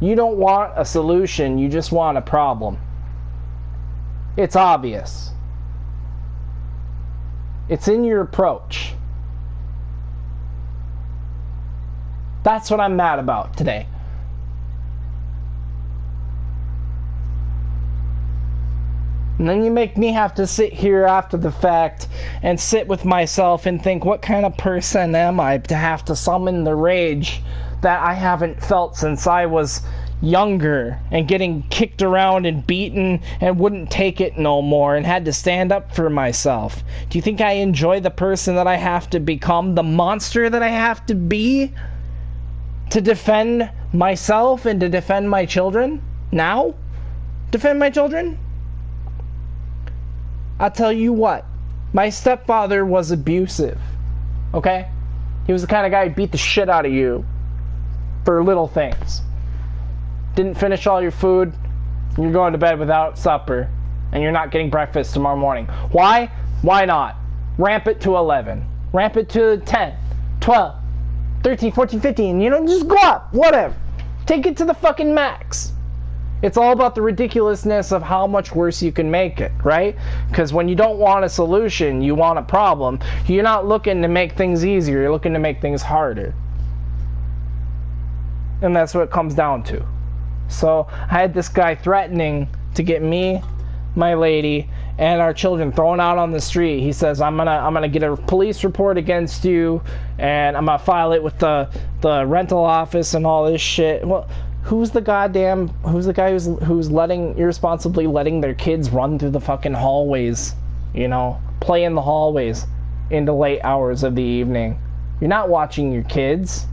You don't want a solution, you just want a problem. It's obvious. It's in your approach. That's what I'm mad about today. And then you make me have to sit here after the fact and sit with myself and think, what kind of person am I to have to summon the rage that I haven't felt since I was younger and getting kicked around and beaten and wouldn't take it no more and had to stand up for myself. Do you think I enjoy the person that I have to become, the monster that I have to be to defend myself and to defend my children? Now? Defend my children? I'll tell you what, my stepfather was abusive, okay? He was the kind of guy who beat the shit out of you for little things. didn't finish all your food, you're going to bed without supper, and you're not getting breakfast tomorrow morning. Why? Why not? Ramp it to 11. Ramp it to 10, 12, 13, 14, 15. You know, just go up. Whatever. Take it to the fucking max. It's all about the ridiculousness of how much worse you can make it, right? Because when you don't want a solution, you want a problem. You're not looking to make things easier. You're looking to make things harder. And that's what it comes down to. So I had this guy threatening to get me, my lady, and our children thrown out on the street. He says, I'm gonna get a police report against you, and I'm gonna file it with the rental office and all this shit. Well, who's the guy who's irresponsibly letting their kids run through the fucking hallways, you know, play in the hallways into late hours of the evening? You're not watching your kids.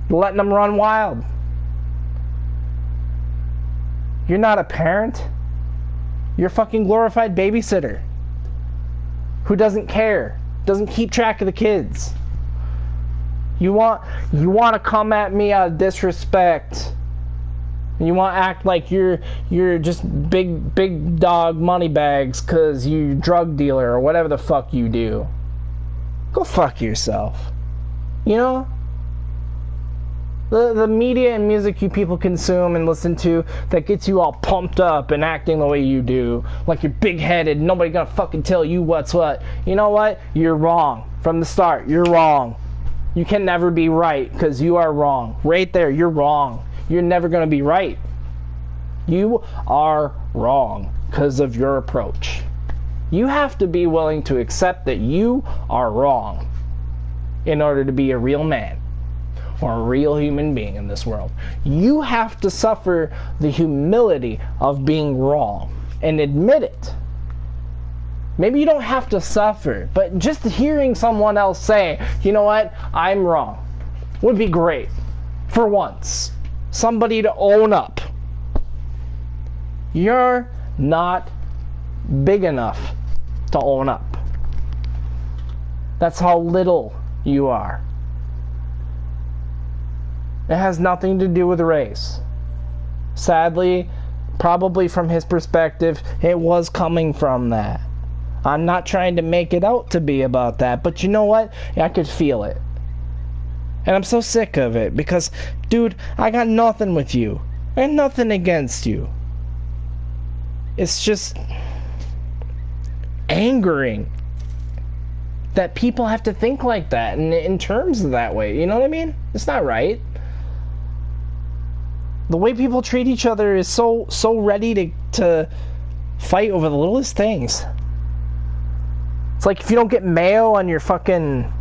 You're letting them run wild. You're not a parent. You're a fucking glorified babysitter who doesn't care, doesn't keep track of the kids. You want to come at me out of disrespect. You want to act like you're just big dog money bags because you drug dealer or whatever the fuck you do. Go fuck yourself. You know? The media and music you people consume and listen to that gets you all pumped up and acting the way you do, like you're big-headed, nobody gonna fucking tell you what's what. You know what? You're wrong. From the start, you're wrong. You can never be right because you are wrong. Right there, you're wrong. You're never gonna be right. You are wrong because of your approach. You have to be willing to accept that you are wrong in order to be a real man or a real human being in this world. You have to suffer the humility of being wrong and admit it. Maybe you don't have to suffer, but just hearing someone else say, you know what, I'm wrong, would be great. For once, somebody to own up. You're not big enough to own up. That's how little you are. It has nothing to do with race. Sadly, probably from his perspective, it was coming from that. I'm not trying to make it out to be about that, but you know what? I could feel it. And I'm so sick of it because, dude, I got nothing with you. I got nothing against you. It's just angering that people have to think like that and in terms of that way. You know what I mean? It's not right. The way people treat each other is so ready to fight over the littlest things. It's like if you don't get mayo on your fucking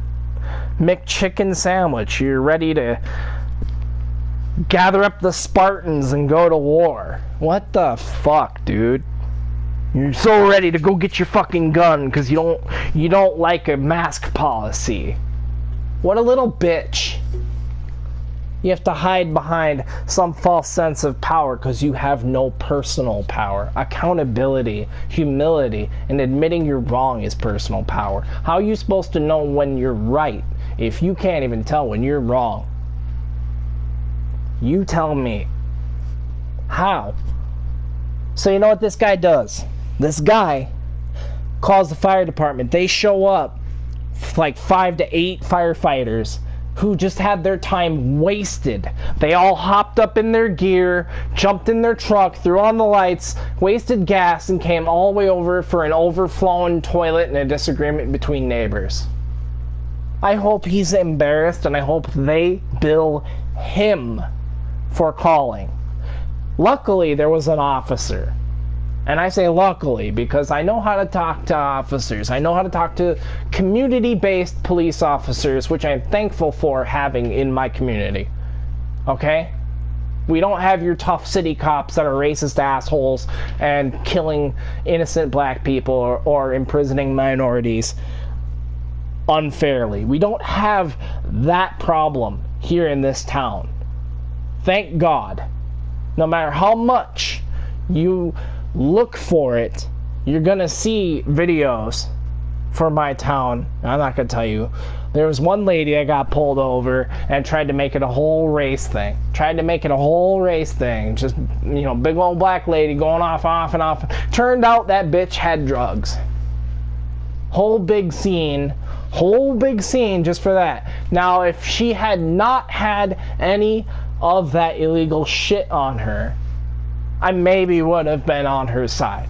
McChicken sandwich, you're ready to gather up the Spartans and go to war. What the fuck, dude? You're so ready to go get your fucking gun because you don't like a mask policy. What a little bitch. You have to hide behind some false sense of power because you have no personal power. Accountability, humility, and admitting you're wrong is personal power. How are you supposed to know when you're right if you can't even tell when you're wrong? You tell me. How? So you know what this guy does? This guy calls the fire department. They show up, like 5 to 8 firefighters who just had their time wasted. They all hopped up in their gear, jumped in their truck, threw on the lights, wasted gas, and came all the way over for an overflowing toilet and a disagreement between neighbors. I hope he's embarrassed, and I hope they bill him for calling. Luckily, there was an officer. And I say luckily because I know how to talk to officers. I know how to talk to community-based police officers, which I'm thankful for having in my community. Okay? We don't have your tough city cops that are racist assholes and killing innocent black people or imprisoning minorities unfairly. We don't have that problem here in this town. Thank God. No matter how much you look for it, you're gonna see videos for my town. I'm not gonna tell you. There was one lady that got pulled over and tried to make it a whole race thing. Just, you know, big old black lady going off and off. Turned out that bitch had drugs. Whole big scene just for that. Now, if she had not had any of that illegal shit on her, I maybe would have been on her side.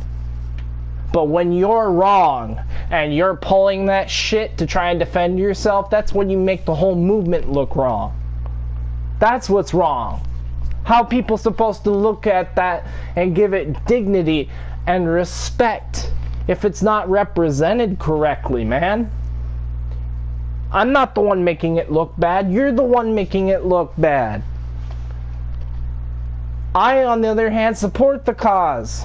But when you're wrong and you're pulling that shit to try and defend yourself, that's when you make the whole movement look wrong. That's what's wrong. How are people supposed to look at that and give it dignity and respect if it's not represented correctly, man? I'm not the one making it look bad. You're the one making it look bad. I, on the other hand, support the cause.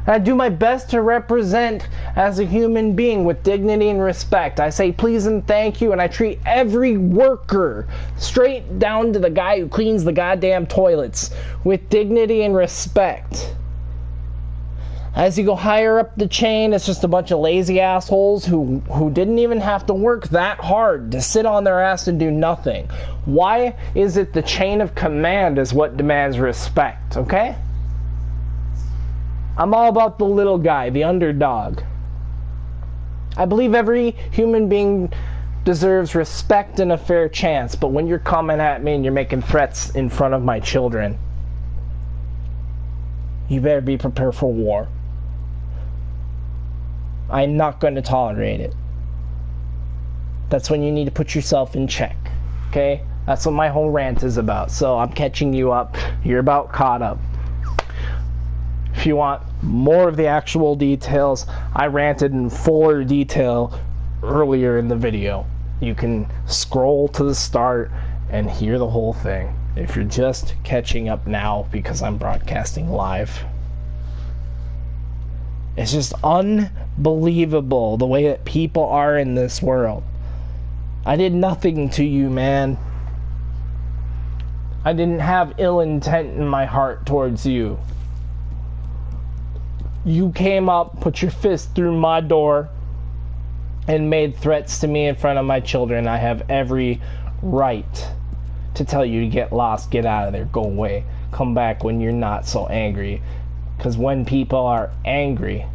I do my best to represent as a human being with dignity and respect. I say please and thank you, and I treat every worker, straight down to the guy who cleans the goddamn toilets, with dignity and respect. As you go higher up the chain, it's just a bunch of lazy assholes who didn't even have to work that hard to sit on their ass and do nothing. Why is it the chain of command is what demands respect, okay? I'm all about the little guy, the underdog. I believe every human being deserves respect and a fair chance, but when you're coming at me and you're making threats in front of my children, you better be prepared for war. I'm not going to tolerate it. That's when you need to put yourself in check, okay? That's what my whole rant is about. So I'm catching you up. You're about caught up. If you want more of the actual details, I ranted in fuller detail earlier in the video. You can scroll to the start and hear the whole thing. If you're just catching up now because I'm broadcasting live. It's just unbelievable the way that people are in this world. I did nothing to you, man. I didn't have ill intent in my heart towards you. You came up, put your fist through my door, and made threats to me in front of my children. I have every right to tell you to get lost, get out of there, go away. Come back when you're not so angry. Because when people are angry,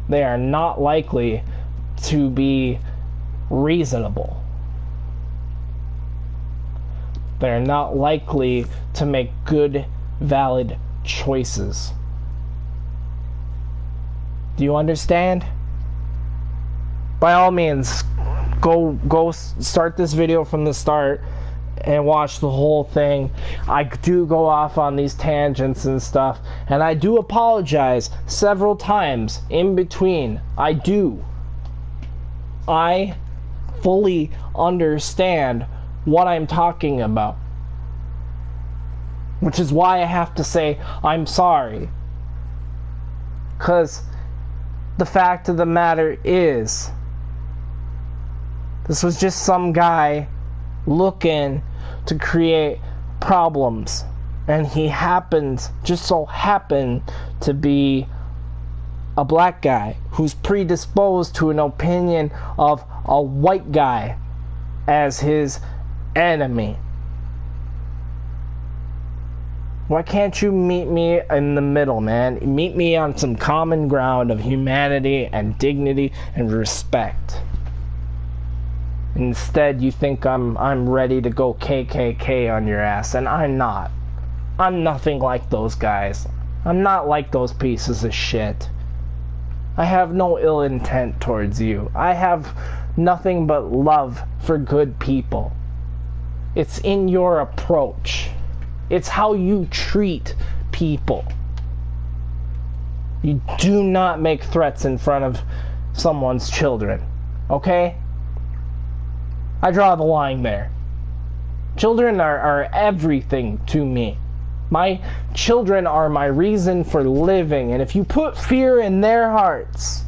they are not likely to be reasonable. They're not likely to make good, valid choices. Do you understand? By all means, go start this video from the start and watch the whole thing. I do go off on these tangents and stuff, and I do apologize several times in between. I do. I fully understand what I'm talking about, which is why I have to say I'm sorry, because the fact of the matter is, this was just some guy looking to create problems, and he just so happened to be a black guy who's predisposed to an opinion of a white guy as his enemy. Why can't you meet me in the middle, man? Meet me on some common ground of humanity and dignity and respect. Instead, you think I'm ready to go KKK on your ass, and I'm not. I'm nothing like those guys. I'm not like those pieces of shit. I have no ill intent towards you. I have nothing but love for good people. It's in your approach. It's how you treat people. You do not make threats in front of someone's children, okay? I draw the line there. Children are everything to me. My children are my reason for living, and if you put fear in their hearts,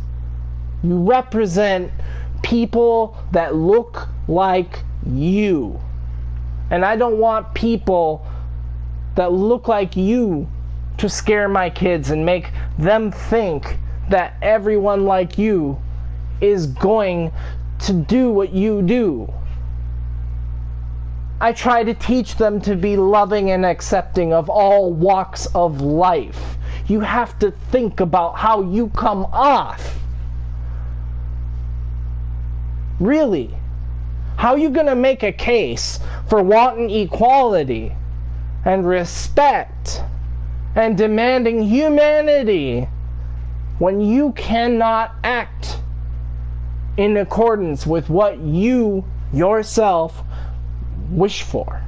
you represent people that look like you. And I don't want people that look like you to scare my kids and make them think that everyone like you is going to do what you do. I try to teach them to be loving and accepting of all walks of life. You have to think about how you come off. Really? How are you going to make a case for wanting equality and respect and demanding humanity when you cannot act in accordance with what you yourself wish for?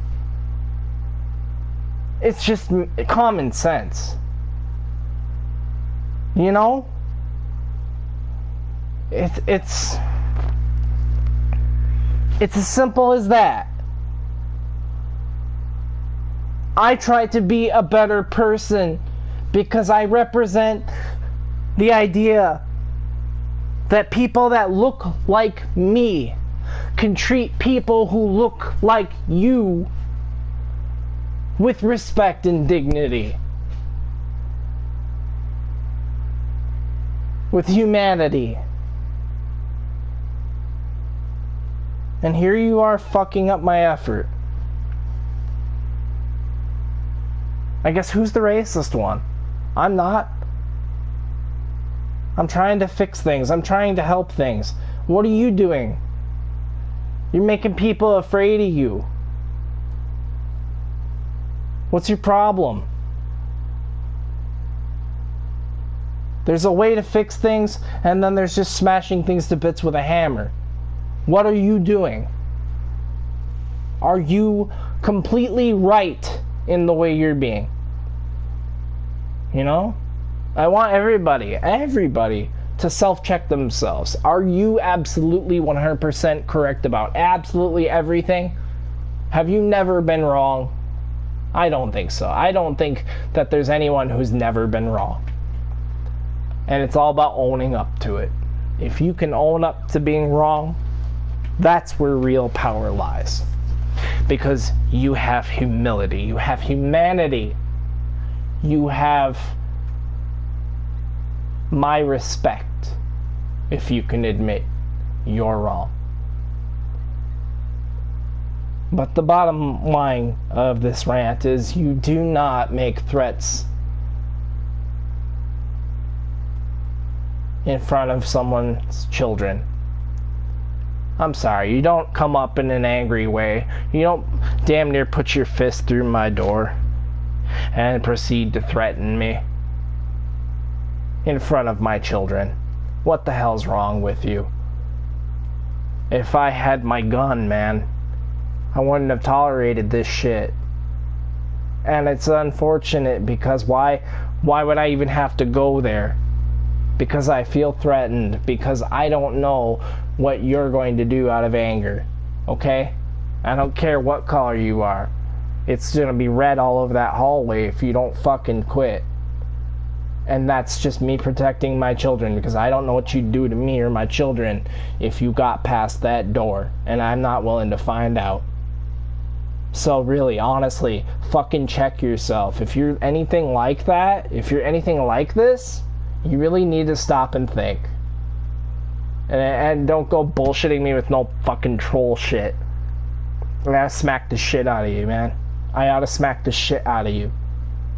It's just common sense. You know? It's as simple as that. I try to be a better person because I represent the idea that people that look like me can treat people who look like you with respect and dignity, with humanity. And here you are fucking up my effort. I guess who's the racist one? I'm not. I'm trying to fix things. I'm trying to help things. What are you doing? You're making people afraid of you. What's your problem? There's a way to fix things, and then there's just smashing things to bits with a hammer. What are you doing? Are you completely right in the way you're being? You know? I want everybody to self-check themselves. Are you absolutely 100% correct about absolutely everything? Have you never been wrong? I don't think so. I don't think that there's anyone who's never been wrong. And it's all about owning up to it. If you can own up to being wrong, that's where real power lies. Because you have humility, you have humanity, you have my respect if you can admit you're wrong. But the bottom line of this rant is you do not make threats in front of someone's children. I'm sorry, you don't come up in an angry way. You don't damn near put your fist through my door and proceed to threaten me in front of my children. What the hell's wrong with you? If I had my gun, man, I wouldn't have tolerated this shit. And it's unfortunate because why would I even have to go there? Because I feel threatened, because I don't know what you're going to do out of anger, okay? I don't care what color you are. It's gonna be red all over that hallway if you don't fucking quit. And that's just me protecting my children, because I don't know what you'd do to me or my children if you got past that door, and I'm not willing to find out. So really, honestly, fucking check yourself. If you're anything like that, if you're anything like this, you really need to stop and think. And don't go bullshitting me with no fucking troll shit. I gotta smack the shit out of you, man. I oughta smack the shit out of you.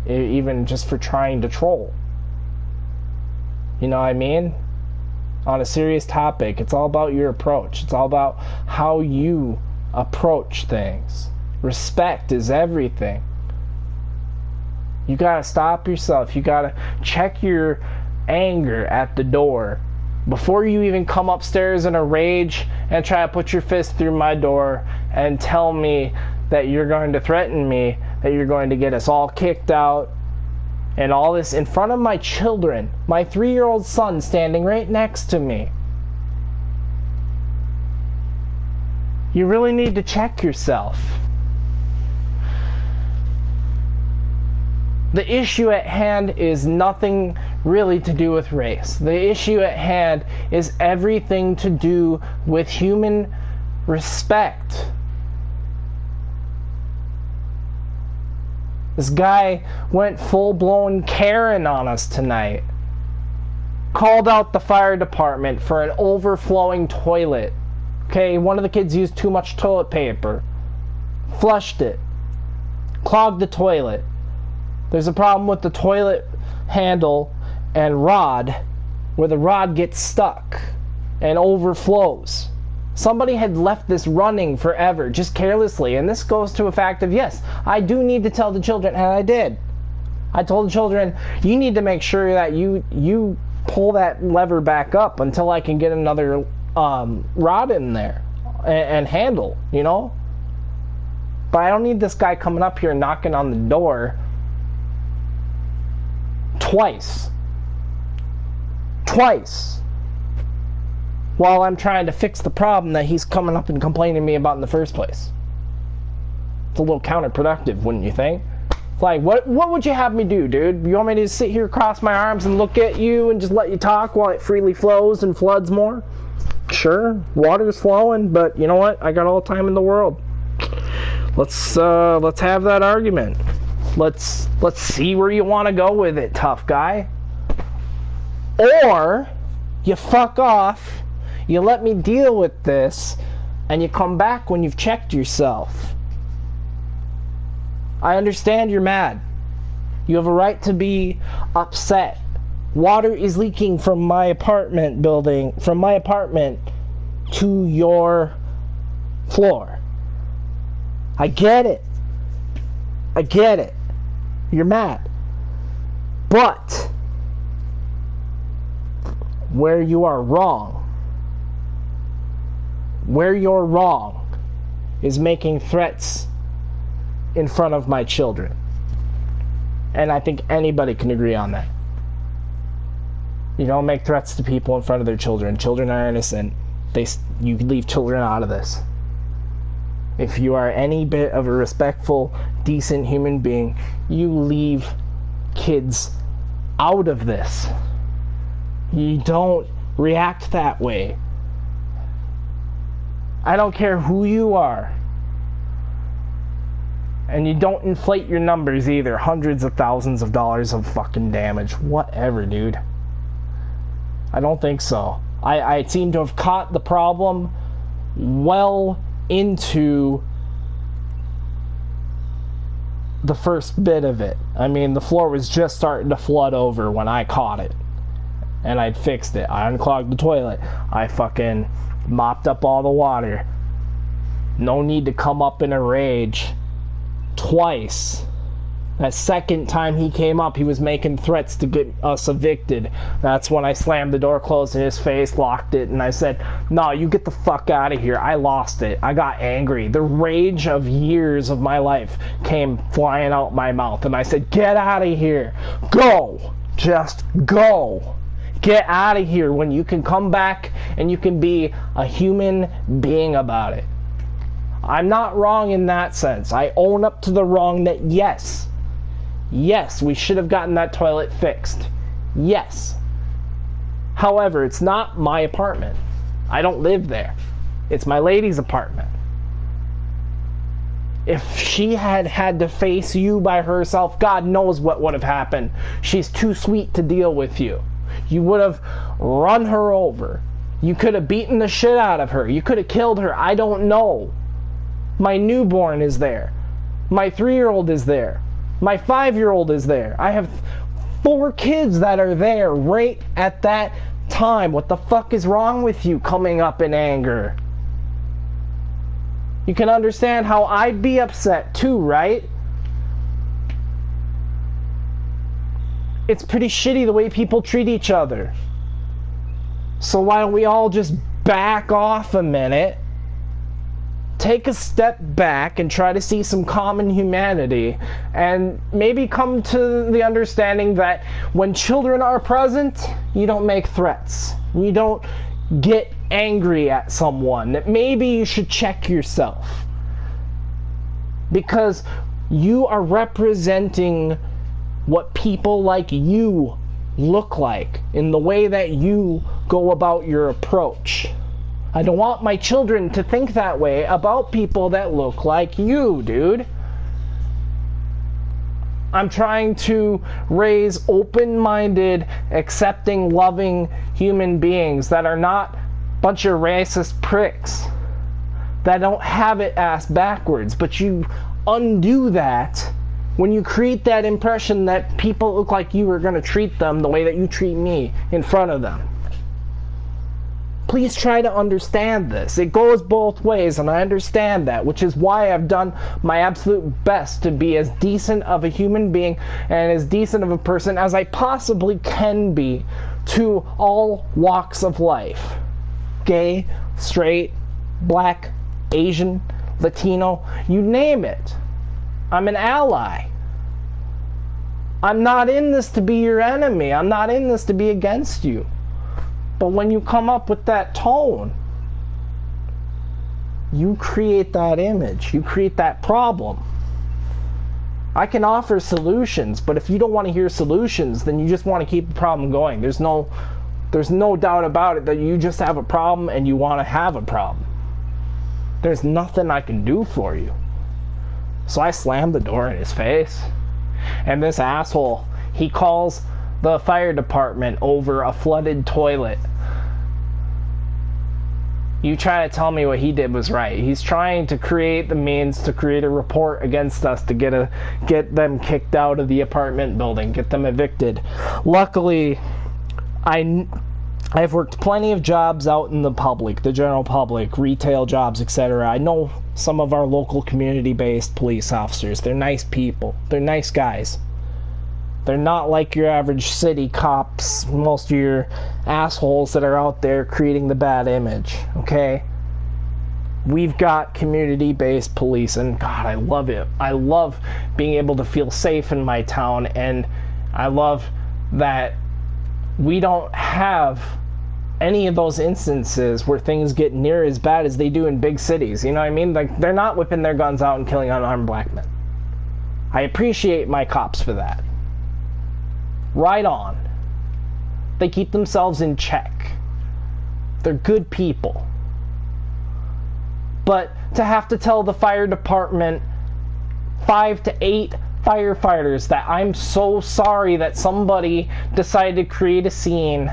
Even just for trying to troll. You know what I mean? On a serious topic, it's all about your approach. It's all about how you approach things. Respect is everything. You gotta stop yourself. You gotta check your anger at the door before you even come upstairs in a rage and try to put your fist through my door and tell me that you're going to threaten me, that you're going to get us all kicked out and all this in front of my children, my 3-year-old son standing right next to me. You really need to check yourself. The issue at hand is nothing really to do with race. The issue at hand is everything to do with human respect. This guy went full-blown Karen on us tonight. Called out the fire department for an overflowing toilet. Okay, one of the kids used too much toilet paper. Flushed it. Clogged the toilet. There's a problem with the toilet handle and rod, where the rod gets stuck and overflows. Somebody had left this running forever, just carelessly, and this goes to a fact of, yes, I do need to tell the children, and I did. I told the children, you need to make sure that you pull that lever back up until I can get another rod in there and handle, you know? But I don't need this guy coming up here knocking on the door twice while I'm trying to fix the problem that he's coming up and complaining to me about in the first place. It's a little counterproductive, wouldn't you think? It's like, what would you have me do, dude? You want me to sit here, cross my arms, and look at you and just let you talk while it freely flows and floods more? Sure, water's flowing, but you know what? I got all the time in the world. Let's have that argument. Let's see where you want to go with it, tough guy. Or you fuck off, you let me deal with this, and you come back when you've checked yourself. I understand you're mad. You have a right to be upset. Water is leaking from my apartment building, from my apartment to your floor. I get it. I get it. You're mad. But where you are wrong, where you're wrong is making threats in front of my children. And I think anybody can agree on that. You don't make threats to people in front of their children. Children are innocent. You leave children out of this. If you are any bit of a respectful, decent human being, you leave kids out of this. You don't react that way. I don't care who you are. And you don't inflate your numbers either. Hundreds of thousands of dollars of fucking damage. Whatever, dude. I don't think so. I seem to have caught the problem well into the first bit of it. I mean, the floor was just starting to flood over when I caught it. And I'd fixed it. I unclogged the toilet. I fucking mopped up all the water. No need to come up in a rage. Twice. That second time he came up, he was making threats to get us evicted. That's when I slammed the door closed in his face, locked it, and I said, no, you get the fuck out of here. I lost it. I got angry. The rage of years of my life came flying out my mouth, and I said, get out of here. Go. Just go. Get out of here when you can come back and you can be a human being about it. I'm not wrong in that sense. I own up to the wrong that yes, we should have gotten that toilet fixed. Yes. However, it's not my apartment. I don't live there. It's my lady's apartment. If she had had to face you by herself, God knows what would have happened. She's too sweet to deal with you. You would have run her over. You could have beaten the shit out of her. You could have killed her. I don't know. My newborn is there. My 3-year-old is there. My 5-year-old is there. I have 4 kids that are there right at that time. What the fuck is wrong with you coming up in anger? You can understand how I'd be upset too, right? It's pretty shitty the way people treat each other. So why don't we all just back off a minute, take a step back and try to see some common humanity, and maybe come to the understanding that when children are present, you don't make threats. You don't get angry at someone. That maybe you should check yourself. Because you are representing what people like you look like in the way that you go about your approach. I don't want my children to think that way about people that look like you, dude. I'm trying to raise open-minded, accepting, loving human beings that are not a bunch of racist pricks that don't have it ass backwards. But you undo that when you create that impression that people look like you are going to treat them the way that you treat me in front of them. Please try to understand this. It goes both ways, and I understand that, which is why I've done my absolute best to be as decent of a human being and as decent of a person as I possibly can be to all walks of life. Gay, straight, black, Asian, Latino, you name it. I'm an ally. I'm not in this to be your enemy. I'm not in this to be against you. But when you come up with that tone, you create that image. You create that problem. I can offer solutions, but if you don't want to hear solutions, then you just want to keep the problem going. There's no doubt about it that you just have a problem and you want to have a problem. There's nothing I can do for you. So I slammed the door in his face. And this asshole, he calls the fire department over a flooded toilet. You try to tell me what he did was right. He's trying to create the means to create a report against us to get them kicked out of the apartment building, get them evicted. Luckily, I've worked plenty of jobs out in the public, the general public, retail jobs, etc. I know some of our local community-based police officers. They're nice people. They're nice guys. They're not like your average city cops, most of your assholes that are out there creating the bad image, okay? We've got community-based police, and God, I love it. I love being able to feel safe in my town, and I love that we don't have any of those instances where things get near as bad as they do in big cities. You know what I mean? Like, they're not whipping their guns out and killing unarmed black men. I appreciate my cops for that. Right on. They keep themselves in check. They're good people. But to have to tell the fire department 5 to 8 firefighters that I'm so sorry that somebody decided to create a scene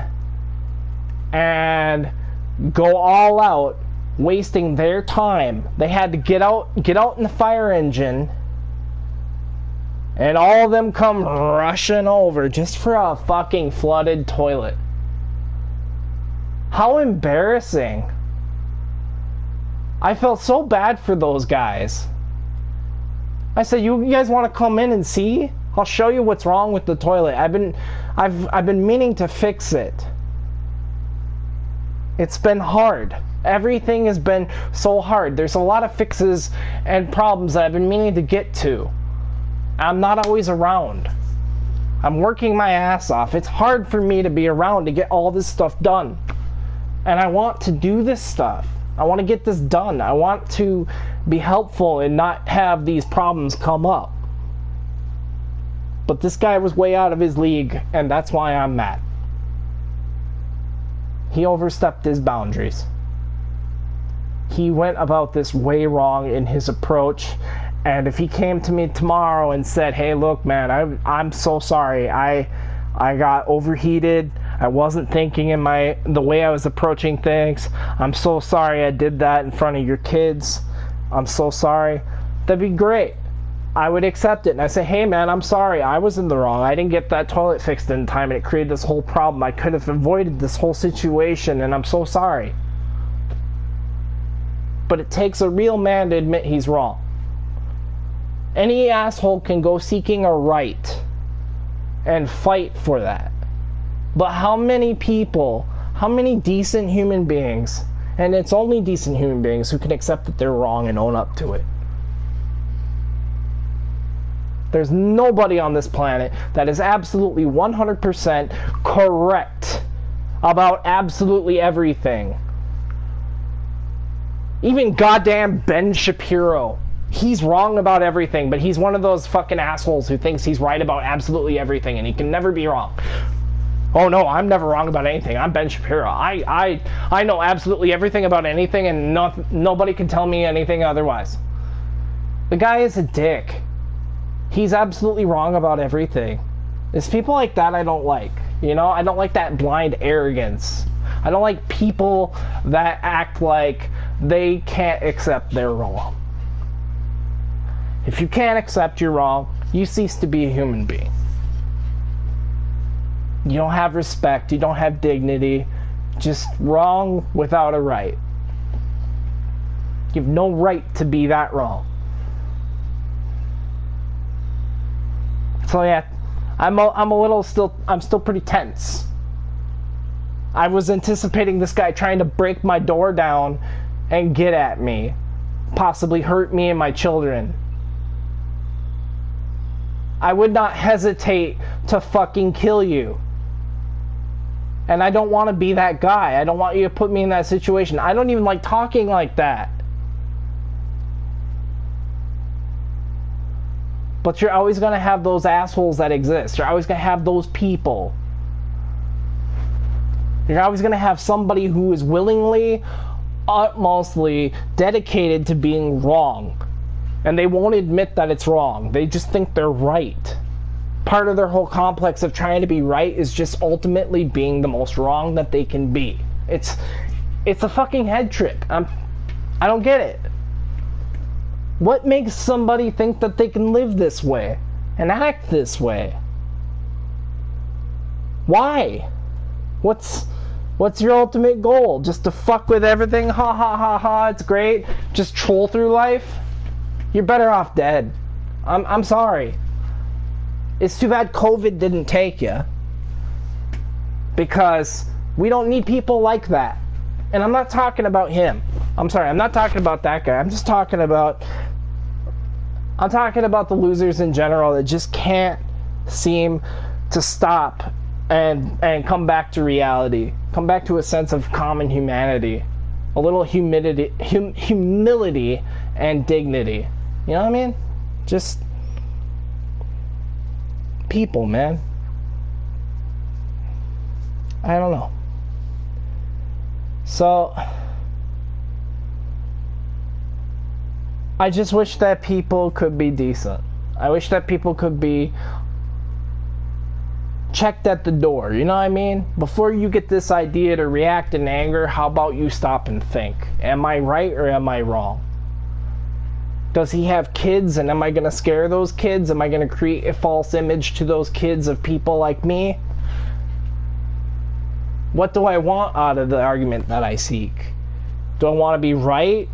and go all out, wasting their time. They had to get out in the fire engine, and all of them come rushing over just for a fucking flooded toilet. How embarrassing. I felt so bad for those guys. I said, you guys want to come in and see? I'll show you what's wrong with the toilet. I've been meaning to fix it. It's been hard. Everything has been so hard. There's a lot of fixes and problems that I've been meaning to get to. I'm not always around. I'm working my ass off. It's hard for me to be around to get all this stuff done. And I want to do this stuff. I want to get this done. I want to be helpful and not have these problems come up. But this guy was way out of his league, and that's why I'm mad. He overstepped his boundaries. He went about this way wrong in his approach. And if he came to me tomorrow and said, hey, look, man, I'm so sorry. I got overheated. I wasn't thinking in the way I was approaching things. I'm so sorry I did that in front of your kids. I'm so sorry. That'd be great. I would accept it. And I say, hey, man, I'm sorry. I was in the wrong. I didn't get that toilet fixed in time, and it created this whole problem. I could have avoided this whole situation, and I'm so sorry. But it takes a real man to admit he's wrong. Any asshole can go seeking a right and fight for that. But how many people, how many decent human beings, and it's only decent human beings who can accept that they're wrong and own up to it? There's nobody on this planet that is absolutely 100% correct about absolutely everything. Even goddamn Ben Shapiro. He's wrong about everything, but he's one of those fucking assholes who thinks he's right about absolutely everything, and he can never be wrong. Oh no, I'm never wrong about anything. I'm Ben Shapiro. I know absolutely everything about anything, and nobody can tell me anything otherwise. The guy is a dick. He's absolutely wrong about everything. It's people like that I don't like. You know, I don't like that blind arrogance. I don't like people that act like they can't accept they're wrong. If you can't accept you're wrong, you cease to be a human being. You don't have respect, you don't have dignity, just wrong without a right. You have no right to be that wrong. So yeah, I'm still pretty tense. I was anticipating this guy trying to break my door down and get at me, possibly hurt me and my children. I would not hesitate to fucking kill you. And I don't want to be that guy. I don't want you to put me in that situation. I don't even like talking like that. But you're always going to have those assholes that exist. You're always going to have those people. You're always going to have somebody who is willingly, utmostly dedicated to being wrong. And they won't admit that it's wrong. They just think they're right. Part of their whole complex of trying to be right is just ultimately being the most wrong that they can be. It's a fucking head trip. I don't get it. What makes somebody think that they can live this way and act this way? Why? What's your ultimate goal? Just to fuck with everything? Ha ha ha ha, it's great. Just troll through life? You're better off dead. I'm sorry. It's too bad COVID didn't take you. Because we don't need people like that. And I'm not talking about him. I'm sorry, I'm not talking about that guy. I'm talking about the losers in general that just can't seem to stop and come back to reality. Come back to a sense of common humanity. A little humility and dignity. You know what I mean? Just people, man. I don't know. So I just wish that people could be decent. I wish that people could be checked at the door, you know what I mean? Before you get this idea to react in anger, how about you stop and think? Am I right or am I wrong? Does he have kids, and am I going to scare those kids? Am I going to create a false image to those kids of people like me? What do I want out of the argument that I seek? Do I want to be right?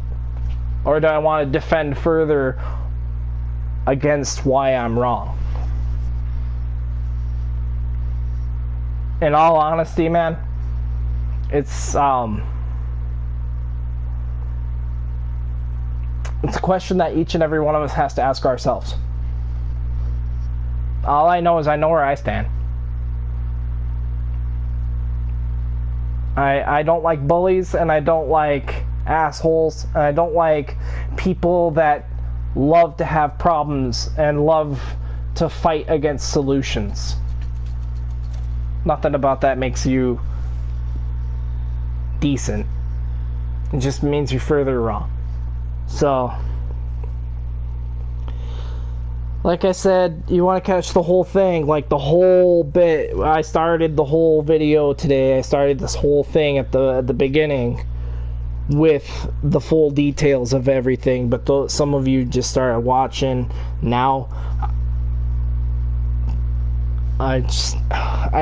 Or do I want to defend further against why I'm wrong? In all honesty, man, it's a question that each and every one of us has to ask ourselves. All I know is I know where I stand. I don't like bullies, and I don't like assholes, and I don't like people that love to have problems and love to fight against solutions. Nothing about that makes you decent. It just means you're further wrong. So, like I said, you want to catch the whole thing, like the whole bit. I started the whole video today. I started this whole thing at the beginning with the full details of everything, but some of you just started watching now. I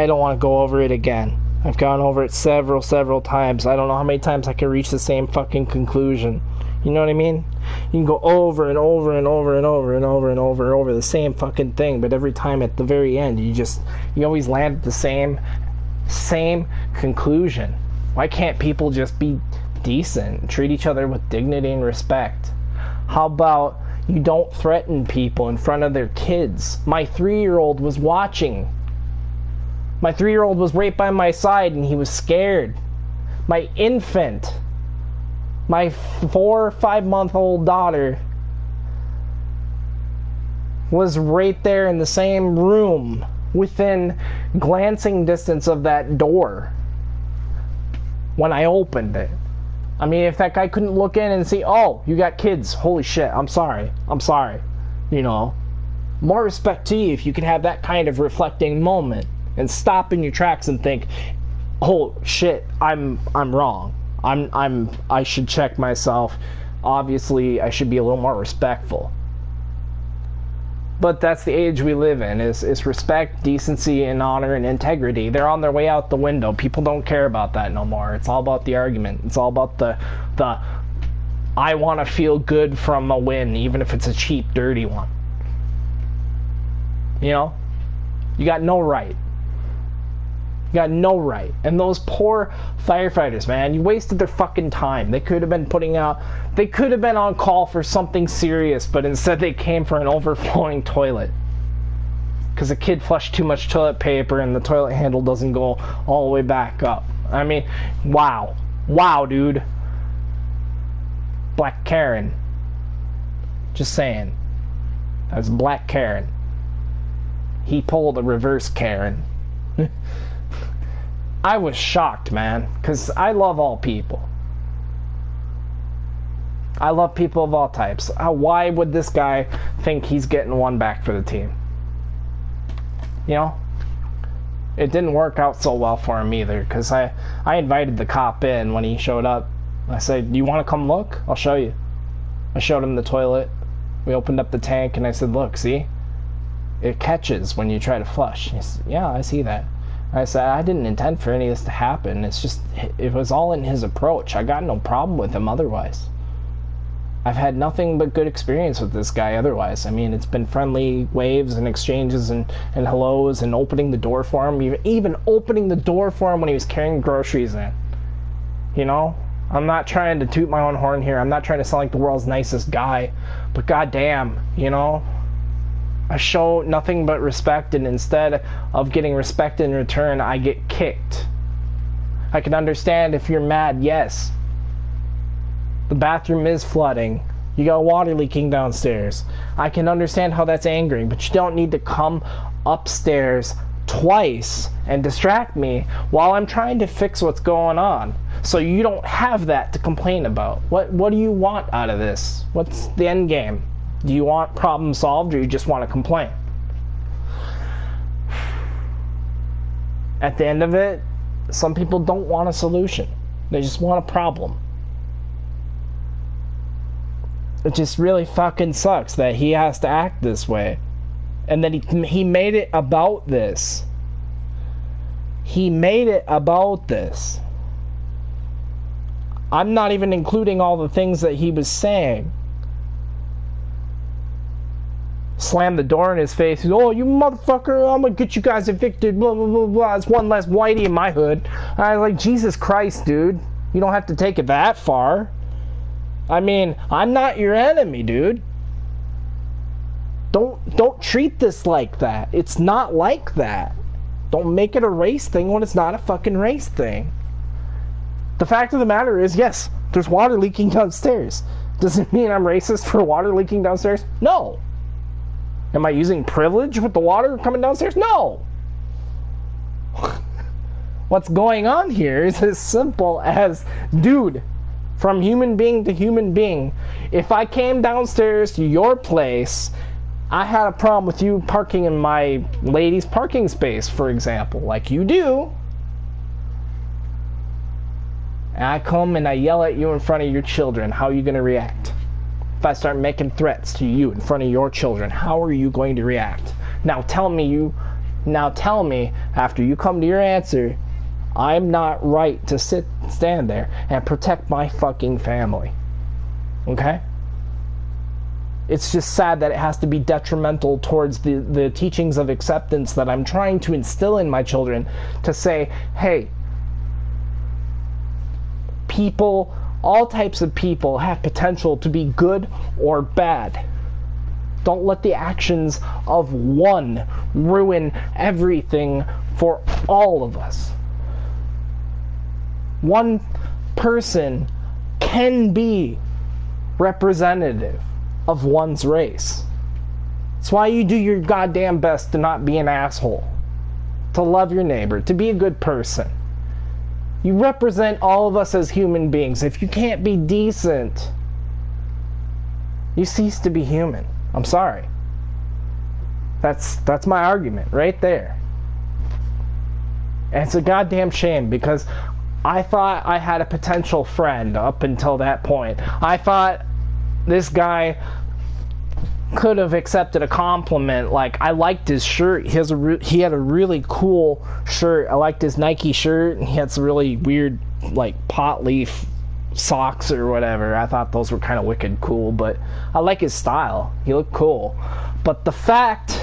don't want to go over it again. I've gone over it several times. I don't know how many times I can reach the same fucking conclusion. You know what I mean? You can go over and over and over and over and over and over and over the same fucking thing, but every time at the very end, you always land at the same conclusion. Why can't people just be decent and treat each other with dignity and respect? How about you don't threaten people in front of their kids? My 3-year-old was watching. My 3-year-old was right by my side and he was scared. My infant, my 4 or 5 month old daughter, was right there in the same room within glancing distance of that door when I opened it. I mean, if that guy couldn't look in and see, oh, you got kids, holy shit, I'm sorry, you know. More respect to you if you can have that kind of reflecting moment and stop in your tracks and think, oh shit, I'm wrong. I should check myself. Obviously, I should be a little more respectful. But that's the age we live in, is respect, decency, and honor, and integrity. They're on their way out the window. People don't care about that no more. It's all about the argument. It's all about the I want to feel good from a win, even if it's a cheap, dirty one. You know? You got no right. You got no right. And those poor firefighters, man, you wasted their fucking time. They could have been on call for something serious, but instead they came for an overflowing toilet. Because a kid flushed too much toilet paper and the toilet handle doesn't go all the way back up. I mean, wow. Wow, dude. Black Karen. Just saying. That was Black Karen. He pulled a reverse Karen. I was shocked, man, because I love all people. I love people of all types. Why would this guy think he's getting one back for the team? You know? It didn't work out so well for him either, because I invited the cop in when he showed up. I said, do you want to come look? I'll show you. I showed him the toilet. We opened up the tank, and I said, look, see? It catches when you try to flush. He said, yeah, I see that. I said, I didn't intend for any of this to happen. It's just, it was all in his approach. I got no problem with him otherwise. I've had nothing but good experience with this guy otherwise. I mean, it's been friendly waves and exchanges and hellos and opening the door for him. Even opening the door for him when he was carrying groceries in. You know? I'm not trying to toot my own horn here. I'm not trying to sound like the world's nicest guy. But goddamn, you know? I show nothing but respect, and instead of getting respect in return, I get kicked. I can understand if you're mad, yes. The bathroom is flooding. You got water leaking downstairs. I can understand how that's angering, but you don't need to come upstairs twice and distract me while I'm trying to fix what's going on. So you don't have that to complain about. What do you want out of this? What's the end game? Do you want problem solved, or you just want to complain? At the end of it, some people don't want a solution. They just want a problem. It just really fucking sucks that he has to act this way. And that he made it about this. He made it about this. I'm not even including all the things that he was saying. Slammed the door in his face. He's, oh, you motherfucker, I'm gonna get you guys evicted, blah, blah, blah, blah. It's one less whitey in my hood. I like, Jesus Christ, dude. You don't have to take it that far. I mean, I'm not your enemy, dude. Don't treat this like that. It's not like that. Don't make it a race thing when it's not a fucking race thing. The fact of the matter is, yes, there's water leaking downstairs. Does it mean I'm racist for water leaking downstairs? No. Am I using privilege with the water coming downstairs? No. What's going on here is as simple as, dude, from human being to human being, if I came downstairs to your place, I had a problem with you parking in my ladies' parking space, for example, like you do, and I come and I yell at you in front of your children, how are you going to react? If I start making threats to you in front of your children, how are you going to react? Now tell me, after you come to your answer, I'm not right to stand there and protect my fucking family. Okay? It's just sad that it has to be detrimental towards the teachings of acceptance that I'm trying to instill in my children, to say, hey, people, all types of people have potential to be good or bad. Don't let the actions of one ruin everything for all of us. One person can be representative of one's race. That's why you do your goddamn best to not be an asshole, to love your neighbor, to be a good person. You represent all of us as human beings. If you can't be decent, you cease to be human. I'm sorry. That's my argument right there. And it's a goddamn shame, because I thought I had a potential friend up until that point. I thought this guy could have accepted a compliment. Like, I liked his shirt. He had a really cool shirt. I liked his Nike shirt, and he had some really weird, like, pot leaf socks or whatever. I thought those were kind of wicked cool, but I like his style. He looked cool. But the fact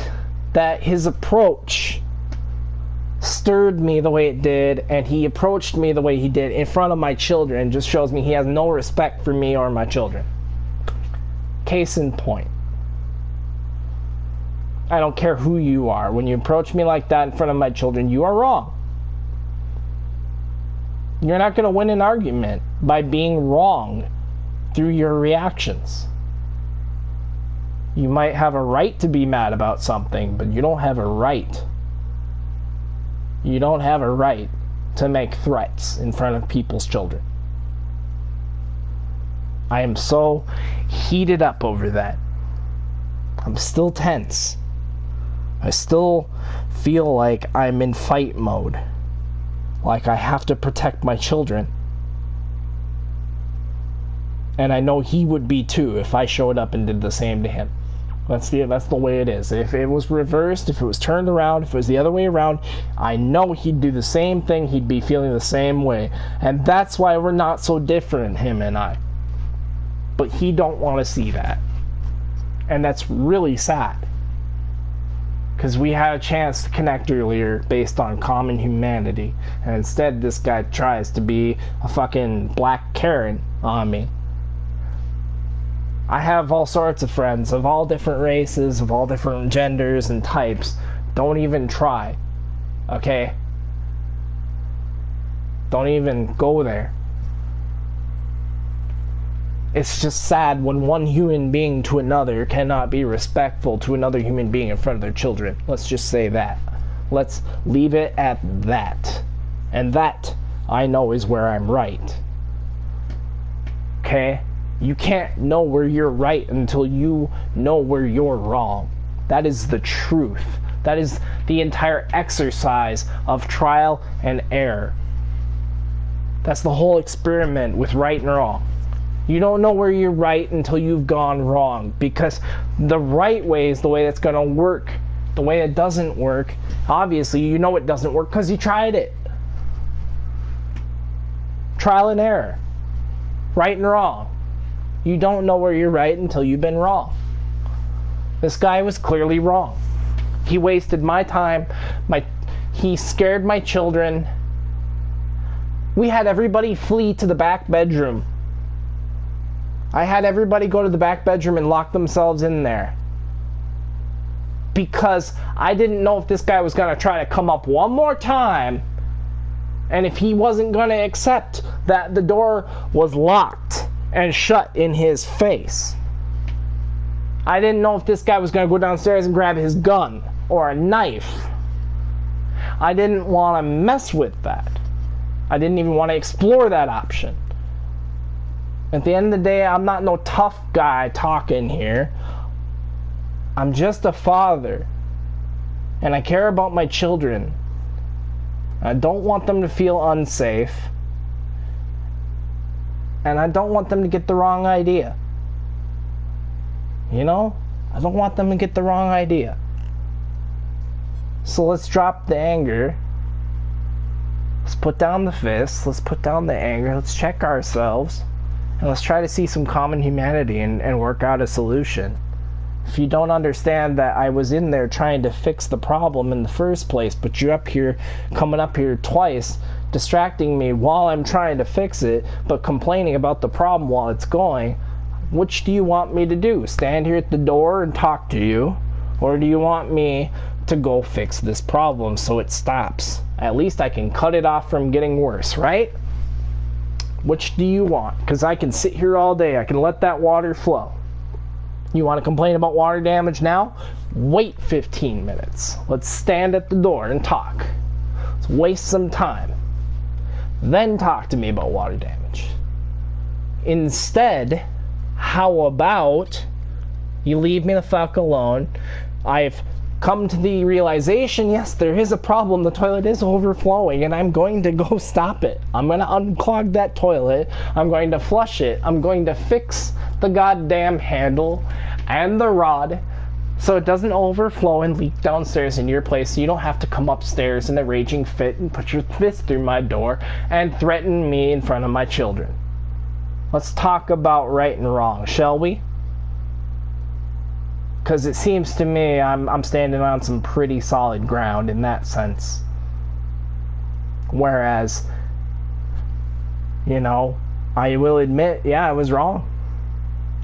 that his approach stirred me the way it did, and he approached me the way he did in front of my children, just shows me he has no respect for me or my children. Case in point. I don't care who you are. When you approach me like that in front of my children, you are wrong. You're not going to win an argument by being wrong through your reactions. You might have a right to be mad about something, but you don't have a right. You don't have a right to make threats in front of people's children. I am so heated up over that. I'm still tense. I still feel like I'm in fight mode. Like I have to protect my children. And I know he would be too if I showed up and did the same to him. That's the way it is. If it was reversed, if it was turned around, if it was the other way around, I know he'd do the same thing. He'd be feeling the same way. And that's why we're not so different, him and I. But he don't want to see that. And that's really sad. Because we had a chance to connect earlier based on common humanity. And instead, this guy tries to be a fucking black Karen on me. I have all sorts of friends of all different races, of all different genders and types. Don't even try. Okay? Don't even go there. It's just sad when one human being to another cannot be respectful to another human being in front of their children. Let's just say that. Let's leave it at that. And that, I know, is where I'm right. Okay? You can't know where you're right until you know where you're wrong. That is the truth. That is the entire exercise of trial and error. That's the whole experiment with right and wrong. You don't know where you're right until you've gone wrong, because the right way is the way that's going to work. The way it doesn't work, obviously you know it doesn't work because you tried it. Trial and error. Right and wrong. You don't know where you're right until you've been wrong. This guy was clearly wrong. He wasted my time. He scared my children. We had everybody flee to the back bedroom. I had everybody go to the back bedroom and lock themselves in there. Because I didn't know if this guy was going to try to come up one more time, and if he wasn't going to accept that the door was locked and shut in his face. I didn't know if this guy was going to go downstairs and grab his gun or a knife. I didn't want to mess with that. I didn't even want to explore that option. At the end of the day, I'm not no tough guy talking here. I'm just a father. And I care about my children. I don't want them to feel unsafe. And I don't want them to get the wrong idea. You know? I don't want them to get the wrong idea. So let's drop the anger. Let's put down the fists. Let's put down the anger. Let's check ourselves. And let's try to see some common humanity and work out a solution. If you don't understand that I was in there trying to fix the problem in the first place, but you're up here, coming up here twice, distracting me while I'm trying to fix it, but complaining about the problem while it's going, which do you want me to do? Stand here at the door and talk to you? Or do you want me to go fix this problem so it stops? At least I can cut it off from getting worse, right? Which do you want? Because I can sit here all day. I can let that water flow. You want to complain about water damage now? Wait 15 minutes. Let's stand at the door and talk. Let's waste some time. Then talk to me about water damage. Instead, how about you leave me the fuck alone? I've come to the realization, yes, there is a problem. The toilet is overflowing, and I'm going to go stop it. I'm going to unclog that toilet. I'm going to flush it. I'm going to fix the goddamn handle and the rod so it doesn't overflow and leak downstairs in your place, so you don't have to come upstairs in a raging fit and put your fist through my door and threaten me in front of my children. Let's talk about right and wrong, shall we? Because it seems to me I'm standing on some pretty solid ground in that sense. Whereas, you know, I will admit, yeah, I was wrong.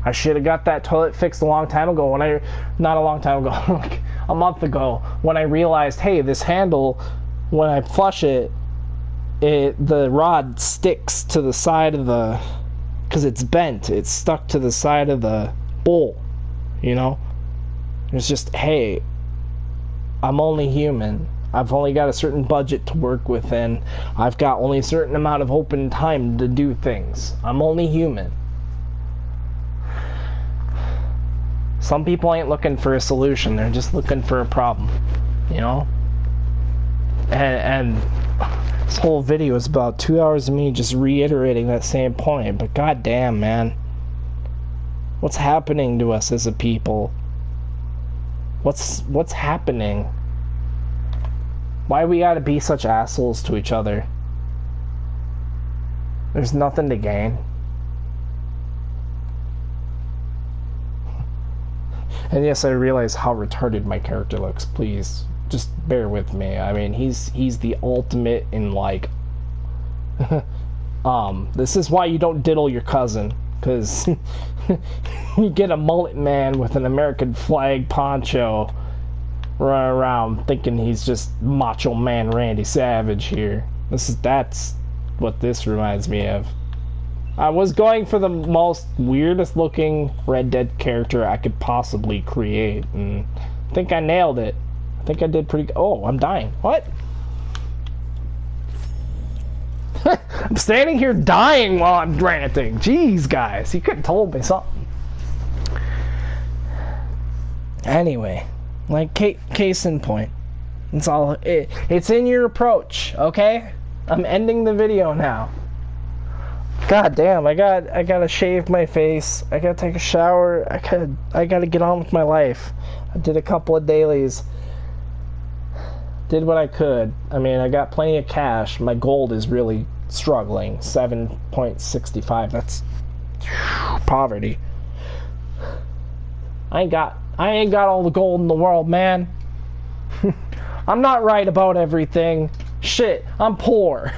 I should have got that toilet fixed a long time ago not a long time ago, like a month ago, when I realized, hey, this handle, when I flush it, the rod sticks to the side of the, because it's bent, it's stuck to the side of the bowl, you know? It's just, hey, I'm only human. I've only got a certain budget to work within. I've got only a certain amount of open time to do things. I'm only human. Some people ain't looking for a solution. They're just looking for a problem, you know? And this whole video is about 2 hours of me just reiterating that same point. But goddamn, man. What's happening to us as a people? What's happening? Why we gotta be such assholes to each other? There's nothing to gain. And yes, I realize how retarded my character looks. Please, just bear with me. I mean, he's the ultimate in, like... this is why you don't diddle your cousin. Because you get a mullet man with an American flag poncho running around thinking he's just Macho Man Randy Savage here. That's what this reminds me of. I was going for the most weirdest looking Red Dead character I could possibly create, and I think I nailed it. I think I did pretty good. Oh, I'm dying. What? I'm standing here dying while I'm ranting. Jeez, guys, you could have told me something. Anyway, like case in point, it's all it's in your approach. Okay, I'm ending the video now. God damn, I gotta shave my face. I gotta take a shower. I gotta get on with my life. I did a couple of dailies. Did what I could. I mean, I got plenty of cash. My gold is really struggling. 7.65. That's poverty. I ain't got all the gold in the world, man. I'm not right about everything. Shit, I'm poor.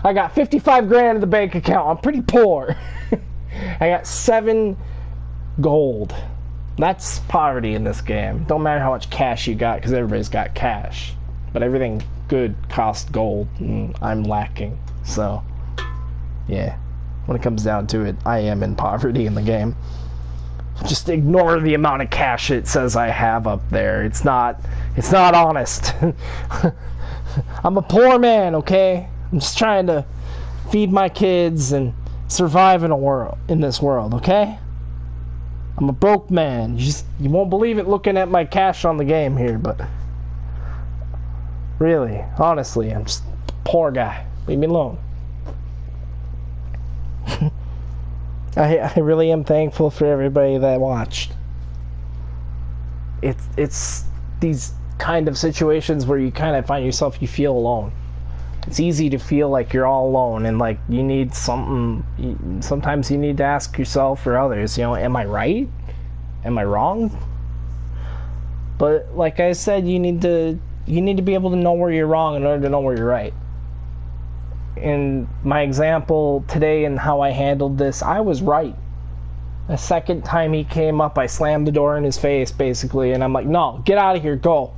I got 55 grand in the bank account. I'm pretty poor. I got 7 gold. That's poverty in this game. Don't matter how much cash you got, because everybody's got cash. But everything good costs gold, and I'm lacking. So, yeah. When it comes down to it, I am in poverty in the game. Just ignore the amount of cash it says I have up there. It's not honest. I'm a poor man, okay? I'm just trying to feed my kids and survive in this world, okay? I'm a broke man. You won't believe it looking at my cash on the game here, but really, honestly, I'm just a poor guy. Leave me alone. I really am thankful for everybody that watched. It's these kind of situations where you kind of find yourself, you feel alone. It's easy to feel like you're all alone and like you need something. Sometimes you need to ask yourself or others, you know, am I right? Am I wrong? But like I said, you need to be able to know where you're wrong in order to know where you're right. In my example today and how I handled this, I was right. The second time he came up, I slammed the door in his face, basically, and I'm like, no, get out of here, go.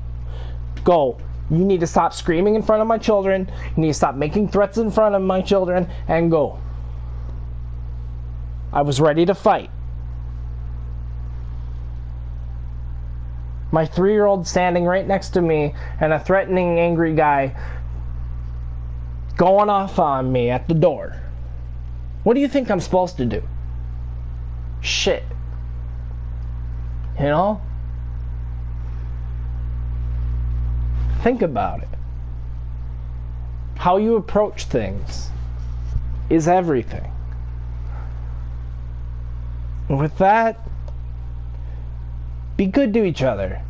Go. You need to stop screaming in front of my children, you need to stop making threats in front of my children, and go. I was ready to fight. My 3-year-old standing right next to me, and a threatening, angry guy going off on me at the door. What do you think I'm supposed to do? Shit. You know? Think about it. How you approach things is everything. With that, be good to each other.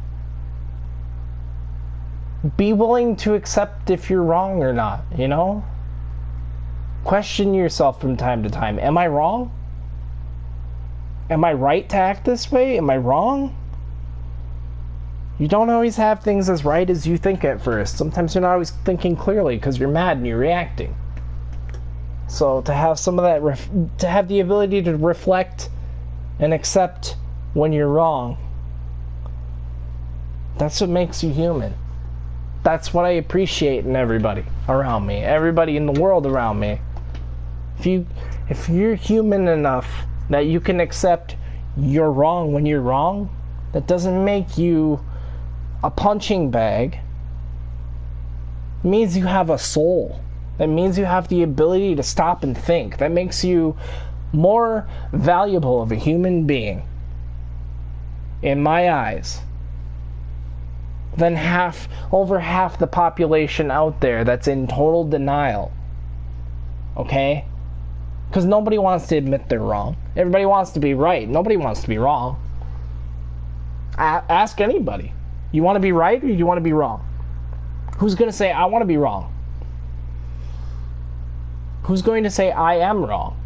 Be willing to accept if you're wrong or not, you know? Question yourself from time to time. Am I wrong? Am I right to act this way? Am I wrong? You don't always have things as right as you think at first. Sometimes you're not always thinking clearly because you're mad and you're reacting. So to have some of that, to have the ability to reflect and accept when you're wrong, that's what makes you human. That's what I appreciate in everybody around me, everybody in the world around me. If you're human enough that you can accept you're wrong when you're wrong, that doesn't make you a punching bag. It means you have a soul. That means you have the ability to stop and think. That makes you more valuable of a human being, in my eyes, than over half the population out there that's in total denial. Okay? Because nobody wants to admit they're wrong. Everybody wants to be right. Nobody wants to be wrong. Ask anybody. You want to be right or you want to be wrong? Who's going to say, I want to be wrong? Who's going to say, I am wrong?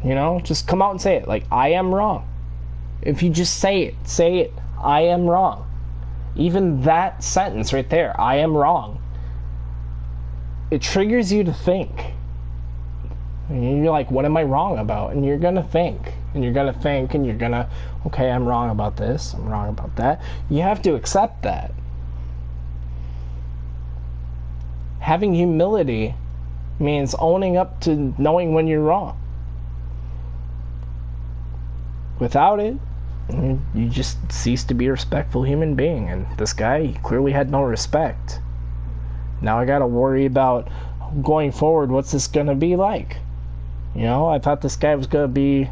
You know, just come out and say it. Like, I am wrong. If you just say it, I am wrong. Even that sentence right there, I am wrong, it triggers you to think. And you're like, what am I wrong about? And you're going to think. And you're going to think, and you're going to, okay, I'm wrong about this, I'm wrong about that. You have to accept that. Having humility means owning up to knowing when you're wrong. Without it, you just cease to be a respectful human being. And this guy, he clearly had no respect. Now I gotta worry about going forward, what's this gonna be like? You know, I thought this guy was gonna be...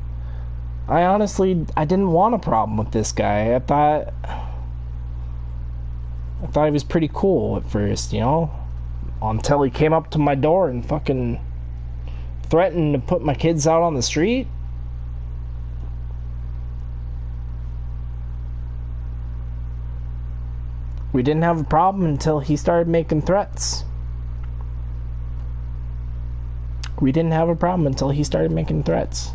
I didn't want a problem with this guy. I thought he was pretty cool at first, you know? Until he came up to my door and fucking threatened to put my kids out on the street. We didn't have a problem until he started making threats. We didn't have a problem until he started making threats.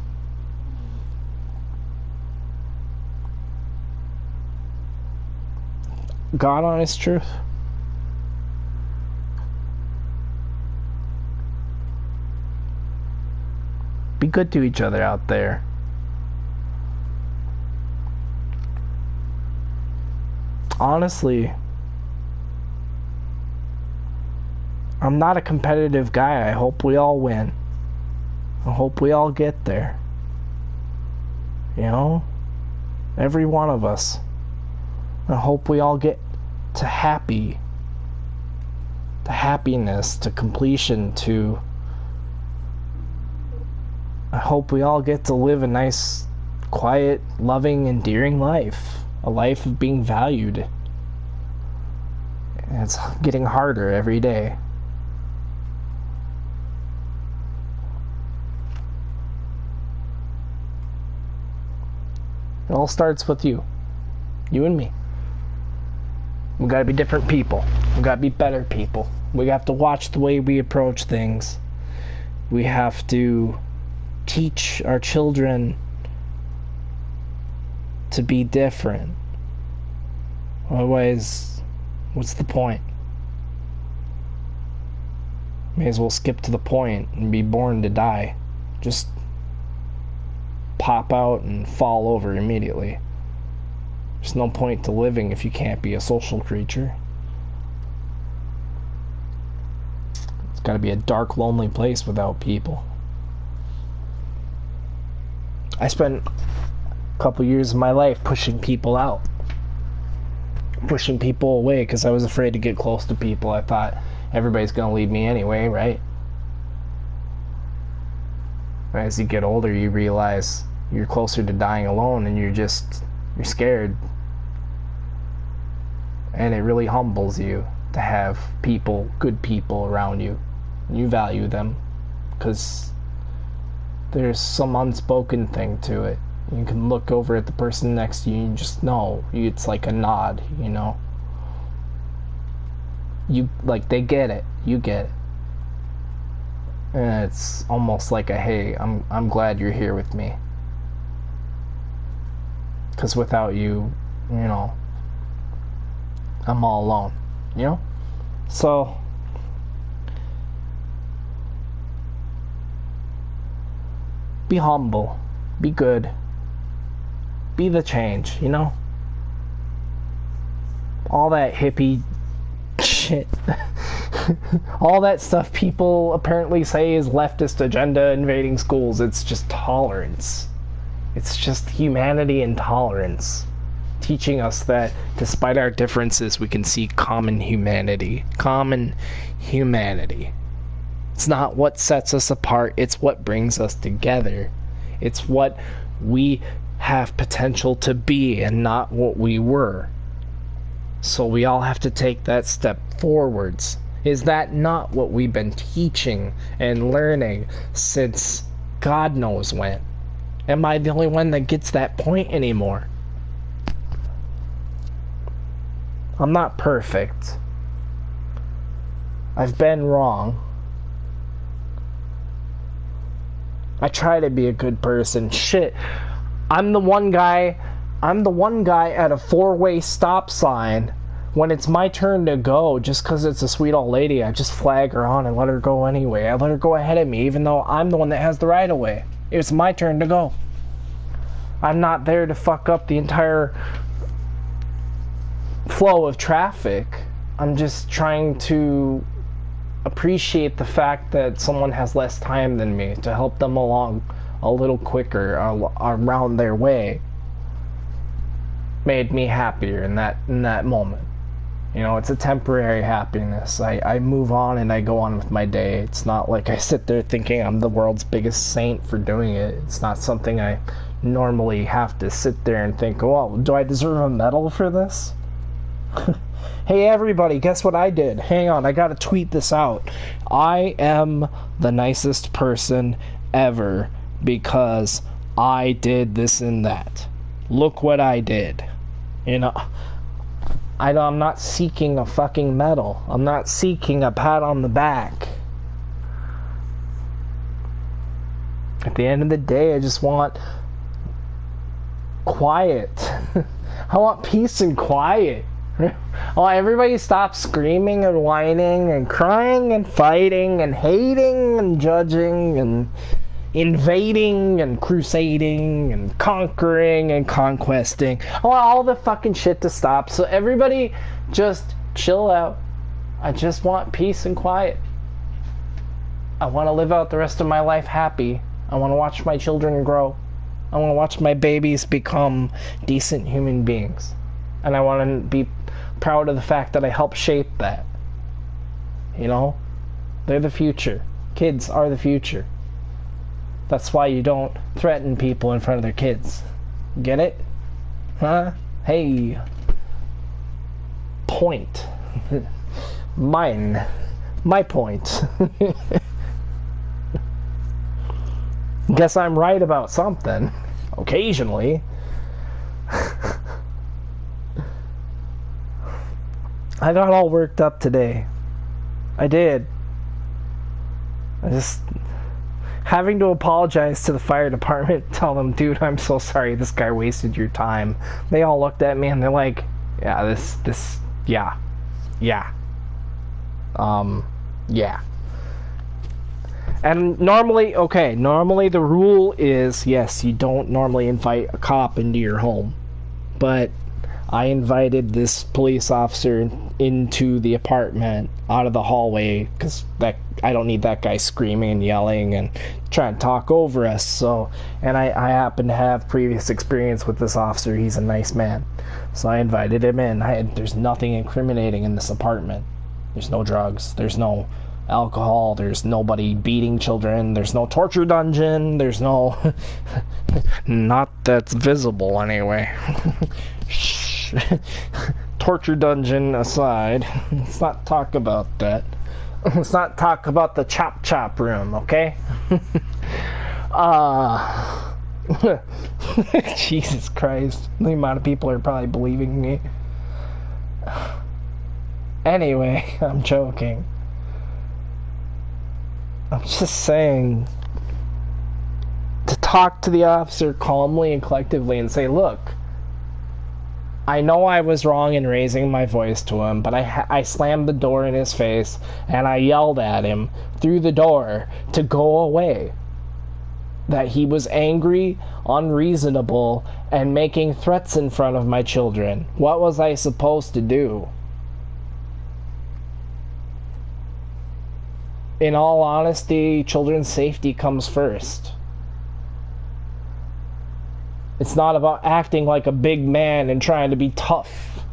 God honest truth. Be good to each other out there. Honestly, I'm not a competitive guy. I hope we all win. I hope we all get there. You know? Every one of us. I hope we all get to happiness, to completion, I hope we all get to live a nice, quiet, loving, endearing life. A life of being valued. And it's getting harder every day. It all starts with you. You and me. We gotta be different people. We gotta be better people. We have to watch the way we approach things. We have to teach our children to be different. Otherwise, what's the point? May as well skip to the point and be born to die. Just pop out and fall over immediately. There's no point to living if you can't be a social creature. It's gotta be a dark, lonely place without people. I spent a couple years of my life pushing people out. Pushing people away because I was afraid to get close to people. I thought everybody's gonna leave me anyway, right? As you get older, you realize you're closer to dying alone and you're scared. And it really humbles you to have people, good people around you. You value them because there's some unspoken thing to it. You can look over at the person next to you and just know. It's like a nod, you know. You, like, they get it. You get it. And it's almost like a, hey, I'm glad you're here with me. Because without you, you know, I'm all alone, you know? So, be humble. Be good. Be the change, you know? All that hippie shit. All that stuff people apparently say is leftist agenda invading schools. It's just tolerance. It's just humanity and tolerance. Teaching us that despite our differences, we can see common humanity. Common humanity. It's not what sets us apart, it's what brings us together. It's what we have potential to be and not what we were. So we all have to take that step forwards. Is that not what we've been teaching and learning since God knows when? Am I the only one that gets that point anymore? I'm not perfect. I've been wrong. I try to be a good person. Shit. I'm the one guy at a four-way stop sign. When it's my turn to go, just because it's a sweet old lady, I just flag her on and let her go anyway. I let her go ahead of me, even though I'm the one that has the right of way. It's my turn to go. I'm not there to fuck up the entire flow of traffic. I'm just trying to appreciate the fact that someone has less time than me to help them along a little quicker around their way. Made me happier in that moment. You know, it's a temporary happiness. I move on and I go on with my day. It's not like I sit there thinking I'm the world's biggest saint for doing it. It's not something I normally have to sit there and think, oh, do I deserve a medal for this? Hey everybody, guess what I did? Hang on, I gotta tweet this out. I am the nicest person ever because I did this and that. Look what I did. You know, I'm not seeking a fucking medal. I'm not seeking a pat on the back. At the end of the day, I just want quiet. I want peace and quiet. Oh, everybody stop screaming and whining and crying and fighting and hating and judging and invading and crusading and conquering and conquesting. I want all the fucking shit to stop. So everybody just chill out. I just want peace and quiet. I want to live out the rest of my life happy. I want to watch my children grow. I want to watch my babies become decent human beings. And I want to be proud of the fact that I helped shape that. You know? They're the future. Kids are the future. That's why you don't threaten people in front of their kids. Get it? Huh? Hey. Point. Mine. My point. Guess I'm right about something. Occasionally. I got all worked up today. I did. I just... having to apologize to the fire department, tell them, dude, I'm so sorry, this guy wasted your time. They all looked at me and they're like, yeah, yeah. Yeah. And normally the rule is, yes, you don't normally invite a cop into your home. But I invited this police officer into the apartment out of the hallway because I don't need that guy screaming and yelling and trying to talk over us. So, and I happen to have previous experience with this officer. He's a nice man, so I invited him in. There's nothing incriminating in this apartment. There's no drugs. There's no alcohol. There's nobody beating children. There's no torture dungeon. There's no not that's visible anyway. Shh. torture dungeon aside, let's not talk about that. Let's not talk about the chop room, okay? Jesus Christ. The amount of people are probably believing me. Anyway, I'm joking. I'm just saying to talk to the officer calmly and collectively and say, look, I know I was wrong in raising my voice to him, but I slammed the door in his face and I yelled at him through the door to go away. That he was angry, unreasonable, and making threats in front of my children. What was I supposed to do? In all honesty, children's safety comes first. It's not about acting like a big man and trying to be tough.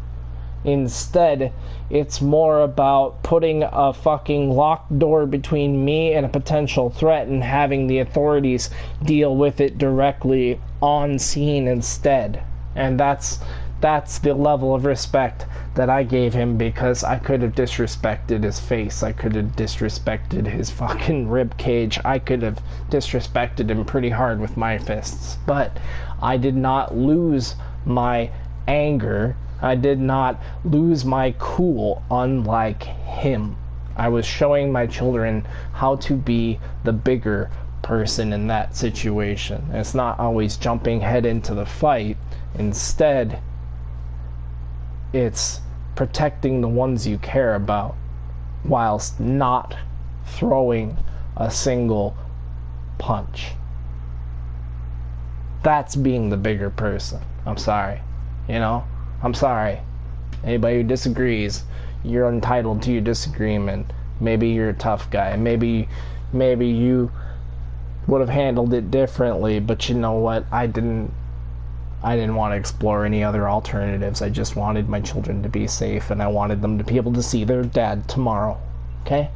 Instead, it's more about putting a fucking locked door between me and a potential threat and having the authorities deal with it directly on scene instead. And that's the level of respect that I gave him, because I could have disrespected his face. I could have disrespected his fucking rib cage. I could have disrespected him pretty hard with my fists. But I did not lose my anger. I did not lose my cool, unlike him. I was showing my children how to be the bigger person in that situation. It's not always jumping head into the fight. Instead, it's protecting the ones you care about whilst not throwing a single punch. That's being the bigger person. I'm sorry. I'm sorry. Anybody who disagrees, you're entitled to your disagreement. Maybe you're a tough guy. Maybe you would have handled it differently, but you know what? I didn't want to explore any other alternatives. I just wanted my children to be safe, and I wanted them to be able to see their dad tomorrow. Okay?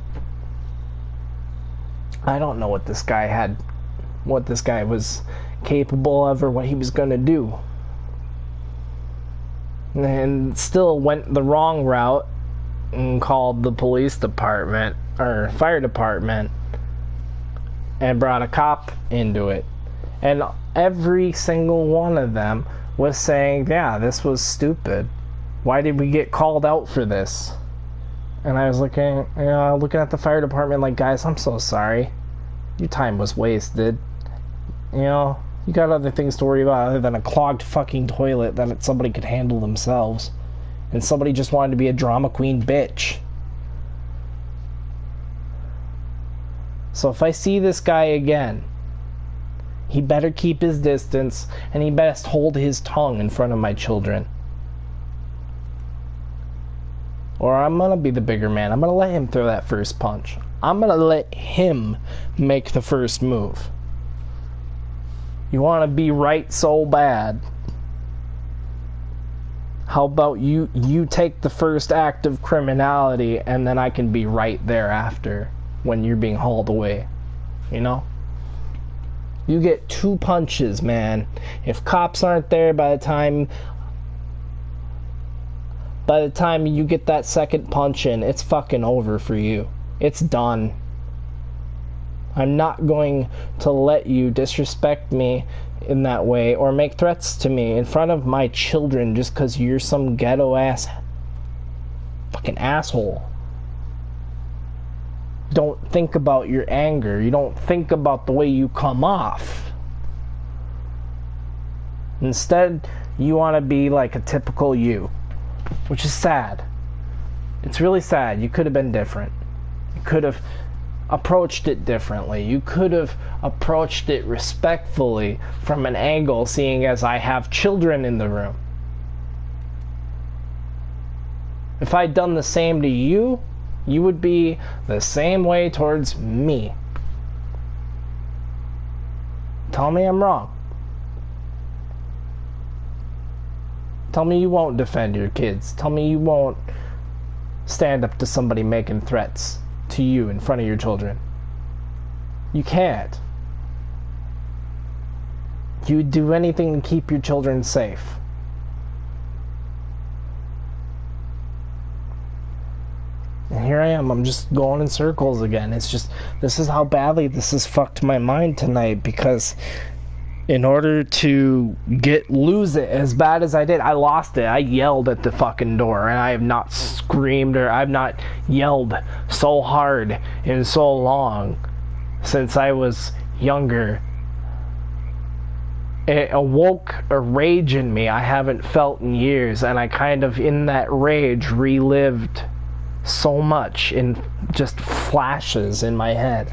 I don't know what this guy was capable of or what he was going to do. And still went the wrong route and called the police department or fire department and brought a cop into it. And every single one of them was saying, yeah, this was stupid. Why did we get called out for this? And I was looking at the fire department like, guys, I'm so sorry. Your time was wasted. You got other things to worry about other than a clogged fucking toilet that somebody could handle themselves. And somebody just wanted to be a drama queen bitch. So if I see this guy again, he better keep his distance, and he best hold his tongue in front of my children. Or I'm gonna be the bigger man. I'm gonna let him throw that first punch. I'm gonna let him make the first move. You want to be right so bad. How about you take the first act of criminality, and then I can be right thereafter when you're being hauled away. You get 2 punches, man. If cops aren't there by the time you get that second punch in, it's fucking over for you. It's done. I'm not going to let you disrespect me in that way or make threats to me in front of my children just because you're some ghetto-ass fucking asshole. Don't think about your anger. You don't think about the way you come off. Instead, you want to be like a typical you, which is sad. It's really sad. You could have been different. You could have approached it differently. You could have approached it respectfully from an angle, seeing as I have children in the room. If I'd done the same to you, you would be the same way towards me. Tell me I'm wrong. Tell me you won't defend your kids. Tell me you won't stand up to somebody making threats to you in front of your children. You can't. You would do anything to keep your children safe. And here I am, I'm just going in circles again. It's just, this is how badly this has fucked my mind tonight, because in order to lose it as bad as I did, I lost it. I yelled at the fucking door, and I have not screamed or I've not yelled so hard in so long since I was younger. It awoke a rage in me I haven't felt in years, and I kind of, in that rage, relived so much in just flashes in my head.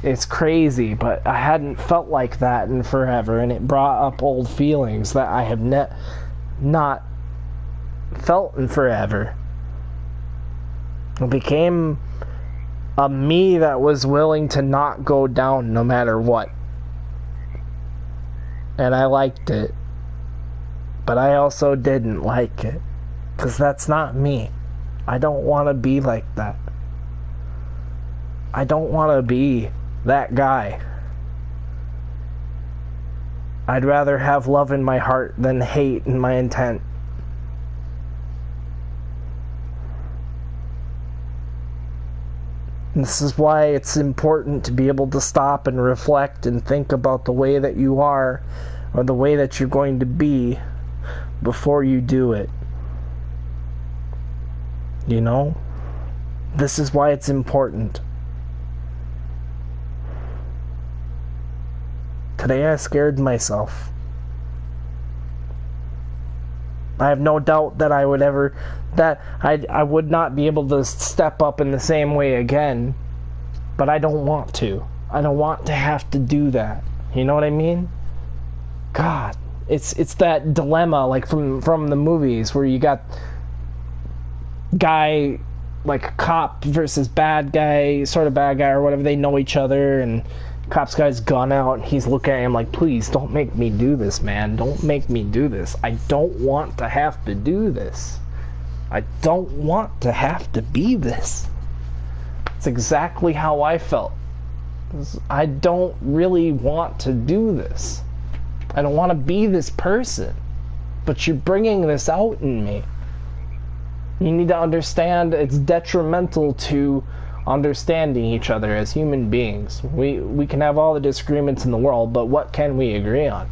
It's crazy, but I hadn't felt like that in forever, and it brought up old feelings that I have not felt in forever. It became a me that was willing to not go down no matter what. And I liked it. But I also didn't like it. Because that's not me. I don't want to be like that. I don't want to be that guy. I'd rather have love in my heart than hate in my intent. And this is why it's important to be able to stop and reflect and think about the way that you are, or the way that you're going to be, before you do it. You know? This is why it's important. Today I scared myself. I have no doubt that I would not be able to step up in the same way again. But I don't want to. I don't want to have to do that. You know what I mean? God, it's that dilemma, like from the movies, where you got guy, like cop versus bad guy, sort of bad guy or whatever. They know each other, and cop's got his gun out, and he's looking at him like, please don't make me do this, man. Don't make me do this. I don't want to have to do this. I don't want to have to be this. It's exactly how I felt. I don't really want to do this. I don't want to be this person. But you're bringing this out in me. You need to understand it's detrimental to understanding each other as human beings. We can have all the disagreements in the world, but what can we agree on?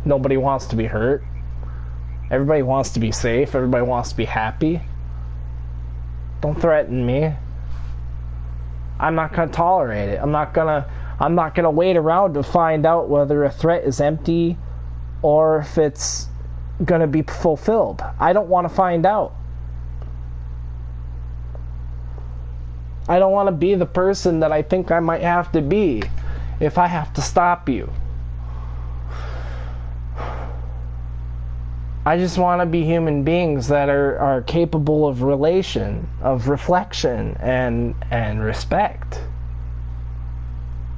Nobody wants to be hurt. Everybody wants to be safe. Everybody wants to be happy. Don't threaten me. I'm not going to tolerate it. I'm not going to wait around to find out whether a threat is empty or if it's going to be fulfilled. I don't want to find out. I don't want to be the person that I think I might have to be if I have to stop you. I just want to be human beings that are capable of relation, of reflection, and respect.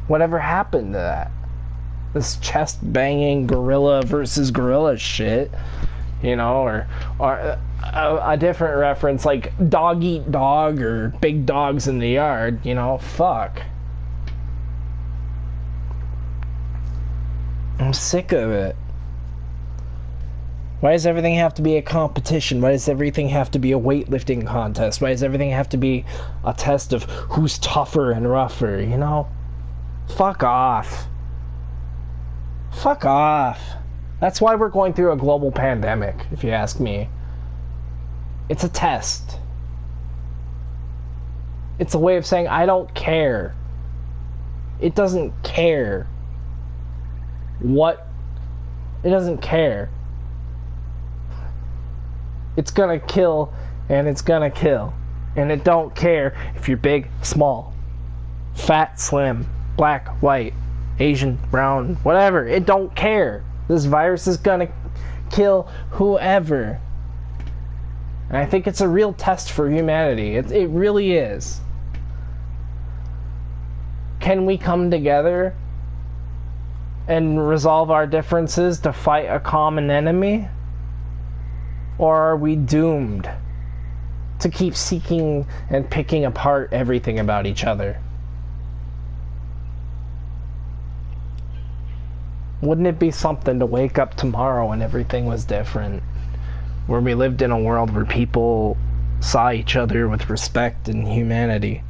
Whatever happened to that? This chest-banging gorilla versus gorilla shit, you know, or a different reference like dog eat dog or big dogs in the yard, you know, fuck. I'm sick of it. Why does everything have to be a competition? Why does everything have to be a weightlifting contest? Why does everything have to be a test of who's tougher and rougher, you know? Fuck off. Fuck off. That's why we're going through a global pandemic, if you ask me. It's a test. It's a way of saying, I don't care. It doesn't care. What? It doesn't care. It's gonna kill, and it's gonna kill. And it don't care if you're big, small, fat, slim, black, white, Asian, brown, whatever. It don't care. This virus is gonna kill whoever. And I think it's a real test for humanity. It really is. Can we come together and resolve our differences to fight a common enemy? Or are we doomed to keep seeking and picking apart everything about each other? Wouldn't it be something to wake up tomorrow and everything was different? Where we lived in a world where people saw each other with respect and humanity.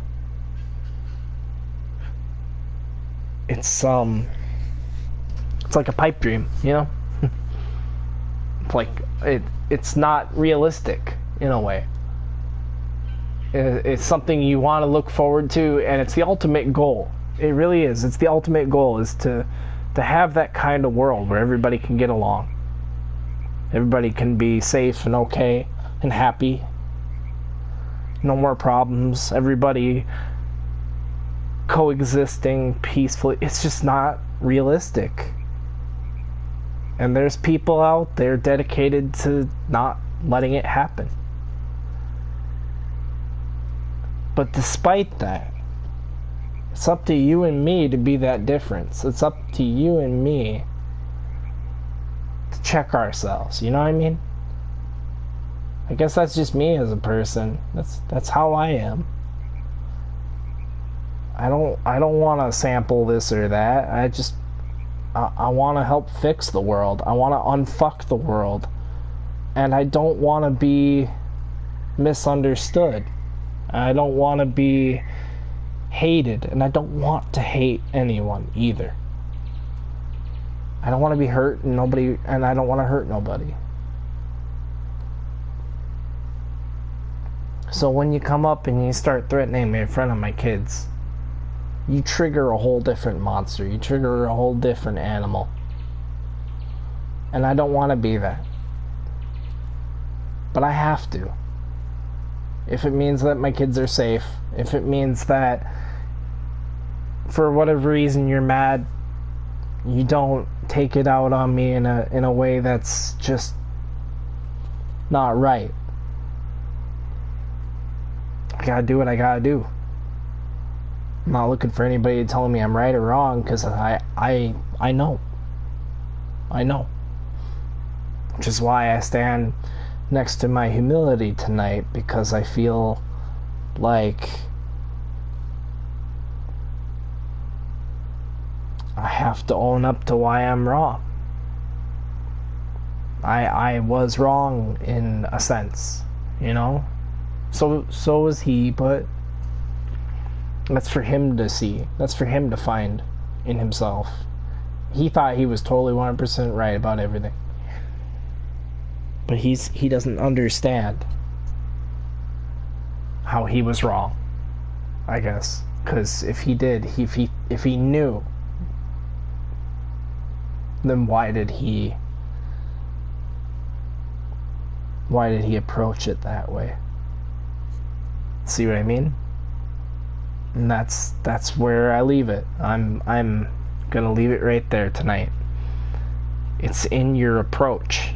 It's like a pipe dream, you know? Like it's not realistic in a way. It's something you want to look forward to, and it's the ultimate goal. It really is. It's the ultimate goal, is to have that kind of world where everybody can get along. Everybody can be safe and okay and happy. No more problems. Everybody coexisting peacefully. It's just not realistic. And there's people out there dedicated to not letting it happen. But despite that, it's up to you and me to be that difference. It's up to you and me to check ourselves. You know what I mean? I guess that's just me as a person. That's how I am. I don't want to sample this or that. I want to help fix the world. I want to unfuck the world. And I don't want to be misunderstood. I don't want to be hated. And I don't want to hate anyone either. I don't want to be hurt and I don't want to hurt nobody. So when you come up and you start threatening me in front of my kids, you trigger a whole different monster. You trigger a whole different animal. And I don't want to be that. But I have to. If it means that my kids are safe, if it means that for whatever reason you're mad, you don't take it out on me in a way that's just not right. I gotta do what I gotta do. I'm not looking for anybody telling me I'm right or wrong, because I know. I know. Which is why I stand next to my humility tonight, because I feel like I have to own up to why I'm wrong. I was wrong in a sense, you know? So was he, but that's for him to see. That's for him to find in himself. He thought he was totally 100% right about everything. But he doesn't understand how he was wrong, I guess. Because if he did, if he knew, then why did he approach it that way? See what I mean? And that's where I leave it. I'm gonna leave it right there tonight. It's in your approach.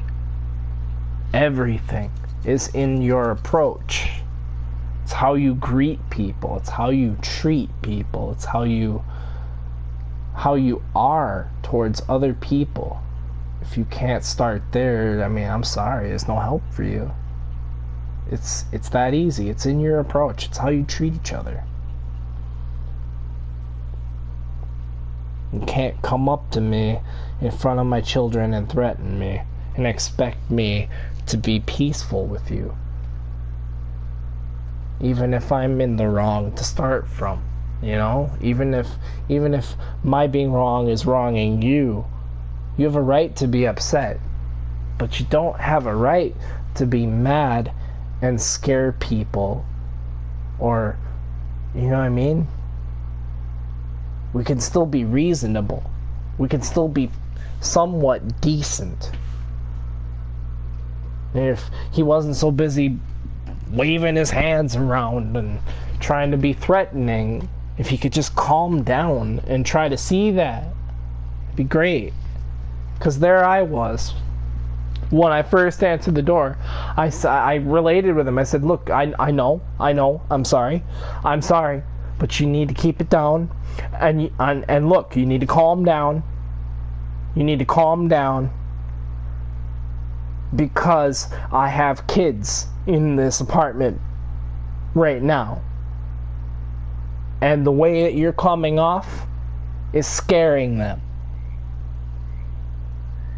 Everything is in your approach. It's how you greet people. It's how you treat people. It's how you are towards other people. If you can't start there, I mean, I'm sorry, there's no help for you. It's that easy. It's in your approach. It's how you treat each other. You can't come up to me in front of my children and threaten me and expect me to be peaceful with you, even if I'm in the wrong to start from, you know? Even if my being wrong is wronging you, you have a right to be upset, but you don't have a right to be mad and scare people, or, you know what I mean? We can still be reasonable. We can still be somewhat decent. If he wasn't so busy waving his hands around and trying to be threatening, if he could just calm down and try to see that, it'd be great. Because there I was. When I first answered the door, I related with him. I said, look, I know, I'm sorry, but you need to keep it down, and look, you need to calm down. You need to calm down, because I have kids in this apartment right now, and the way that you're coming off is scaring them.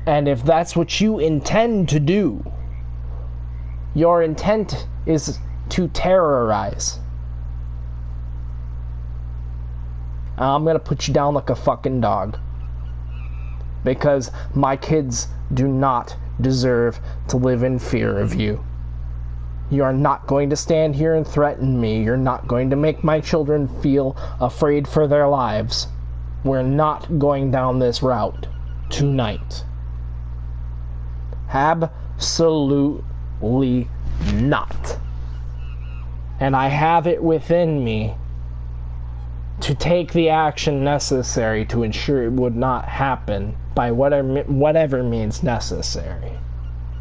And if that's what you intend to do, your intent is to terrorize. I'm gonna put you down like a fucking dog. Because my kids do not deserve to live in fear of you. You are not going to stand here and threaten me. You're not going to make my children feel afraid for their lives. We're not going down this route tonight. Absolutely not. And I have it within me to take the action necessary to ensure it would not happen by whatever means necessary.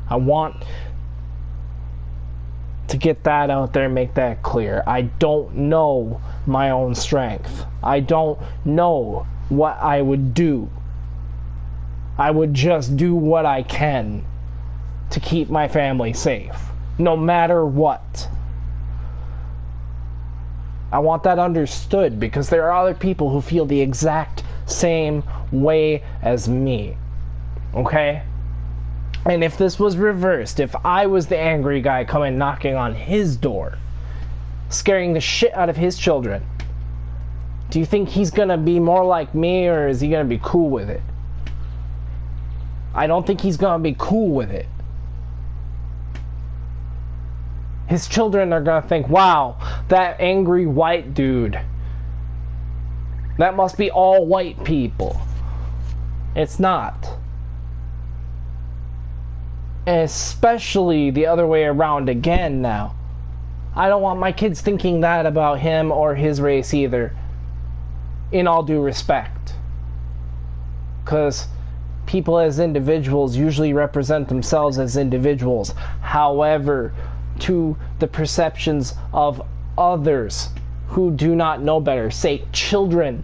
I want to get that out there and make that clear. I don't know my own strength. I don't know what I would do. I would just do what I can to keep my family safe, no matter what. I want that understood, because there are other people who feel the exact same way as me. Okay? And if this was reversed, if I was the angry guy coming knocking on his door, scaring the shit out of his children, do you think he's gonna be more like me, or is he gonna be cool with it? I don't think he's gonna be cool with it. His children are gonna think, wow, that angry white dude, that must be all white people. It's not. And especially the other way around again now. I don't want my kids thinking that about him or his race either, in all due respect. Because people as individuals usually represent themselves as individuals. However, to the perceptions of others who do not know better, say children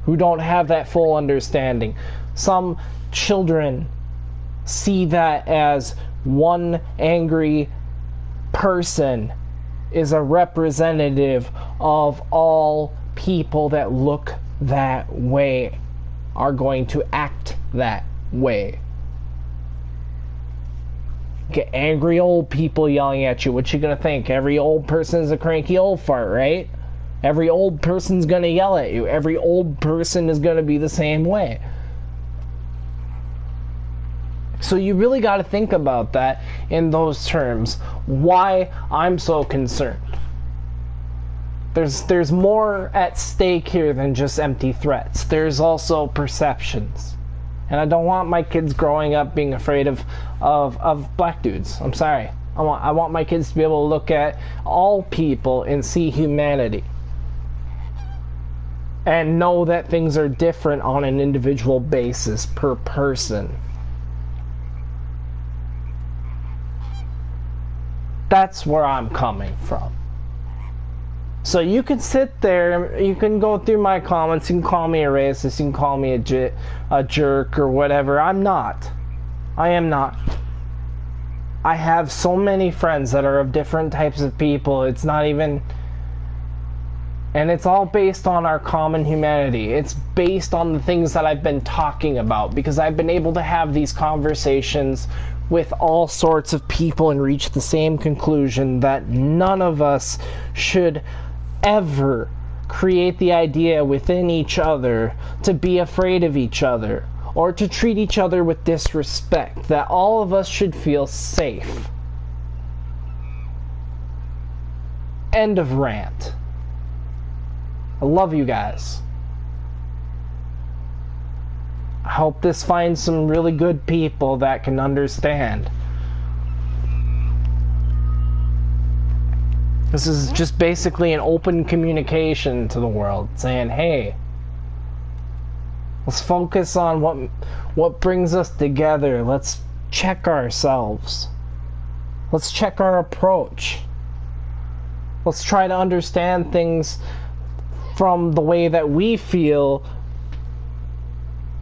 who don't have that full understanding, some children see that as one angry person is a representative of all people that look that way, are going to act that way. Get angry old people yelling at you. What you gonna think? Every old person is a cranky old fart, right? Every old person's gonna yell at you. Every old person is gonna be the same way. So you really got to think about that in those terms. Why I'm so concerned. There's more at stake here than just empty threats. There's also perceptions. And I don't want my kids growing up being afraid of black dudes. I'm sorry. I want my kids to be able to look at all people and see humanity. And know that things are different on an individual basis per person. That's where I'm coming from. So you can sit there, you can go through my comments, you can call me a racist, you can call me a jerk or whatever. I'm not. I am not. I have so many friends that are of different types of people. It's not even... And it's all based on our common humanity. It's based on the things that I've been talking about, because I've been able to have these conversations with all sorts of people and reach the same conclusion that none of us should ever create the idea within each other to be afraid of each other or to treat each other with disrespect, that all of us should feel safe. End of rant. I love you guys. I hope this finds some really good people that can understand. This is just basically an open communication to the world, saying, hey, let's focus on what brings us together. Let's check ourselves. Let's check our approach. Let's try to understand things from the way that we feel,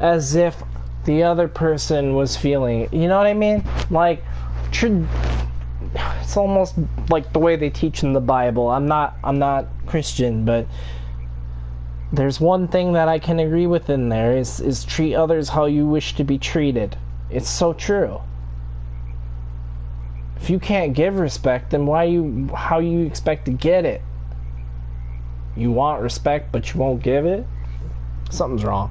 as if the other person was feeling. You know what I mean? Like, it's almost like the way they teach in the Bible. I'm not Christian, but there's one thing that I can agree with in there is treat others how you wish to be treated. It's so true. If you can't give respect, then how you expect to get it? You want respect, but you won't give it? Something's wrong.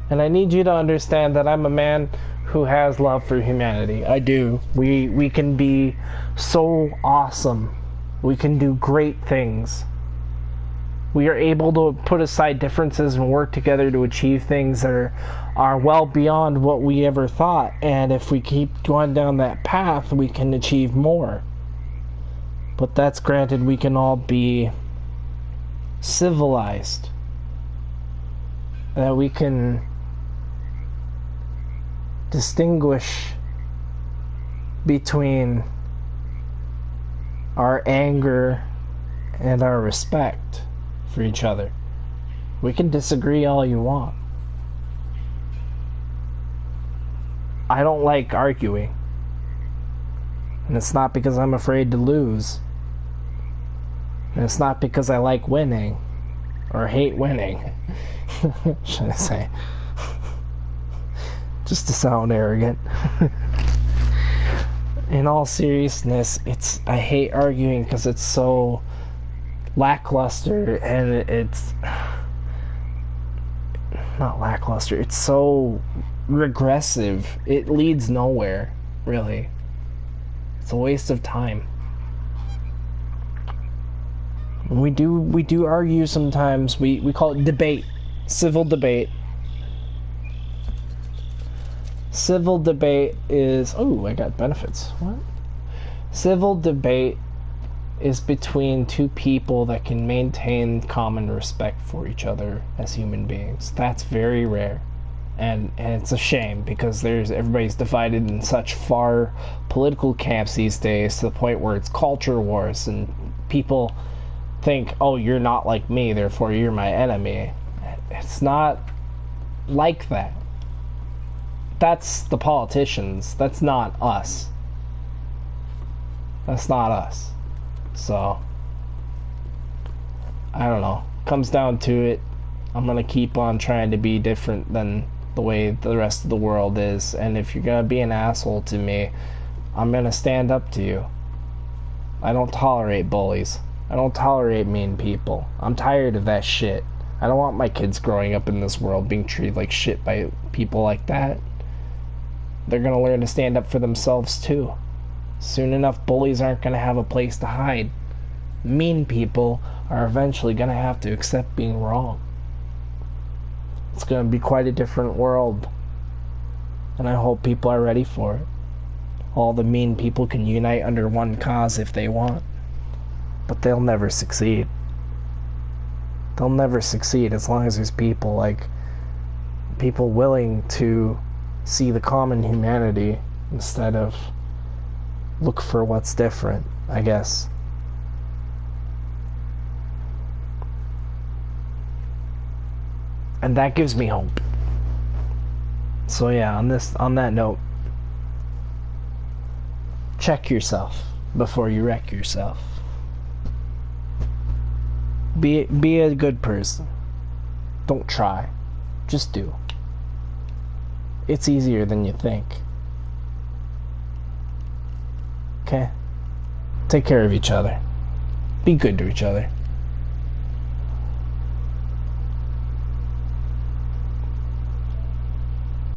And I need you to understand that I'm a man who has love for humanity. I do. We can be so awesome. We can do great things. We are able to put aside differences and work together to achieve things that are well beyond what we ever thought. And if we keep going down that path, we can achieve more. But that's granted we can all be civilized. That we can distinguish between our anger and our respect for each other. We can disagree all you want. I don't like arguing. And it's not because I'm afraid to lose. And it's not because I like winning or hate winning. Should I say? Just to sound arrogant. In all seriousness, I hate arguing because it's so lackluster, and it's not lackluster, it's so regressive. It leads nowhere, really. It's a waste of time. We do argue sometimes. We call it debate. Civil debate. Civil debate is... Oh, I got benefits. What? Civil debate is between two people that can maintain common respect for each other as human beings. That's very rare. And it's a shame, because everybody's divided in such far political camps these days, to the point where it's culture wars, and people think, oh, you're not like me, therefore you're my enemy. It's not like that. That's the politicians. That's not us. That's not us. So, I don't know. Comes down to it, I'm gonna keep on trying to be different than the way the rest of the world is. And if you're gonna be an asshole to me, I'm gonna stand up to you. I don't tolerate bullies. I don't tolerate mean people. I'm tired of that shit. I don't want my kids growing up in this world being treated like shit by people like that. They're gonna learn to stand up for themselves too. Soon enough, bullies aren't gonna have a place to hide. Mean people are eventually gonna have to accept being wrong. It's gonna be quite a different world. And I hope people are ready for it. All the mean people can unite under one cause if they want. But they'll never succeed. They'll never succeed as long as there's people willing to see the common humanity instead of look for what's different, I guess. And that gives me hope. So yeah, on that note, check yourself before you wreck yourself. Be a good person. Don't try. Just do. It's easier than you think. Okay? Take care of each other. Be good to each other.